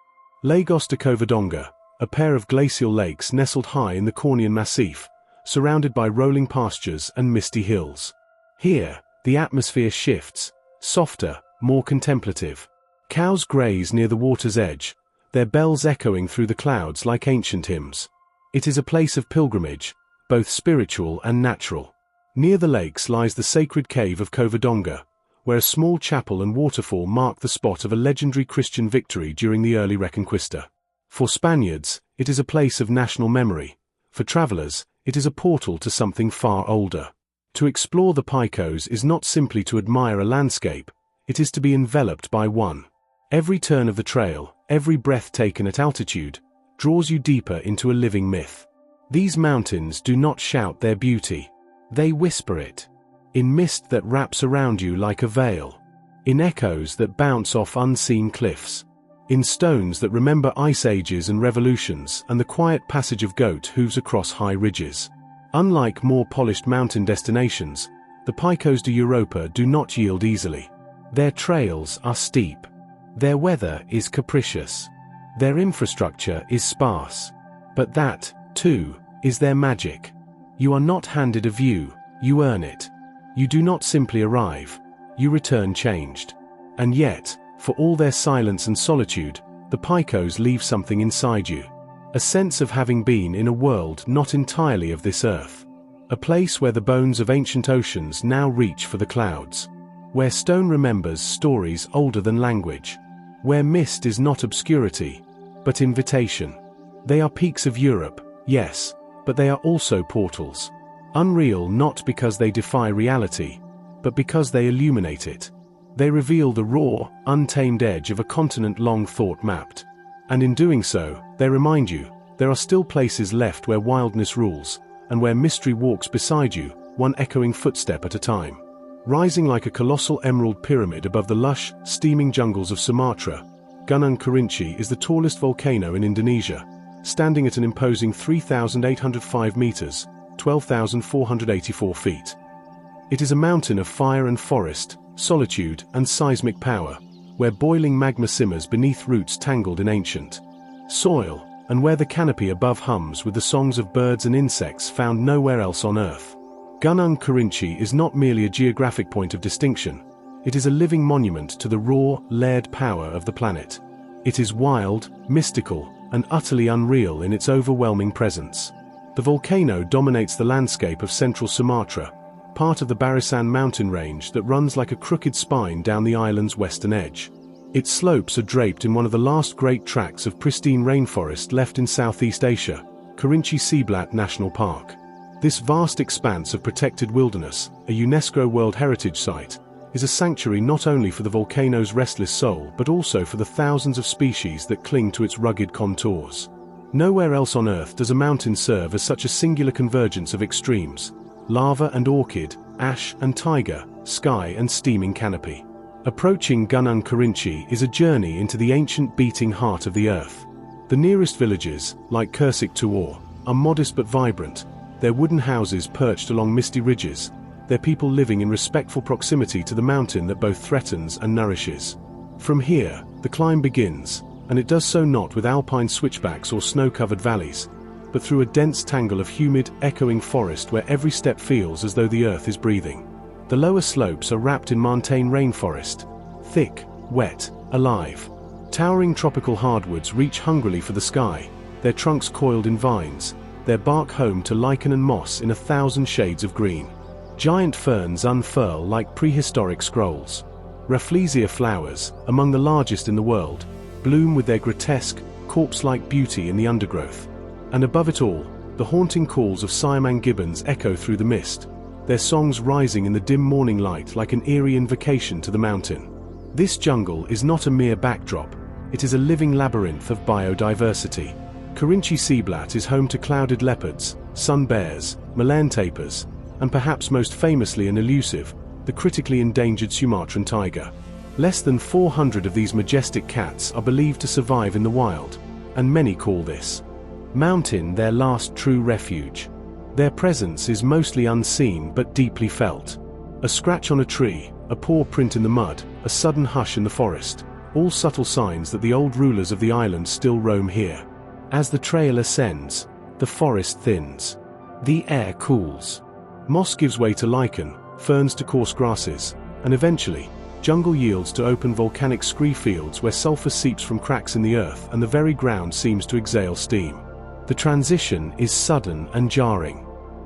Lagos de Covadonga, a pair of glacial lakes nestled high in the Cornian Massif, surrounded by rolling pastures and misty hills. Here, the atmosphere shifts, softer, more contemplative. Cows graze near the water's edge, their bells echoing through the clouds like ancient hymns. It is a place of pilgrimage, both spiritual and natural. Near the lakes lies the sacred cave of Covadonga, where a small chapel and waterfall mark the spot of a legendary Christian victory during the early Reconquista. For Spaniards, it is a place of national memory. For travelers, it is a portal to something far older. To explore the Picos is not simply to admire a landscape, it is to be enveloped by one. Every turn of the trail, every breath taken at altitude, draws you deeper into a living myth. These mountains do not shout their beauty. They whisper it. In mist that wraps around you like a veil. In echoes that bounce off unseen cliffs. In stones that remember ice ages and revolutions and the quiet passage of goat hooves across high ridges. Unlike more polished mountain destinations, the Picos de Europa do not yield easily. Their trails are steep. Their weather is capricious. Their infrastructure is sparse. But that, too, is their magic. You are not handed a view, you earn it. You do not simply arrive, you return changed. And yet, for all their silence and solitude, the Picos leave something inside you. A sense of having been in a world not entirely of this earth. A place where the bones of ancient oceans now reach for the clouds. Where stone remembers stories older than language. Where mist is not obscurity, but invitation. They are peaks of Europe, yes, but they are also portals. Unreal not because they defy reality, but because they illuminate it. They reveal the raw, untamed edge of a continent long thought mapped. And in doing so, they remind you, there are still places left where wildness rules, and where mystery walks beside you, one echoing footstep at a time. Rising like a colossal emerald pyramid above the lush, steaming jungles of Sumatra, Gunung Kerinci is the tallest volcano in Indonesia, standing at an imposing 3,805 meters, 12,484 feet. It is a mountain of fire and forest, solitude and seismic power, where boiling magma simmers beneath roots tangled in ancient soil, and where the canopy above hums with the songs of birds and insects found nowhere else on Earth. Gunung Kerinci is not merely a geographic point of distinction, it is a living monument to the raw, layered power of the planet. It is wild, mystical, and utterly unreal in its overwhelming presence. The volcano dominates the landscape of central Sumatra, part of the Barisan mountain range that runs like a crooked spine down the island's western edge. Its slopes are draped in one of the last great tracts of pristine rainforest left in Southeast Asia, Kerinci Seblat National Park. This vast expanse of protected wilderness, a UNESCO World Heritage Site, is a sanctuary not only for the volcano's restless soul but also for the thousands of species that cling to its rugged contours. Nowhere else on Earth does a mountain serve as such a singular convergence of extremes: lava and orchid, ash and taiga, sky and steaming canopy. Approaching Gunung Kerinci is a journey into the ancient beating heart of the Earth. The nearest villages, like Kersik Tuor, are modest but vibrant, their wooden houses perched along misty ridges, their people living in respectful proximity to the mountain that both threatens and nourishes. From here, the climb begins, and it does so not with alpine switchbacks or snow-covered valleys, but through a dense tangle of humid, echoing forest where every step feels as though the earth is breathing. The lower slopes are wrapped in montane rainforest, thick, wet, alive. Towering tropical hardwoods reach hungrily for the sky, their trunks coiled in vines, their bark home to lichen and moss in 1,000 shades of green. Giant ferns unfurl like prehistoric scrolls. Rafflesia flowers, among the largest in the world, bloom with their grotesque, corpse-like beauty in the undergrowth. And above it all, the haunting calls of Siamang gibbons echo through the mist, their songs rising in the dim morning light like an eerie invocation to the mountain. This jungle is not a mere backdrop, it is a living labyrinth of biodiversity. Kerinci Seblat is home to clouded leopards, sun bears, Malayan tapirs, and perhaps most famously and elusive, the critically endangered Sumatran tiger. Less than 400 of these majestic cats are believed to survive in the wild, and many call this mountain their last true refuge. Their presence is mostly unseen but deeply felt. A scratch on a tree, a paw print in the mud, a sudden hush in the forest, all subtle signs that the old rulers of the island still roam here. As the trail ascends, the forest thins. The air cools. Moss gives way to lichen, ferns to coarse grasses, and eventually, jungle yields to open volcanic scree fields where sulfur seeps from cracks in the earth and the very ground seems to exhale steam. The transition is sudden and jarring.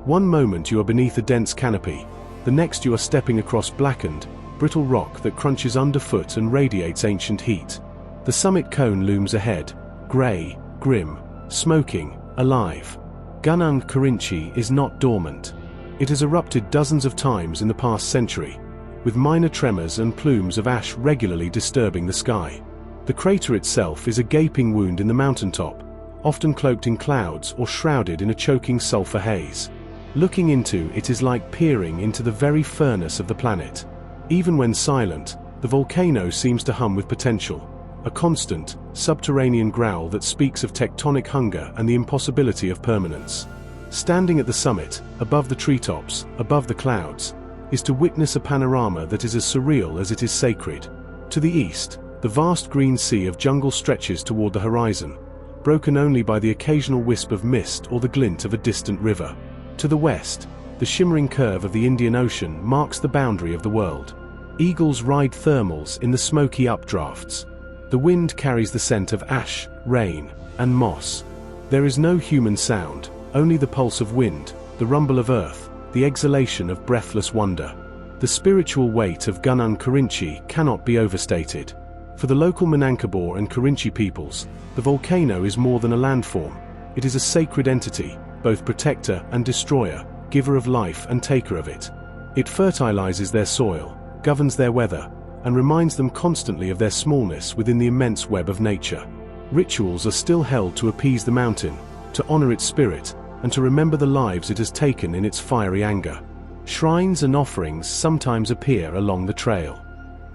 One moment you are beneath a dense canopy, the next you are stepping across blackened, brittle rock that crunches underfoot and radiates ancient heat. The summit cone looms ahead, grey, grim, smoking, alive. Gunung Kerinci is not dormant. It has erupted dozens of times in the past century, with minor tremors and plumes of ash regularly disturbing the sky. The crater itself is a gaping wound in the mountaintop, often cloaked in clouds or shrouded in a choking sulfur haze. Looking into it is like peering into the very furnace of the planet. Even when silent, the volcano seems to hum with potential, a constant, subterranean growl that speaks of tectonic hunger and the impossibility of permanence. Standing at the summit, above the treetops, above the clouds, is to witness a panorama that is as surreal as it is sacred. To the east, the vast green sea of jungle stretches toward the horizon, broken only by the occasional wisp of mist or the glint of a distant river. To the west, the shimmering curve of the Indian Ocean marks the boundary of the world. Eagles ride thermals in the smoky updrafts. The wind carries the scent of ash, rain, and moss. There is no human sound, only the pulse of wind, the rumble of earth, the exhalation of breathless wonder. The spiritual weight of Gunung Kerinci cannot be overstated. For the local Minangkabau and Kerinci peoples, the volcano is more than a landform. It is a sacred entity, both protector and destroyer, giver of life and taker of it. It fertilizes their soil, governs their weather, and reminds them constantly of their smallness within the immense web of nature. Rituals are still held to appease the mountain, to honor its spirit, and to remember the lives it has taken in its fiery anger. Shrines and offerings sometimes appear along the trail.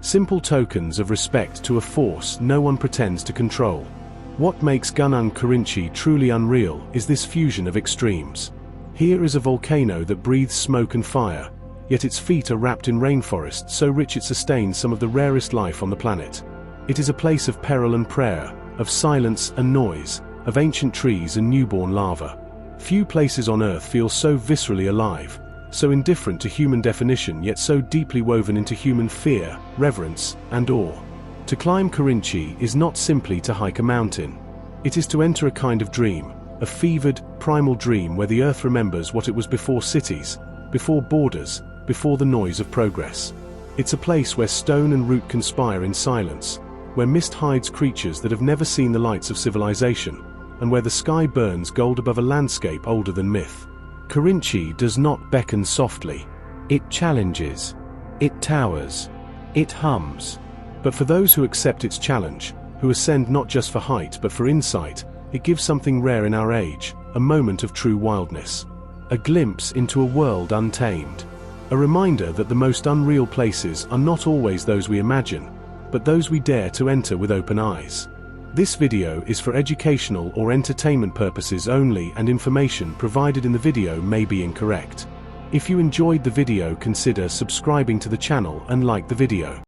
Simple tokens of respect to a force no one pretends to control. What makes Gunung Kerinci truly unreal is this fusion of extremes. Here is a volcano that breathes smoke and fire, yet its feet are wrapped in rainforest so rich it sustains some of the rarest life on the planet. It is a place of peril and prayer, of silence and noise, of ancient trees and newborn lava. Few places on Earth feel so viscerally alive, so indifferent to human definition yet so deeply woven into human fear, reverence, and awe. To climb Kerinci is not simply to hike a mountain. It is to enter a kind of dream, A fevered, primal dream where the Earth remembers what it was before cities, before borders, before the noise of progress. It's a place where stone and root conspire in silence, where mist hides creatures that have never seen the lights of civilization, and where the sky burns gold above a landscape older than myth. Kerinci does not beckon softly. It challenges. It towers. It hums. But for those who accept its challenge, who ascend not just for height but for insight, it gives something rare in our age, a moment of true wildness. A glimpse into a world untamed. A reminder that the most unreal places are not always those we imagine, but those we dare to enter with open eyes. This video is for educational or entertainment purposes only, and information provided in the video may be incorrect. If you enjoyed the video, consider subscribing to the channel and like the video.